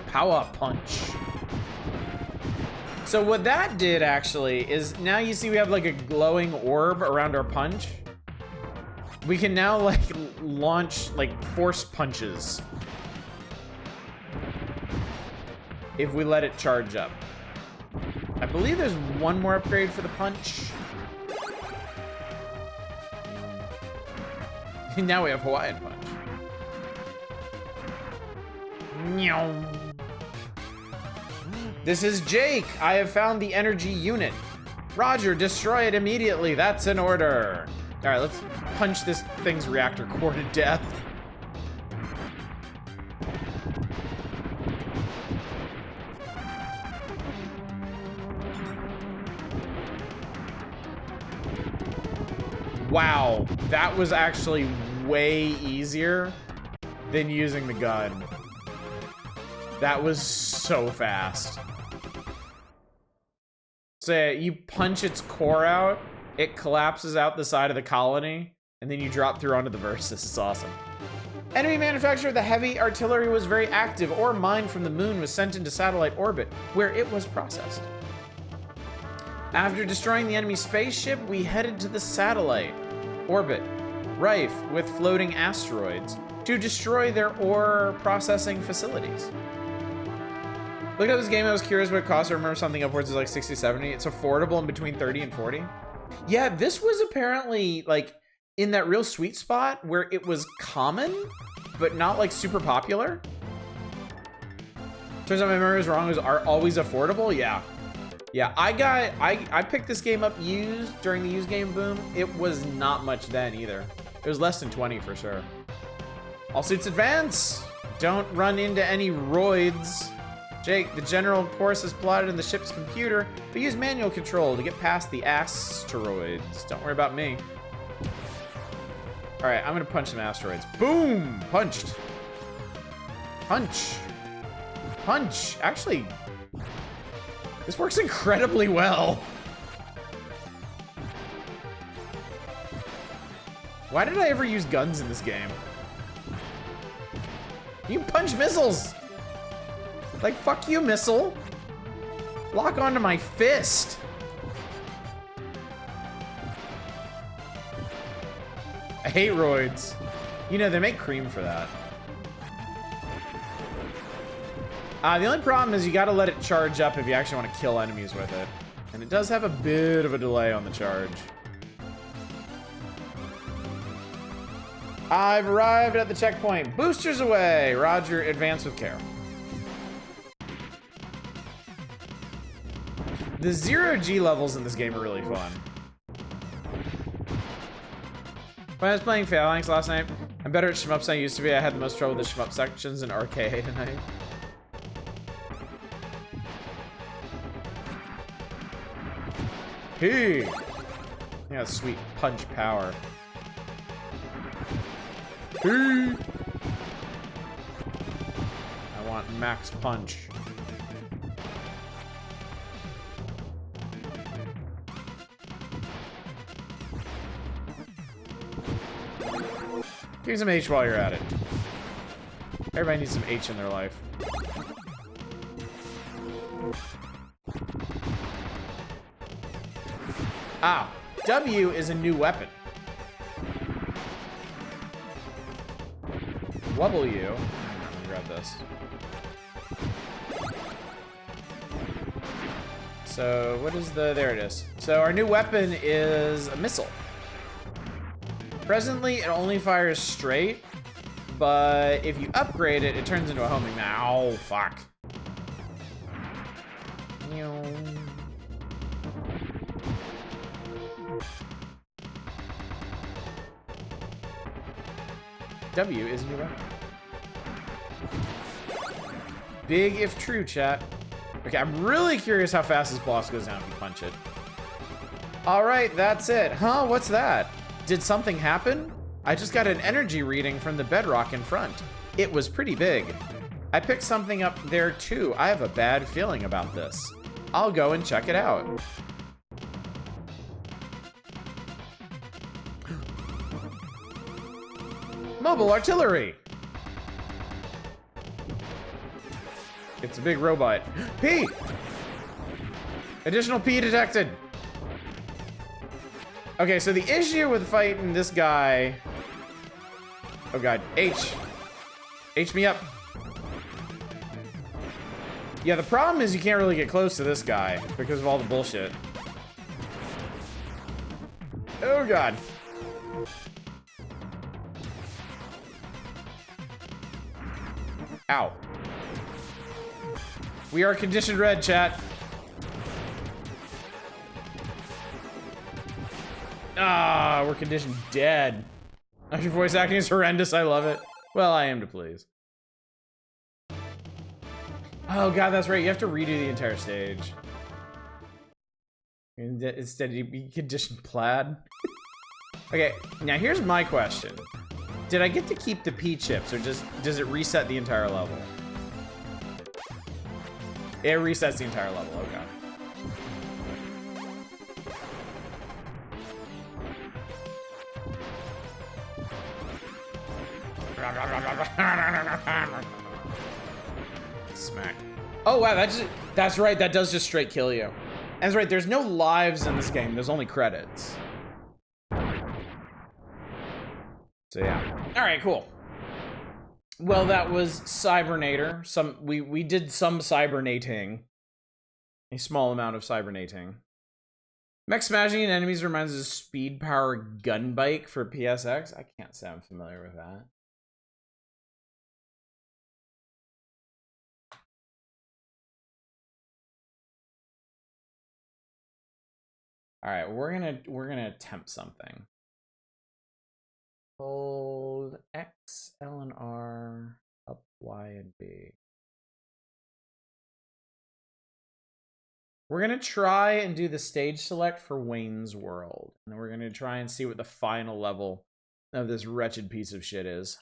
Power punch. So what that did actually is now you see we have like a glowing orb around our punch. We can now like launch like force punches if we let it charge up. I believe there's one more upgrade for the punch. Now we have Hawaiian punch. This is Jake. I have found the energy unit. Roger, destroy it immediately. That's an order. All right, let's punch this thing's reactor core to death. Wow, that was actually way easier than using the gun. That was so fast. So you punch its core out, it collapses out the side of the colony, and then you drop through onto the Versus. It's awesome. Enemy manufacturer of the heavy artillery was very active. Ore mined from the moon was sent into satellite orbit, where it was processed. After destroying the enemy spaceship, we headed to the satellite orbit, rife with floating asteroids, to destroy their ore processing facilities. Looked at this game, I was curious what it cost. I remember something upwards of like 60, 70. It's affordable in between 30 and 40. Yeah, this was apparently like in that real sweet spot where it was common, but not like super popular. Turns out my memory was wrong. It was always affordable. Yeah. Yeah, I picked this game up used during the used game boom. It was not much then either. It was less than 20 for sure. All suits advance. Don't run into any roids. Jake, the general course is plotted in the ship's computer, but use manual control to get past the asteroids. Don't worry about me. All right, I'm gonna punch some asteroids. Boom! Punched. Punch. Punch. Actually, this works incredibly well. Why did I ever use guns in this game? You punch missiles! Like, fuck you, missile. Lock onto my fist. I hate roids. You know, they make cream for that. The only problem is you gotta let it charge up if you actually want to kill enemies with it. And it does have a bit of a delay on the charge. I've arrived at the checkpoint. Boosters away. Roger, advance with care. The 0G levels in this game are really fun. When I was playing Phalanx last night, I'm better at shmups than I used to be. I had the most trouble with the shmup sections in arcade tonight. Hey! Yeah, sweet punch power. Hey! I want max punch. Give me some H while you're at it. Everybody needs some H in their life. Ah, W is a new weapon. W. Let me grab this. so what is the... There it is. So our new weapon is a missile. Presently, it only fires straight, but if you upgrade it, it turns into a homing... Oh, fuck. W is new weapon. Big if true, chat. Okay, I'm really curious how fast this boss goes down if you punch it. All right, that's it. Huh, what's that? Did something happen? I just got an energy reading from the bedrock in front. It was pretty big. I picked something up there too. I have a bad feeling about this. I'll go and check it out. Mobile artillery. It's a big robot. P! Additional P detected. Okay, so the issue with fighting this guy... Oh god, H. H me up. Yeah, the problem is you can't really get close to this guy because of all the bullshit. Oh god. Ow. We are conditioned red, chat. Ah, we're conditioned dead. Your voice acting is horrendous. I love it. Well, I am to please. Oh god, that's right. You have to redo the entire stage. Instead, you be conditioned plaid. Okay, now here's my question. Did I get to keep the P chips, or just does it reset the entire level? It resets the entire level. Oh god. Smack. Oh wow, that's right, that does just straight kill you. That's right, there's no lives in this game, there's only credits. So yeah. Alright, cool. Well, that was Cybernator. We did some cybernating. A small amount of cybernating. Mech smashing in enemies reminds us of speed power gun bike for PSX. I can't say I'm familiar with that. All right, we're gonna attempt something. Hold X, L, and R, up Y and B. We're gonna try and do the stage select for Wayne's World, and then we're gonna try and see what the final level of this wretched piece of shit is.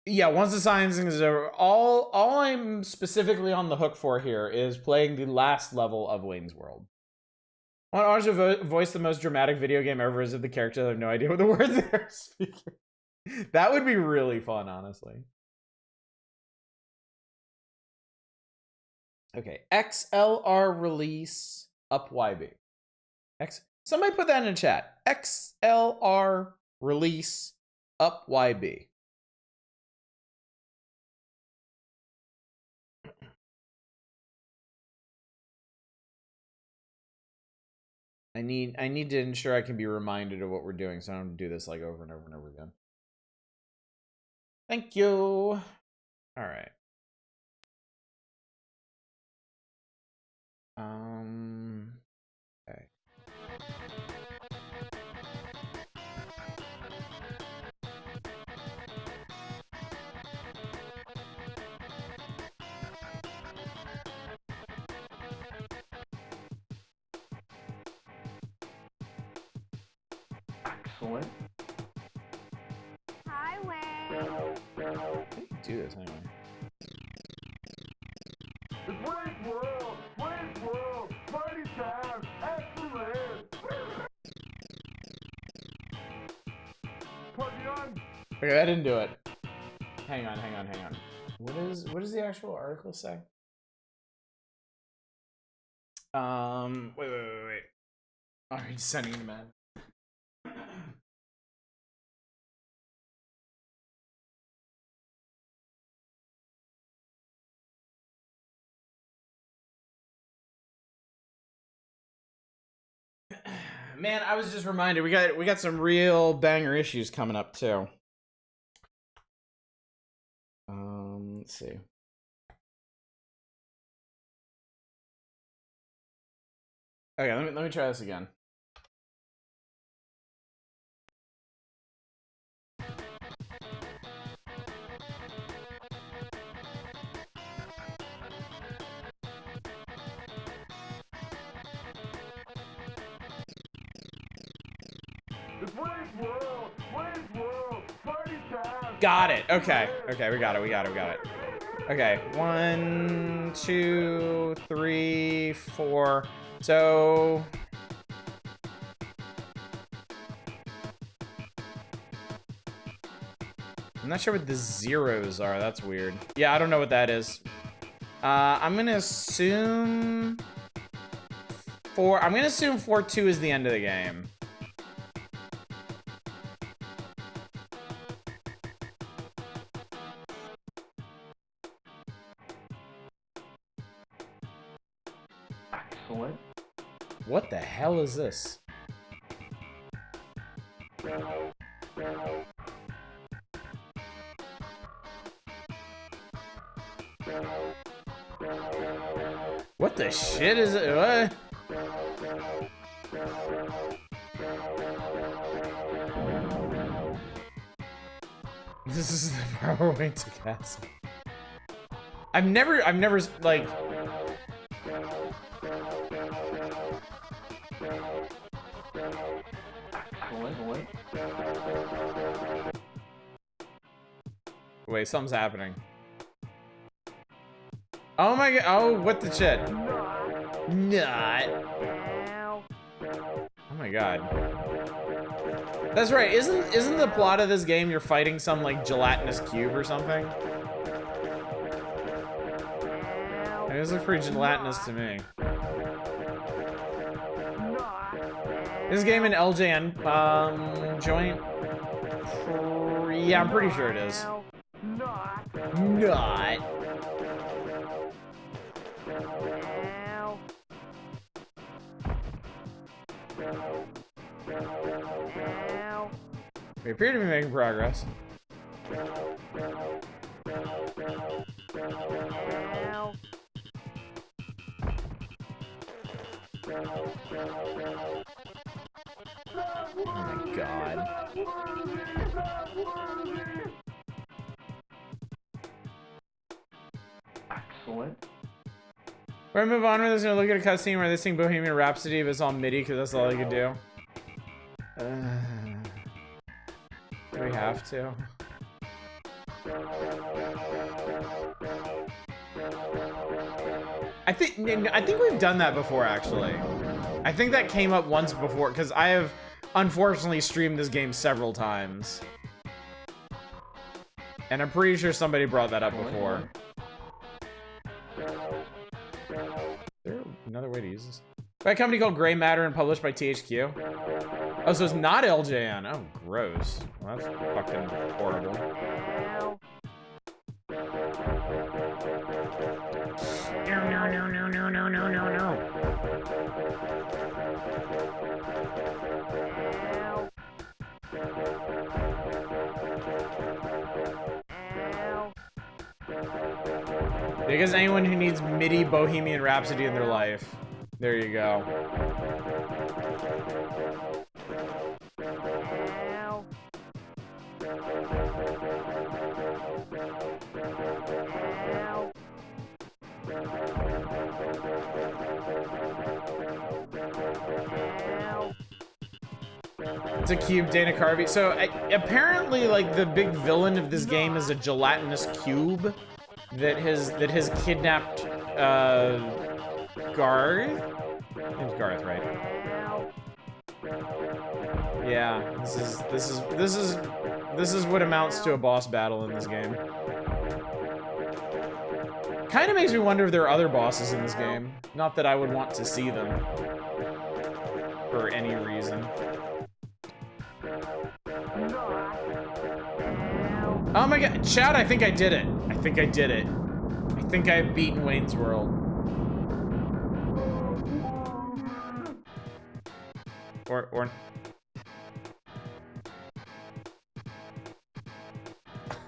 Yeah, once the sciencing is over, all I'm specifically on the hook for here is playing the last level of Wayne's World. I want Orange to voice the most dramatic video game ever as if the characters have no idea what the words they're speaking. That would be really fun, honestly. Okay, XLR release up YB. Somebody put that in the chat. XLR release up YB. I need to ensure I can be reminded of what we're doing, so I don't do this like over and over and over again. Thank you. All right. Okay. Excellent. Highway. How do you do this anyway? It's Wayne's World! Wayne's World! Party time! Excellent! Party on! Okay, I didn't do it. Hang on. What does the actual article say? Wait. Alright, sending him in. Man, I was just reminded we got some real banger issues coming up too. Let's see. Okay, let me try this again. Got it. Okay. Okay, we got it. Okay, 1, 2, 3, 4. So I'm not sure what the zeros are. That's weird. Yeah, I don't know what that is. I'm gonna assume 4. I'm gonna assume 4-2 is the end of the game. Excellent. What the hell is this? What the shit is it? What? This is the proper way to cast. I've never like. Wait, something's happening. Oh my god! Oh, what the shit? Not. Oh my god. That's right. Isn't the plot of this game you're fighting some like gelatinous cube or something? This looks pretty gelatinous to me. Is this game an LJN joint? Yeah, I'm pretty sure it is. Not. We appear to be making progress. Oh my god. Excellent. We're gonna move on with this and look at a cutscene where they sing Bohemian Rhapsody, but it's all MIDI because that's all they could do. Do we have to? I think we've done that before, actually. I think that came up once before, because I have unfortunately streamed this game several times. And I'm pretty sure somebody brought that up before. Is there another way to use this? By a company called Gray Matter and published by THQ. Oh, so it's not LJN. Oh, gross. Well, that's fucking horrible. No. Because anyone who needs MIDI Bohemian Rhapsody in their life. There you go. It's a cube, Dana Carvey. So apparently, like, the big villain of this game is a gelatinous cube that has kidnapped Garth. Name's Garth, right? Yeah, this is what amounts to a boss battle in this game. Kind of makes me wonder if there are other bosses in this game. Not that I would want to see them for any reason. Oh my god, Chad, I think I did it. I think I think I've beaten Wayne's World. Or...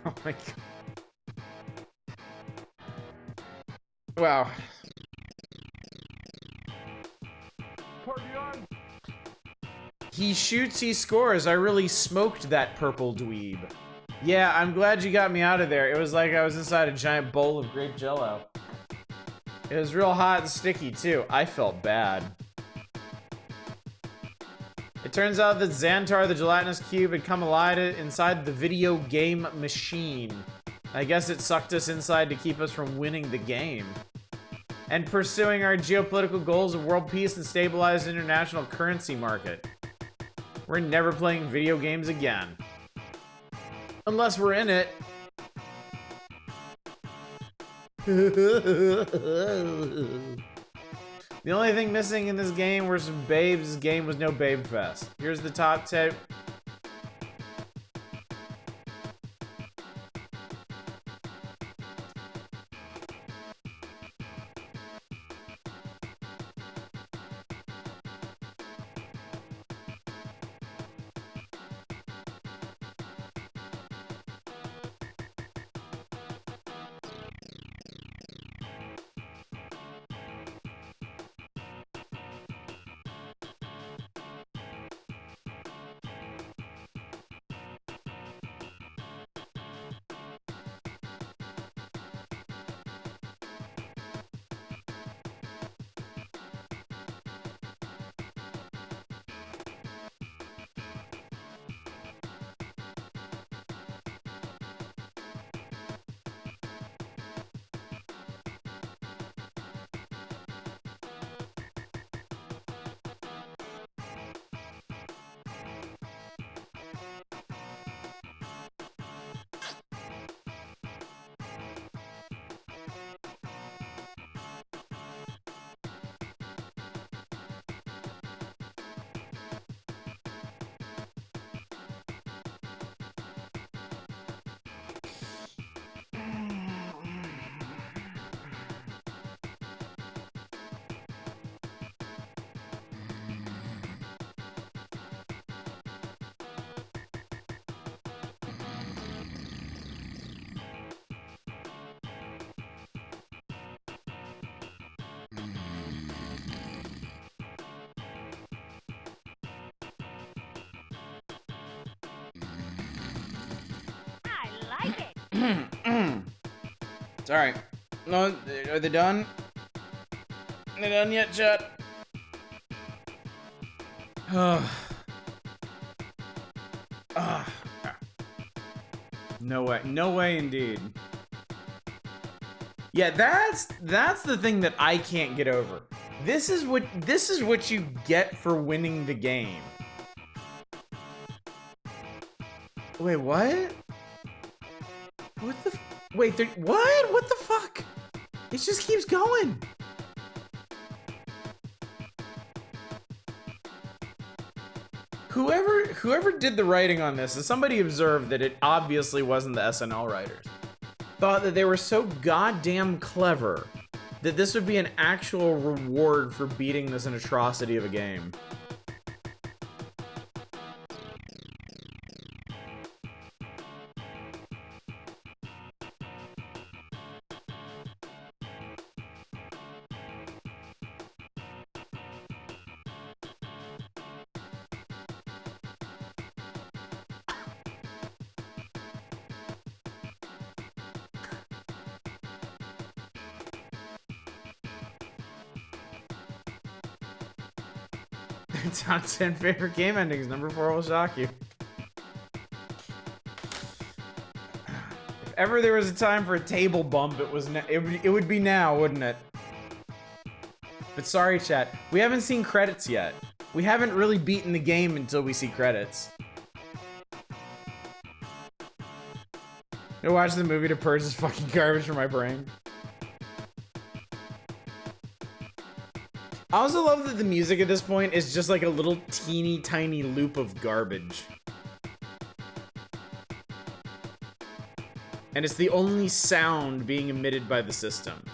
Oh my god. Wow. Party on! He shoots, he scores. I really smoked that purple dweeb. Yeah, I'm glad you got me out of there. It was like I was inside a giant bowl of grape jello. It was real hot and sticky, too. I felt bad. It turns out that Xantar, the gelatinous cube, had come alive inside the video game machine. I guess it sucked us inside to keep us from winning the game. And pursuing our geopolitical goals of world peace and stabilized international currency market. We're never playing video games again. Unless we're in it. The only thing missing in this game were some babes. This game was no babe fest. Here's the top 10. It's alright. No, are they done? Are they done yet, chat? No way. No way indeed. Yeah, that's the thing that I can't get over. This is what you get for winning the game. Wait, what? What the wait, what? What the fuck? It just keeps going. Whoever did the writing on this, and somebody observed that it obviously wasn't the SNL writers, thought that they were so goddamn clever that this would be an actual reward for beating this an atrocity of a game. Top 10 favorite game endings. Number 4 will shock you. If ever there was a time for a table bump, it would be now, wouldn't it? But sorry, chat. We haven't seen credits yet. We haven't really beaten the game until we see credits. Go watch the movie to purge this fucking garbage from my brain. I also love that the music at this point is just like a little teeny tiny loop of garbage. And it's the only sound being emitted by the system.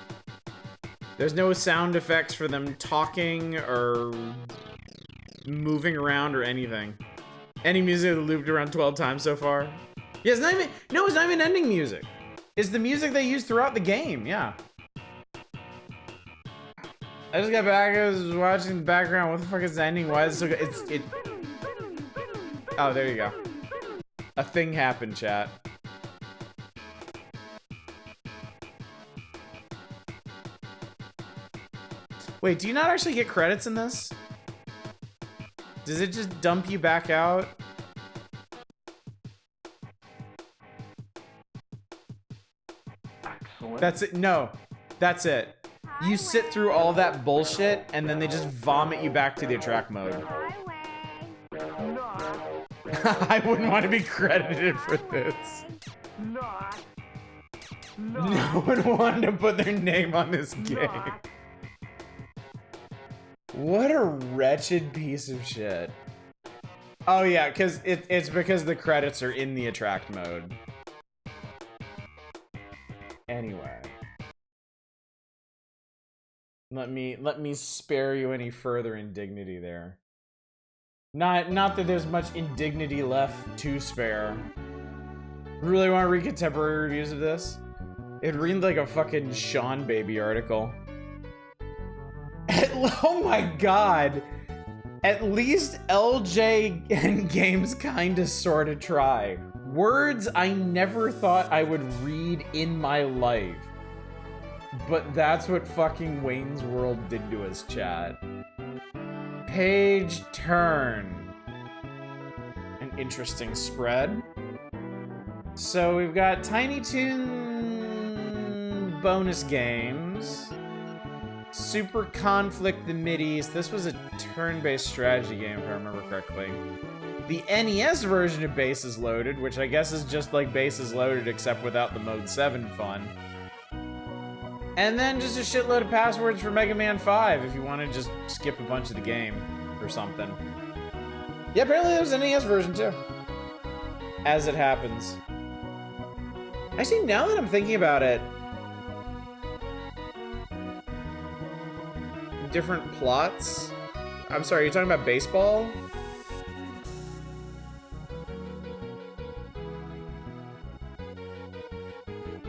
There's no sound effects for them talking or moving around or anything. Any music that looped around 12 times so far. Yeah, it's not even, no, it's not even ending music. It's the music they use throughout the game, yeah. I just got back, I was watching the background. What the fuck is the ending? Why is it so good? Oh, there you go. A thing happened, chat. Wait, do you not actually get credits in this? Does it just dump you back out? Excellent. That's it. No, that's it. You sit through all that bullshit, and then they just vomit you back to the attract mode. Not. I wouldn't want to be credited for this. Not. No one wanted to put their name on this game. What a wretched piece of shit. Oh yeah, because it's because the credits are in the attract mode. Anyway. Let me spare you any further indignity there. Not that there's much indignity left to spare. Really want to read contemporary reviews of this? It'd read like a fucking Sean Baby article. Oh my god! At least LJ and Games kinda sorta try. Words I never thought I would read in my life. But that's what fucking Wayne's World did to us, chat. Page turn. An interesting spread. So we've got Tiny Toon bonus games. Super Conflict the Mideast. This was a turn-based strategy game, if I remember correctly. The NES version of Bases Loaded, which I guess is just like Bases Loaded except without the Mode 7 fun. And then just a shitload of passwords for Mega Man 5 if you want to just skip a bunch of the game or something. Yeah, apparently there was an NES version too. As it happens. Actually, now that I'm thinking about it, different plots. I'm sorry, you're talking about baseball?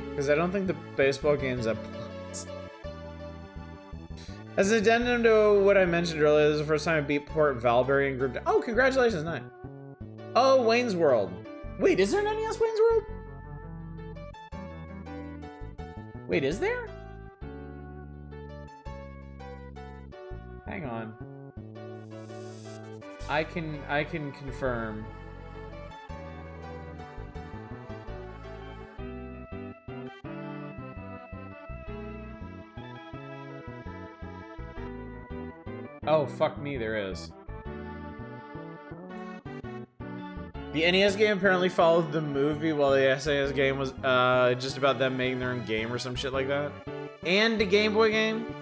Because I don't think the baseball games have plots. As an addendum to what I mentioned earlier, this is the first time I beat Port Valbury in Group. Oh, congratulations, nice. Oh, Wayne's World. Wait, is there an NES Wayne's World? Wait, is there? Hang on. I can confirm. Oh, fuck me, there is. The NES game apparently followed the movie, while the SNES game was just about them making their own game or some shit like that. And the Game Boy game?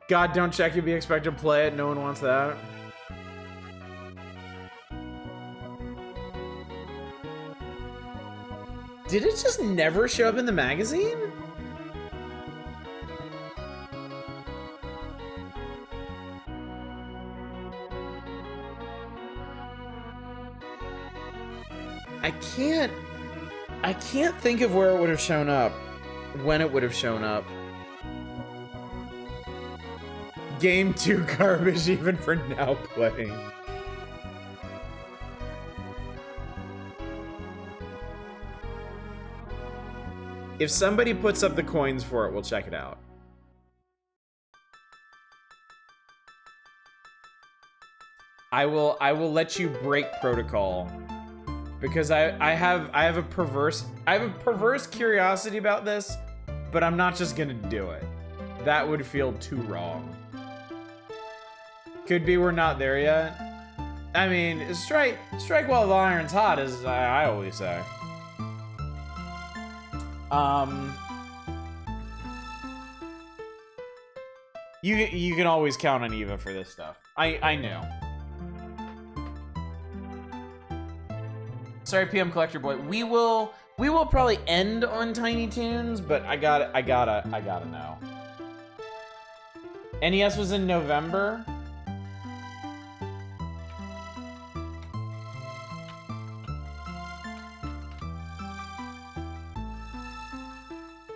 God, don't check, you'll be expected to play it, no one wants that. Did it just never show up in the magazine? I can't think of where it would have shown up. When it would have shown up. Game 2 garbage even for now playing. If somebody puts up the coins for it, we'll check it out. I will let you break protocol. Because I have a perverse curiosity about this, but I'm not just gonna do it. That would feel too wrong. Could be we're not there yet. I mean, strike while the iron's hot, as I always say. You can always count on Eva for this stuff. I know. Sorry, PM Collector Boy. We will probably end on Tiny Toons, but I gotta know. NES was in November.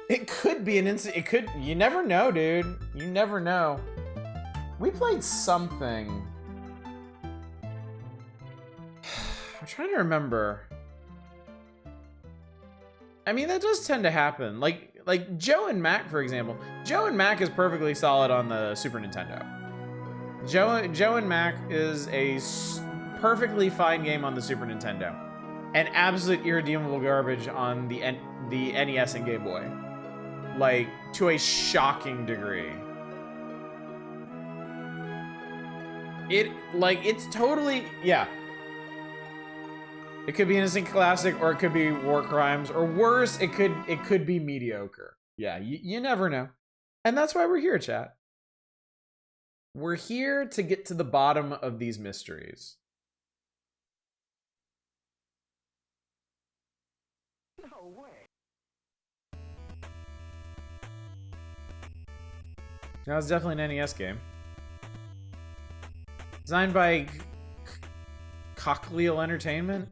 It could be an instant. It could. You never know, dude. You never know. We played something. I'm trying to remember. I mean, that does tend to happen. Like Joe and Mac, for example. Joe and Mac is perfectly solid on the Super Nintendo. Joe and Mac is a perfectly fine game on the Super Nintendo, and absolute irredeemable garbage on the NES and Game Boy, like to a shocking degree. It's totally, yeah. It could be an instant classic, or it could be war crimes, or worse, it could be mediocre. Yeah, you never know. And that's why we're here, chat. We're here to get to the bottom of these mysteries. No way. That was definitely an NES game. Designed by Cochleal Entertainment?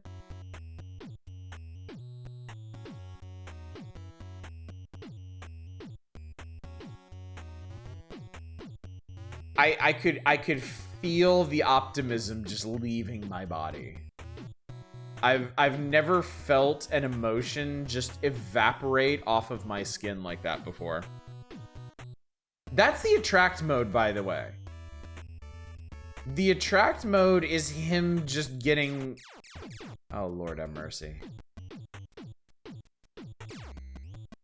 I could feel the optimism just leaving my body. I've never felt an emotion just evaporate off of my skin like that before. That's the attract mode, by the way. The attract mode is him just getting... Oh, Lord have mercy.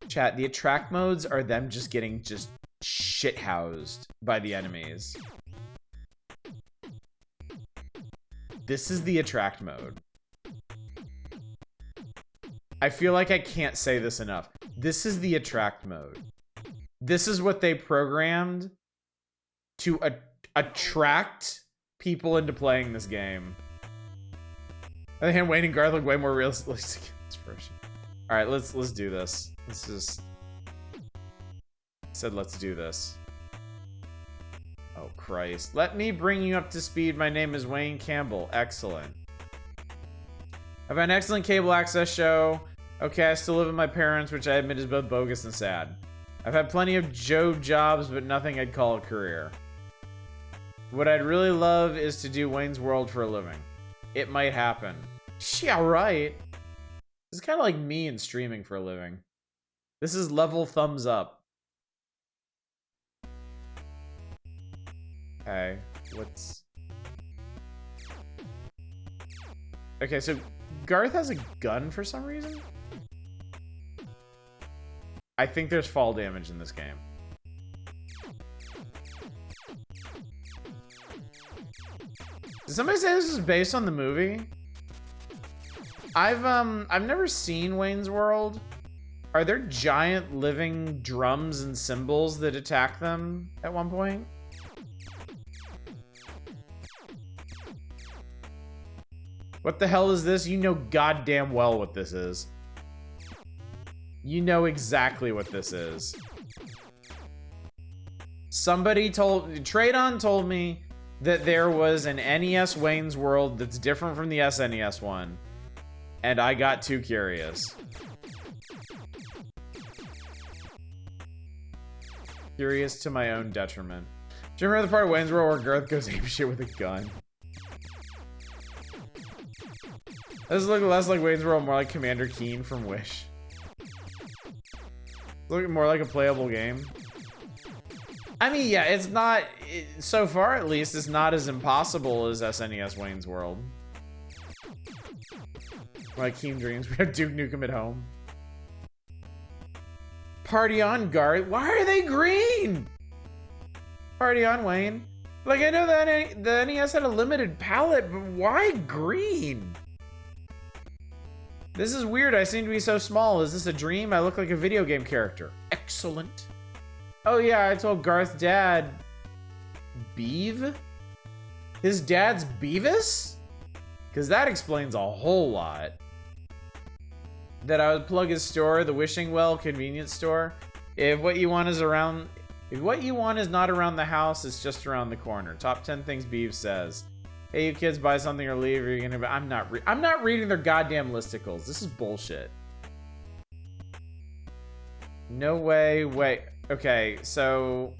Chat, the attract modes are them just getting just shithoused by the enemies. This is the attract mode. I feel like I can't say this enough. This is the attract mode. This is what they programmed to attract people into playing this game. I think Wayne and Garth look way more realistic in this version. All right, let's do this. Let's just said let's do this. Oh Christ! Let me bring you up to speed. My name is Wayne Campbell. Excellent. I've had an excellent cable access show. Okay, I still live with my parents, which I admit is both bogus and sad. I've had plenty of jobs, but nothing I'd call a career. What I'd really love is to do Wayne's World for a living. It might happen. Yeah, right. This is kind of like me and streaming for a living. This is level thumbs up. Okay, what's... Okay, so Garth has a gun for some reason? I think there's fall damage in this game. Did somebody say this is based on the movie? I've never seen Wayne's World. Are there giant living drums and cymbals that attack them at one point? What the hell is this? You know goddamn well what this is. You know exactly what this is. Tradon told me that there was an NES Wayne's World that's different from the SNES one. And I got too curious. Curious to my own detriment. Do you remember the part of Wayne's World where Garth goes apeshit with a gun? This looks less like Wayne's World, more like Commander Keen from Wish. Looking more like a playable game. I mean, yeah, it's not, so far at least, it's not as impossible as SNES Wayne's World. Like Keen Dreams, we have Duke Nukem at home. Party on, Garth. Why are they green? Party on, Wayne. Like, I know that the NES had a limited palette, but why green? This is weird. I seem to be so small. Is this a dream? I look like a video game character. Excellent. Oh yeah, I told Garth's dad... Beav? His dad's Beavis? Because that explains a whole lot. That I would plug his store, the Wishing Well convenience store. If what you want is not around the house, it's just around the corner. Top 10 things Beav says. Hey, you kids, buy something or leave. Or you're gonna. I'm not reading their goddamn listicles. This is bullshit. No way. Wait. Okay, so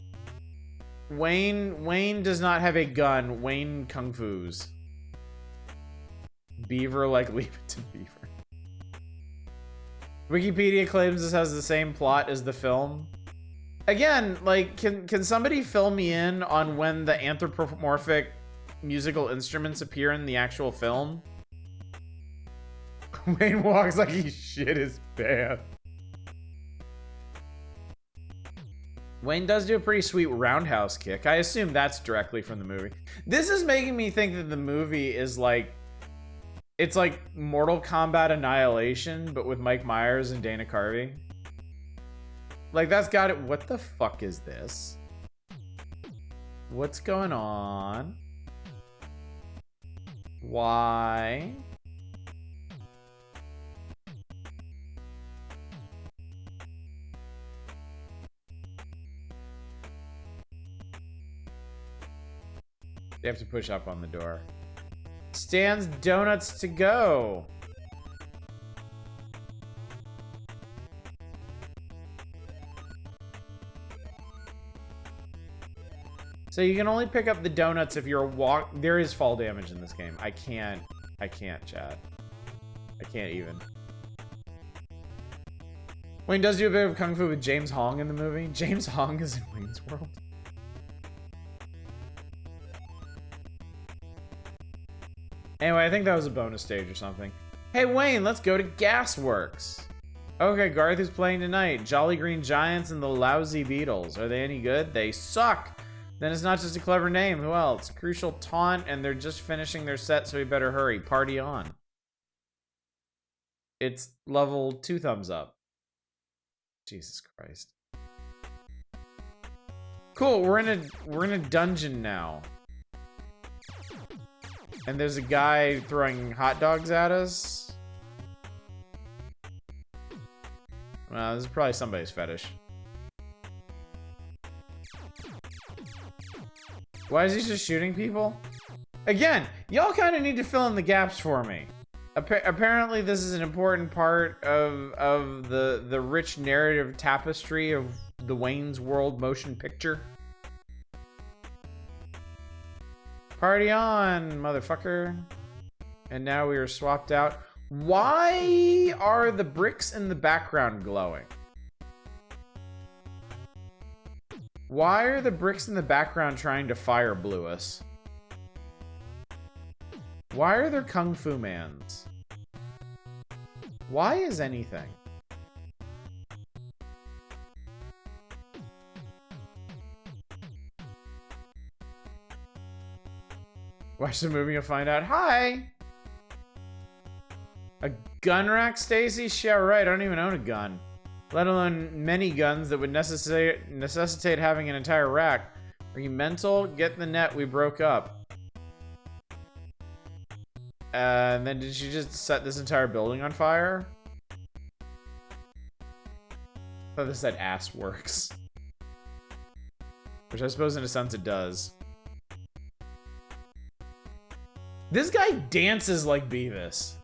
Wayne does not have a gun. Wayne kung fu's. Beaver, like, leave it to Beaver. Wikipedia claims this has the same plot as the film. Again, like, can somebody fill me in on when the anthropomorphic musical instruments appear in the actual film? Wayne walks like he shit his pants. Wayne does do a pretty sweet roundhouse kick. I assume that's directly from the movie. This is making me think that the movie is like, it's like Mortal Kombat Annihilation, but with Mike Myers and Dana Carvey. Like, that's got it. What the fuck is this? What's going on? Why? They have to push up on the door. Stan's Donuts to go. So you can only pick up the donuts if you're there is fall damage in this game. I can't, chat. I can't even. Wayne does do a bit of kung fu with James Hong in the movie. James Hong is in Wayne's World. Anyway, I think that was a bonus stage or something. Hey, Wayne, let's go to Gasworks. Okay, Garth is playing tonight. Jolly Green Giants and the Lousy Beatles. Are they any good? They suck. Then it's not just a clever name. Who else? Crucial Taunt, and they're just finishing their set, so we better hurry. Party on. It's level 2 thumbs up. Jesus Christ. Cool, we're in a dungeon now. And there's a guy throwing hot dogs at us. Well, this is probably somebody's fetish. Why is he just shooting people? Again, y'all kind of need to fill in the gaps for me. Apparently, this is an important part of the rich narrative tapestry of the Wayne's World motion picture. Party on, motherfucker. And now we are swapped out. Why are the bricks in the background glowing? Why are the bricks in the background trying to fire blue us? Why are there kung fu mans? Why is anything? Watch the movie and find out. Hi! A gun rack, Stacy? Yeah, right. I don't even own a gun. Let alone many guns that would necessitate having an entire rack. Are you mental? Get in the net. We broke up. And then did she just set this entire building on fire? I thought this said ass works. Which I suppose in a sense it does. This guy dances like Beavis.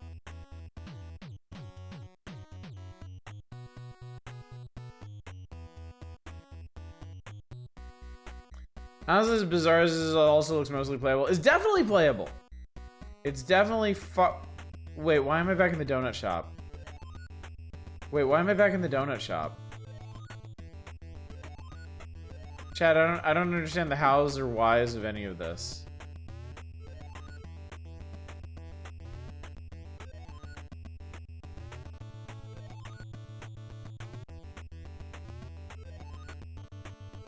Honestly, as bizarre as this also looks mostly playable, it's definitely playable. It's definitely Wait, why am I back in the donut shop? Wait, why am I back in the donut shop? Chad, I don't understand the hows or whys of any of this.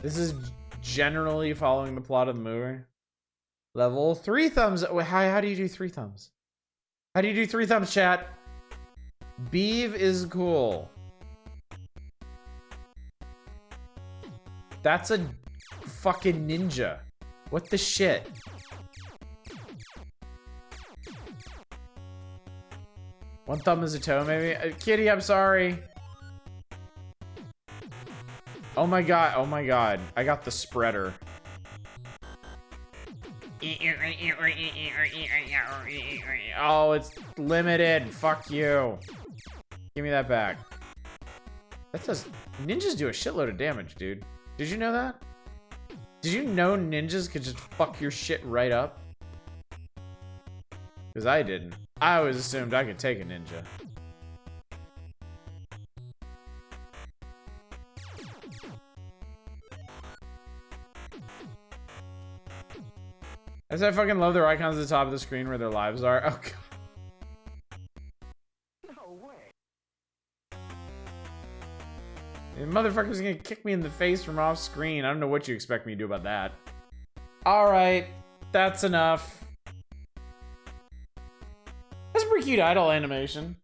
This is generally following the plot of the movie. Level 3 thumbs. Wait, how do you do 3 thumbs? How do you do 3 thumbs, chat? Beeve is cool. That's a fucking ninja. What the shit? One thumb is a toe, maybe? Kitty, I'm sorry. Oh my god, oh my god. I got the spreader. Oh, it's limited. Fuck you. Give me that back. That says ninjas do a shitload of damage, dude. Did you know that? Did you know ninjas could just fuck your shit right up? Because I didn't. I always assumed I could take a ninja. I fucking love their icons at the top of the screen where their lives are. Oh, God. The motherfucker's gonna kick me in the face from off screen. I don't know what you expect me to do about that. Alright, that's enough. That's a pretty cute idle animation.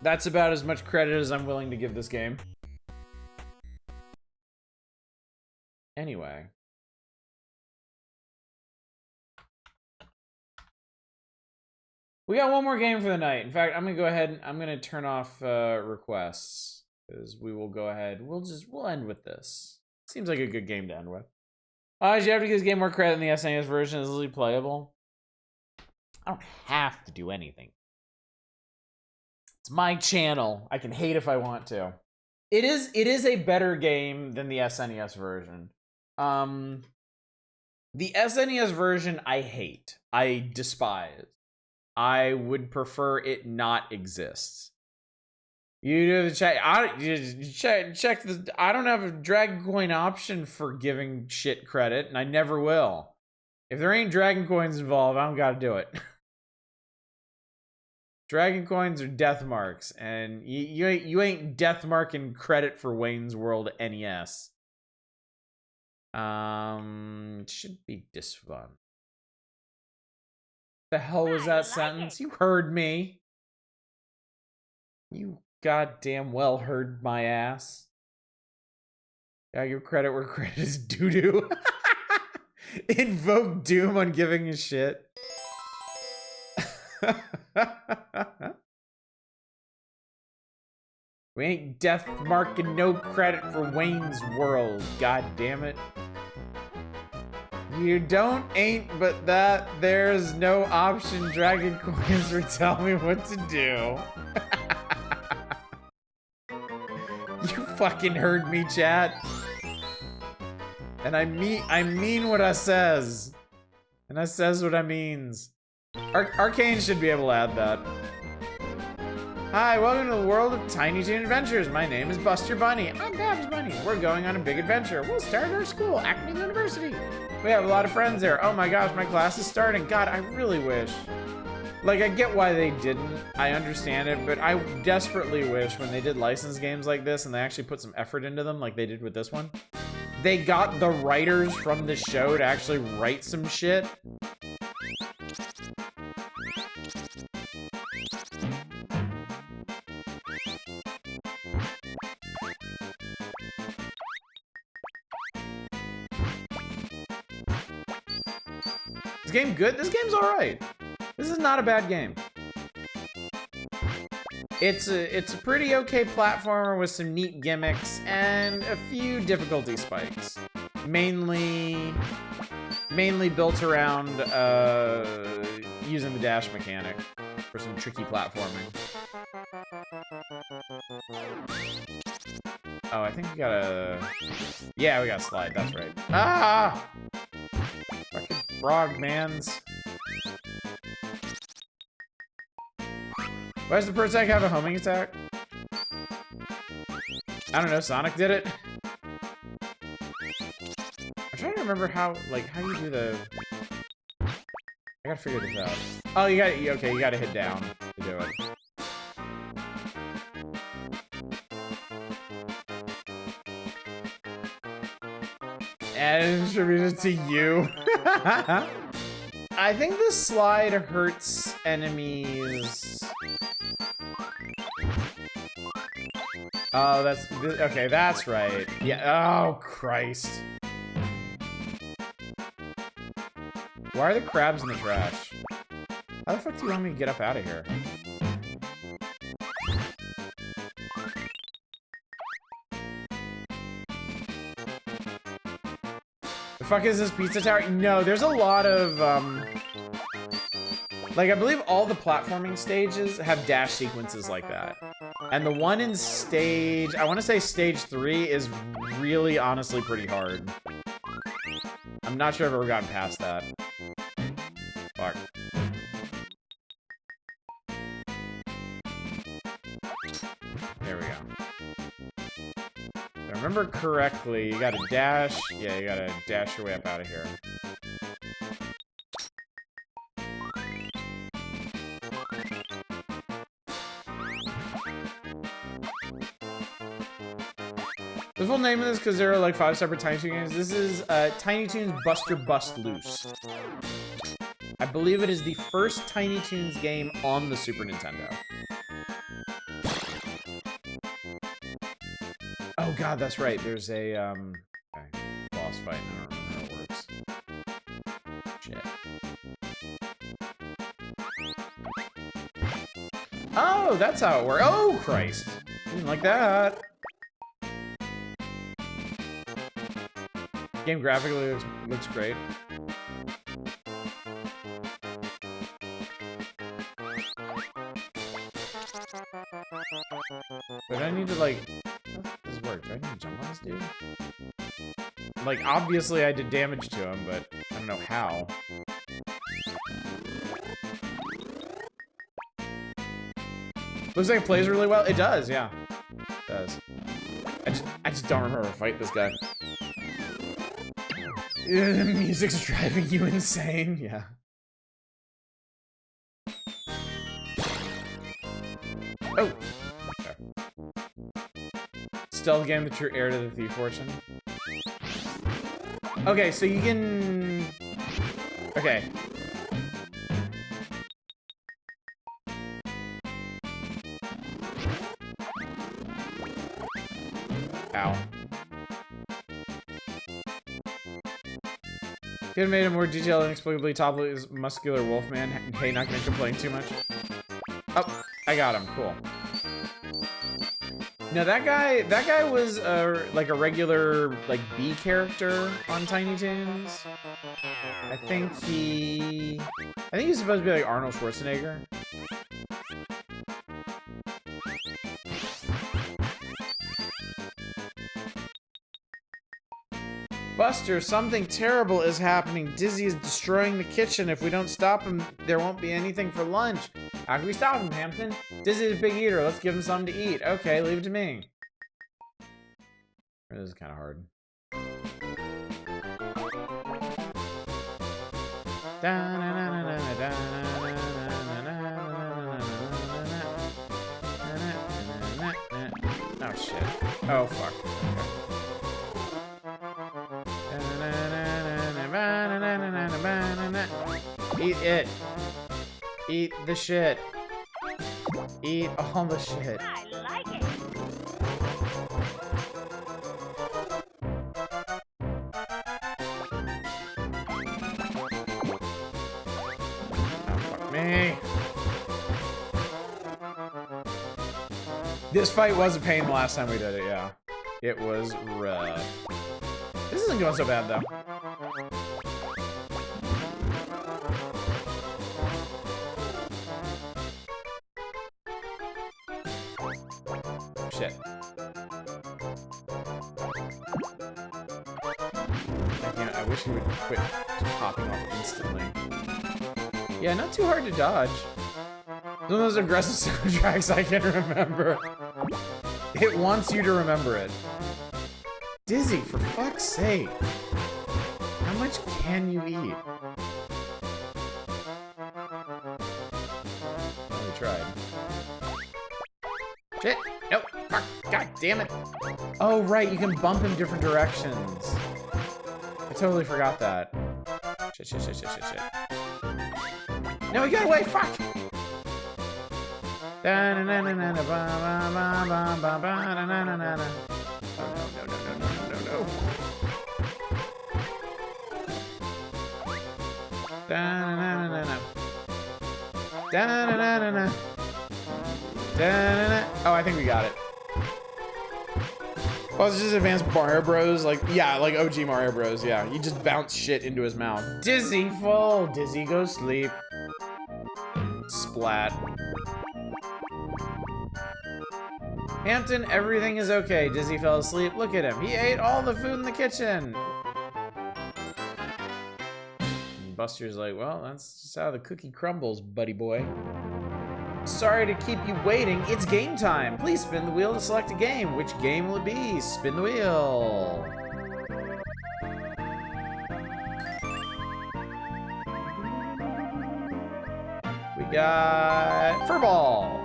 That's about as much credit as I'm willing to give this game. Anyway. We got one more game for the night. In fact, I'm gonna go ahead and I'm gonna turn off requests. Because we will go ahead. We'll end with this. Seems like a good game to end with. Did you have to give this game more credit than the SNES version is easily playable? I don't have to do anything. It's my channel. I can hate if I want to. It is a better game than the SNES version. The SNES version I hate. I despise. I would prefer it not exist. You do the check. Check this. I don't have a Dragon Coin option for giving shit credit, and I never will. If there ain't Dragon Coins involved, I don't gotta do it. Dragon Coins are death marks, and you ain't death marking credit for Wayne's World NES. It should be this one. The hell was that sentence? You heard me. You goddamn well heard my ass. Got your credit where credit is doo-doo. Invoke Doom on giving a shit. We ain't death marking no credit for Wayne's World, god damn it. You ain't, but that there's no option Dragon Coins for tell me what to do. You fucking heard me, chat. And I mean what I says. And I says what I means. Arcane should be able to add that. Hi, welcome to the world of Tiny Toon Adventures. My name is Buster Bunny. I'm Babs Bunny. We're going on a big adventure. We'll start our school, Acme University. We have a lot of friends there. Oh my gosh, my class is starting. God, I really wish. Like, I get why they didn't. I understand it, but I desperately wish when they did licensed games like this and they actually put some effort into them like they did with this one, they got the writers from the show to actually write some shit. This game good? This game's alright. This is not a bad game. It's a pretty okay platformer with some neat gimmicks and a few difficulty spikes. Mainly built around using the dash mechanic for some tricky platforming. Oh, I think we gotta... Yeah, we gotta slide, that's right. Ah! Fucking frogmans. Why does the Pertec have a homing attack? I don't know, Sonic did it? I'm trying to remember how you do the... I gotta figure this out. Oh, you gotta hit down to do it. And attributed to you. I think the slide hurts enemies. Oh, okay, that's right. Yeah, oh, Christ. Why are the crabs in the trash? How the fuck do you want me to get up out of here? The fuck is this pizza tower? No, there's a lot of, like, I believe all the platforming stages have dash sequences like that. And the one in stage, I want to say stage 3 is really honestly pretty hard. I'm not sure I've ever gotten past that. Fuck. There we go. If I remember correctly, you gotta dash. Yeah, you gotta dash your way up out of here. The full name of this, because there are like 5 separate Tiny Toon games. This is Tiny Toons Buster Bust Loose. I believe it is the first Tiny Toons game on the Super Nintendo. Oh god, that's right. There's a okay, boss fight. I don't remember how it works. Shit. Oh, that's how it works. Oh Christ! Didn't like that. Game graphically looks great. But I need to like, how does this work? Do I need to jump on this dude? Like obviously I did damage to him, but I don't know how. Looks like it plays really well. It does, yeah. It does. I just don't remember how to fight this guy. The music's driving you insane. Yeah. Oh. Okay. Stealth game, the true heir to the thief fortune. Okay, so you can. Okay. Ow. Could have made a more detailed, inexplicably topless, muscular wolfman. Hey, not gonna complain too much. Oh, I got him. Cool. No, that guy was like a regular like B character on Tiny Toons. I think he's supposed to be like Arnold Schwarzenegger. Buster, something terrible is happening. Dizzy is destroying the kitchen. If we don't stop him, there won't be anything for lunch. How can we stop him, Hampton? Dizzy is a big eater. Let's give him something to eat. Okay, leave it to me. This is kind of hard. Oh, shit. Oh, fuck. Eat it. Eat the shit. Eat all the shit. I like it. Oh, fuck me. This fight was a pain the last time we did it, yeah. It was rough. This isn't going so bad, though. Shit. I wish he would quit just popping off instantly. Yeah, not too hard to dodge. One of those aggressive soundtracks I can remember. It wants you to remember it. Dizzy, for fuck's sake. How much can you eat? Well, we tried. Shit! Nope! Fuck! God damn it! Oh, right, you can bump in different directions. I totally forgot that. Shit, shit, shit, shit, shit, shit. No, he got away! Fuck! Oh, no, no, no, no, no, no, no, no. Da-na-na-na-na. Da-na-na-na-na. Da-na-na. Oh, I think we got it. Oh, it's just advanced Mario Bros. Like, yeah, like OG Mario Bros. Yeah, you just bounce shit into his mouth. Dizzy full. Dizzy go sleep. Hampton, everything is okay. Dizzy fell asleep. Look at him. He ate all the food in the kitchen. And Buster's like, well, that's just how the cookie crumbles, buddy boy. Sorry to keep you waiting. It's game time. Please spin the wheel to select a game. Which game will it be? Spin the wheel. We got Furball.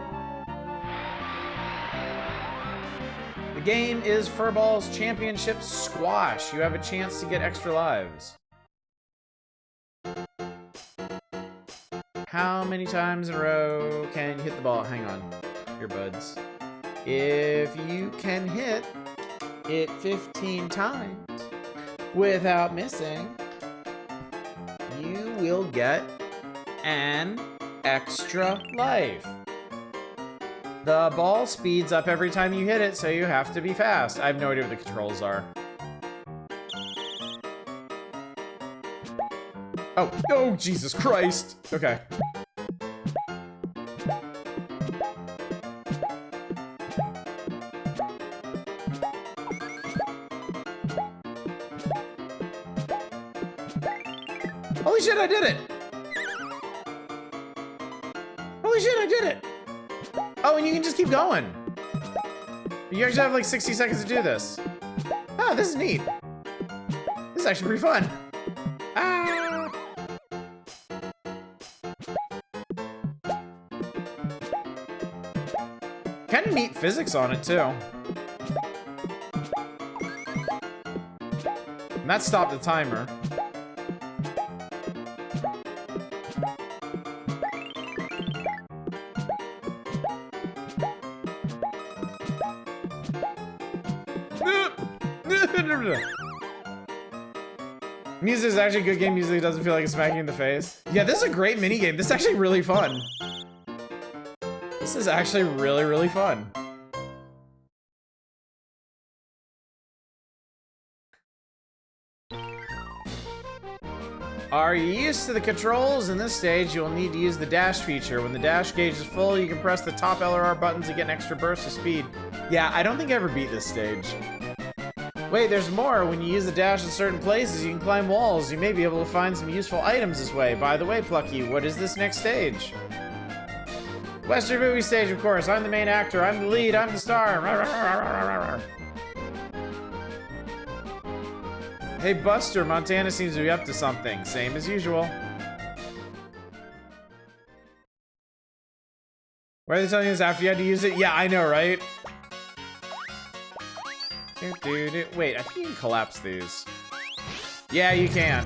The game is Furball's Championship Squash. You have a chance to get extra lives. How many times in a row can you hit the ball? Hang on, earbuds. If you can hit it 15 times without missing, you will get an extra life. The ball speeds up every time you hit it, so you have to be fast. I have no idea what the controls are. Oh, Jesus Christ. Okay. Holy shit, I did it! Holy shit, I did it! Oh, and you can just keep going. You actually have like 60 seconds to do this. Oh, this is neat. This is actually pretty fun. Ah! Kind of neat physics on it, too. And that stopped the timer. Music is actually a good game. Music doesn't feel like it's smacking you in the face. Yeah, this is a great mini game. This is actually really fun. This is actually really, really fun. Are you used to the controls? In this stage, you'll need to use the dash feature. When the dash gauge is full, you can press the top LR buttons to get an extra burst of speed. Yeah, I don't think I ever beat this stage. Wait, there's more. When you use the dash in certain places, you can climb walls. You may be able to find some useful items this way. By the way, Plucky, what is this next stage? Western movie stage, of course. I'm the main actor. I'm the lead. I'm the star. Hey, Buster, Montana seems to be up to something. Same as usual. Why are they telling you this after you had to use it? Yeah, I know, right? Wait, I think you can collapse these. Yeah, you can.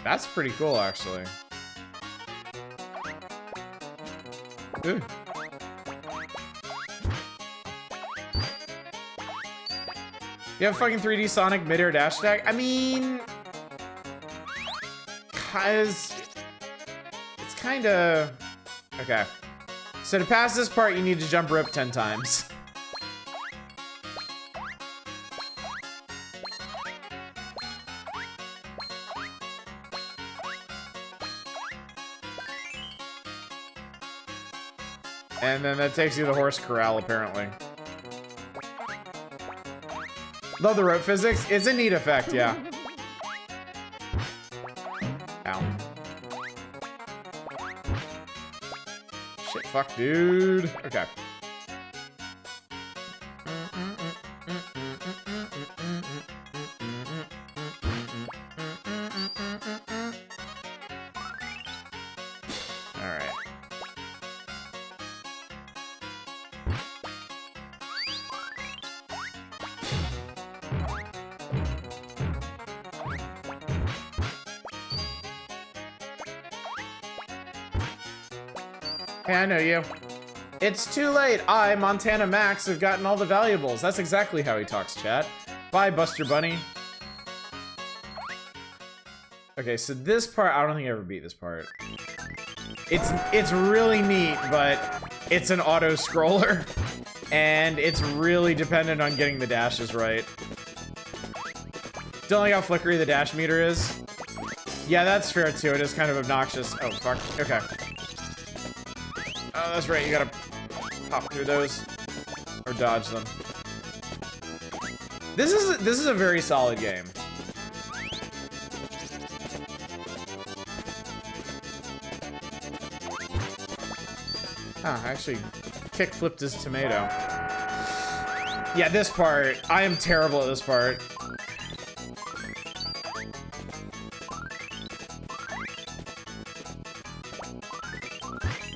That's pretty cool, actually. Ooh. You have fucking 3D Sonic mid-air dash attack? I mean... Cause... It's kinda... Okay. So to pass this part, you need to jump rope 10 times. And then that takes you to the horse corral, apparently. Love the rope physics. It's a neat effect, yeah. Ow. Shit, fuck, dude. Okay. Alright. Hey, I know you. It's too late. I, Montana Max, have gotten all the valuables. That's exactly how he talks, chat. Bye, Buster Bunny. Okay, so this part, I don't think I ever beat this part. It's really neat, but it's an auto-scroller. And it's really dependent on getting the dashes right. Don't like how flickery the dash meter is. Yeah, that's fair too. It is kind of obnoxious. Oh, fuck. Okay. Oh, that's right. You gotta pop through those. Or dodge them. This is a very solid game. Ah, I actually kick flipped his tomato. Yeah, this part. I am terrible at this part.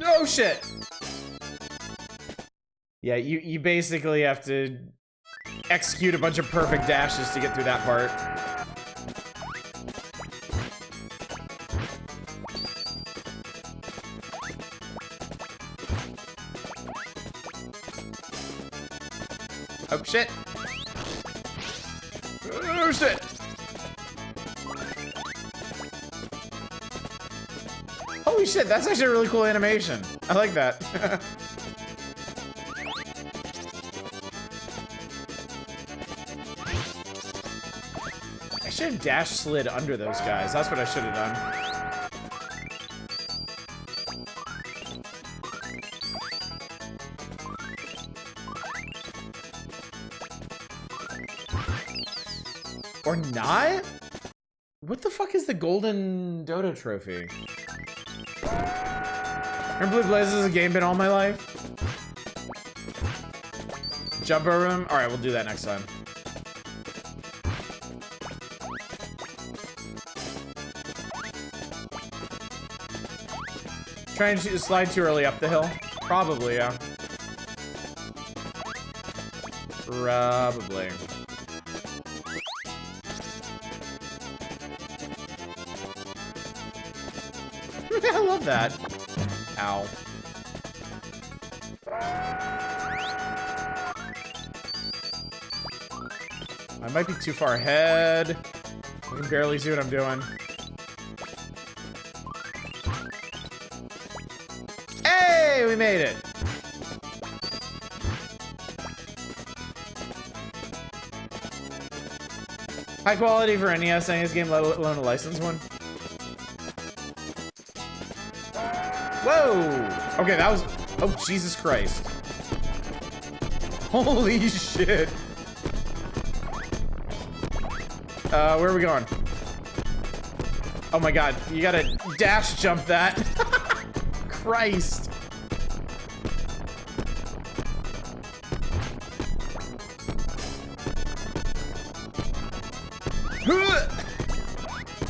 Oh shit! Yeah, you basically have to execute a bunch of perfect dashes to get through that part. Oh shit! Oh shit! Holy shit, that's actually a really cool animation. I like that. I should have dash slid under those guys. That's what I should have done. Or not? What the fuck is the golden Dodo trophy? Remember Blue Blazes is a game been all my life? Jumbo room? Alright, we'll do that next time. Trying to slide too early up the hill? Probably, yeah. Probably. I love that. Ow. I might be too far ahead. I can barely see what I'm doing. Hey, we made it. High quality for NES game, let alone a licensed one. Whoa! Okay, that was... Oh, Jesus Christ. Holy shit. Where are we going? Oh my god, you gotta dash jump that. Christ.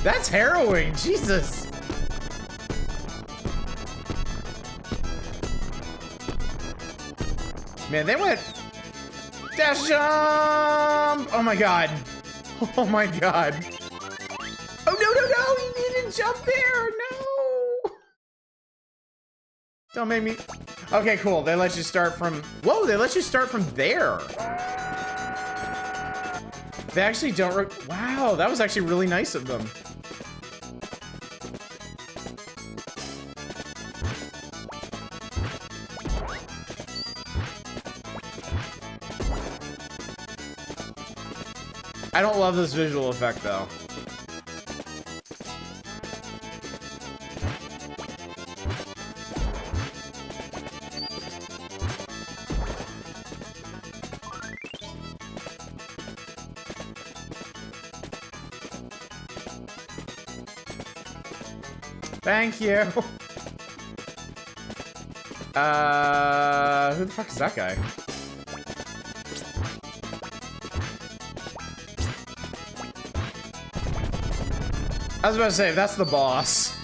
That's harrowing, Jesus. Man, they went dash jump. Oh my god. Oh my god. Oh no, you need to jump there. No. Don't make me. Okay, cool. They let you start from. Whoa, they let you start from there. They actually don't. Wow, that was actually really nice of them. I don't love this visual effect, though. Thank you. Who the fuck is that guy? I was about to say, if that's the boss.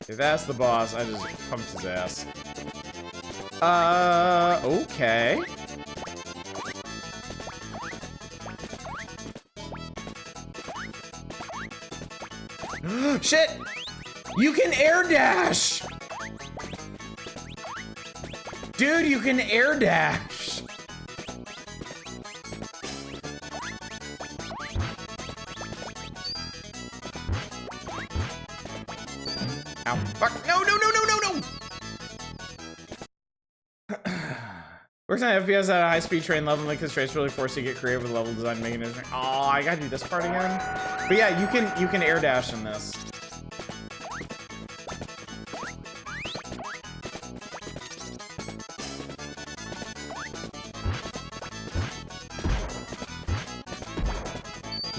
If that's the boss, I just pumped his ass. Okay. Shit! You can air dash! Dude, you can air dash! Ow. Fuck. No! Works on FPS at a high-speed train level because trace really force you to get creative with level design, making it. Oh, I gotta do this part again. But yeah, you can air dash in this.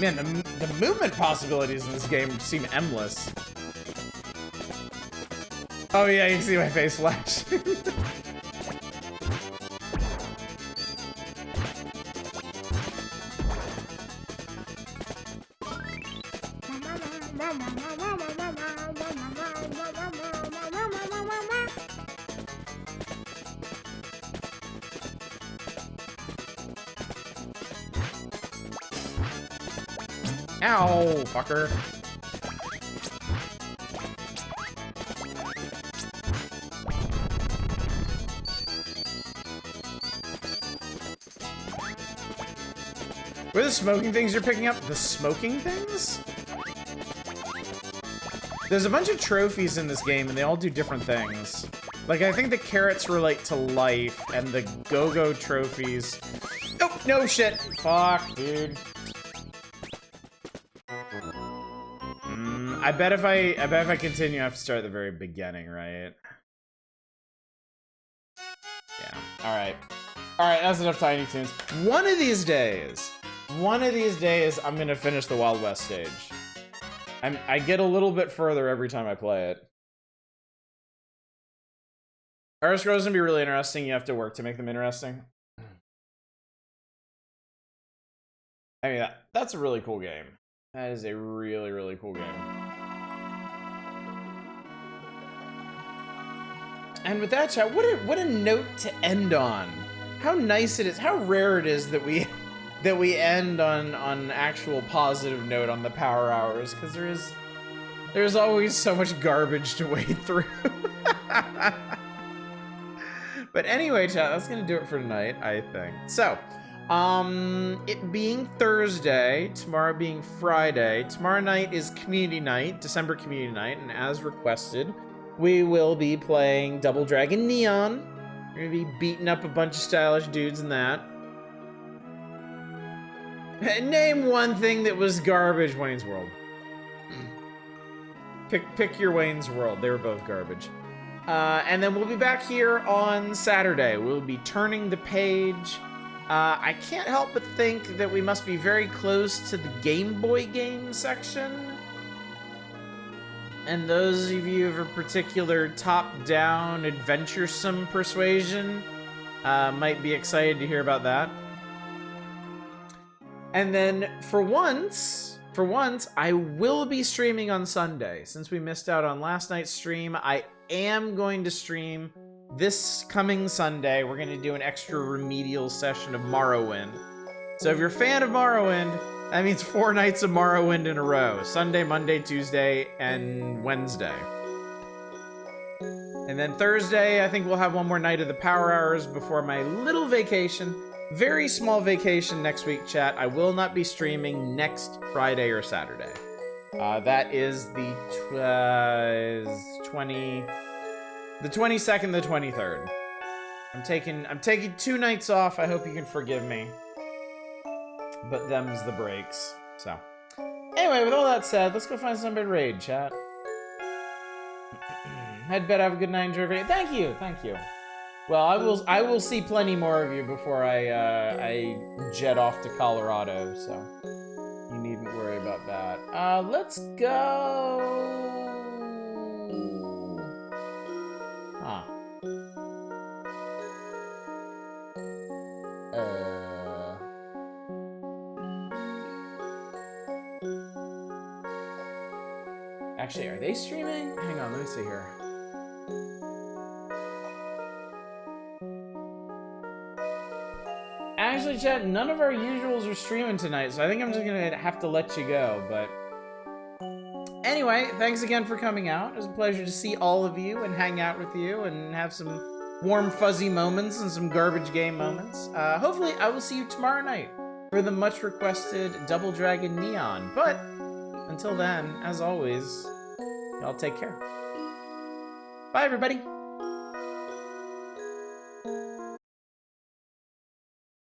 Man, the movement possibilities in this game seem endless. Oh yeah, you can see my face flash. Ow, fucker. What are the smoking things you're picking up? The smoking things? There's a bunch of trophies in this game, and they all do different things. Like, I think the carrots relate to life, and the go-go trophies... Oh, no shit! Fuck, dude. I bet if I continue, I have to start at the very beginning, right? Yeah. Alright. Alright, that's enough Tiny Toons. One of these days, I'm gonna finish the Wild West stage. I get a little bit further every time I play it. Our scrolls gonna be really interesting. You have to work to make them interesting. I mean, that's a really cool game. That is a really, really cool game. And with that, chat, what a note to end on. How nice it is, how rare it is that we end on actual positive note on the Power Hours, because there's always so much garbage to wade through. But anyway, chat, that's gonna do it for tonight, I think. So, it being Thursday, tomorrow being Friday, tomorrow night is community night, December community night, and as requested, we will be playing Double Dragon Neon. We're gonna be beating up a bunch of stylish dudes in that. Name one thing that was garbage, Wayne's World. Pick your Wayne's World. They were both garbage. And then we'll be back here on Saturday. We'll be turning the page. I can't help but think that we must be very close to the Game Boy game section. And those of you of a particular top-down, adventuresome persuasion might be excited to hear about that. And then, for once, I will be streaming on Sunday. Since we missed out on last night's stream, I am going to stream this coming Sunday. We're going to do an extra remedial session of Morrowind. So if you're a fan of Morrowind, that means 4 nights of Morrowind in a row. Sunday, Monday, Tuesday, and Wednesday. And then Thursday, I think we'll have one more night of the Power Hours before my little vacation. Very small vacation next week, chat. I will not be streaming next Friday or Saturday. That is the 22nd, the 23rd. I'm taking 2 nights off. I hope you can forgive me. But them's the breaks. So, anyway, with all that said, let's go find somebody to raid, chat. Head bed, have a good night, enjoy your day. Thank you. Well, I will see plenty more of you before I jet off to Colorado, so you needn't worry about that. Let's go. Huh. Actually, are they streaming? Hang on, let me see here. Actually, chat, none of our usuals are streaming tonight, so I think I'm just gonna have to let you go, but... Anyway, thanks again for coming out. It was a pleasure to see all of you and hang out with you and have some warm, fuzzy moments and some garbage game moments. Hopefully, I will see you tomorrow night for the much-requested Double Dragon Neon. But, until then, as always, y'all take care. Bye, everybody!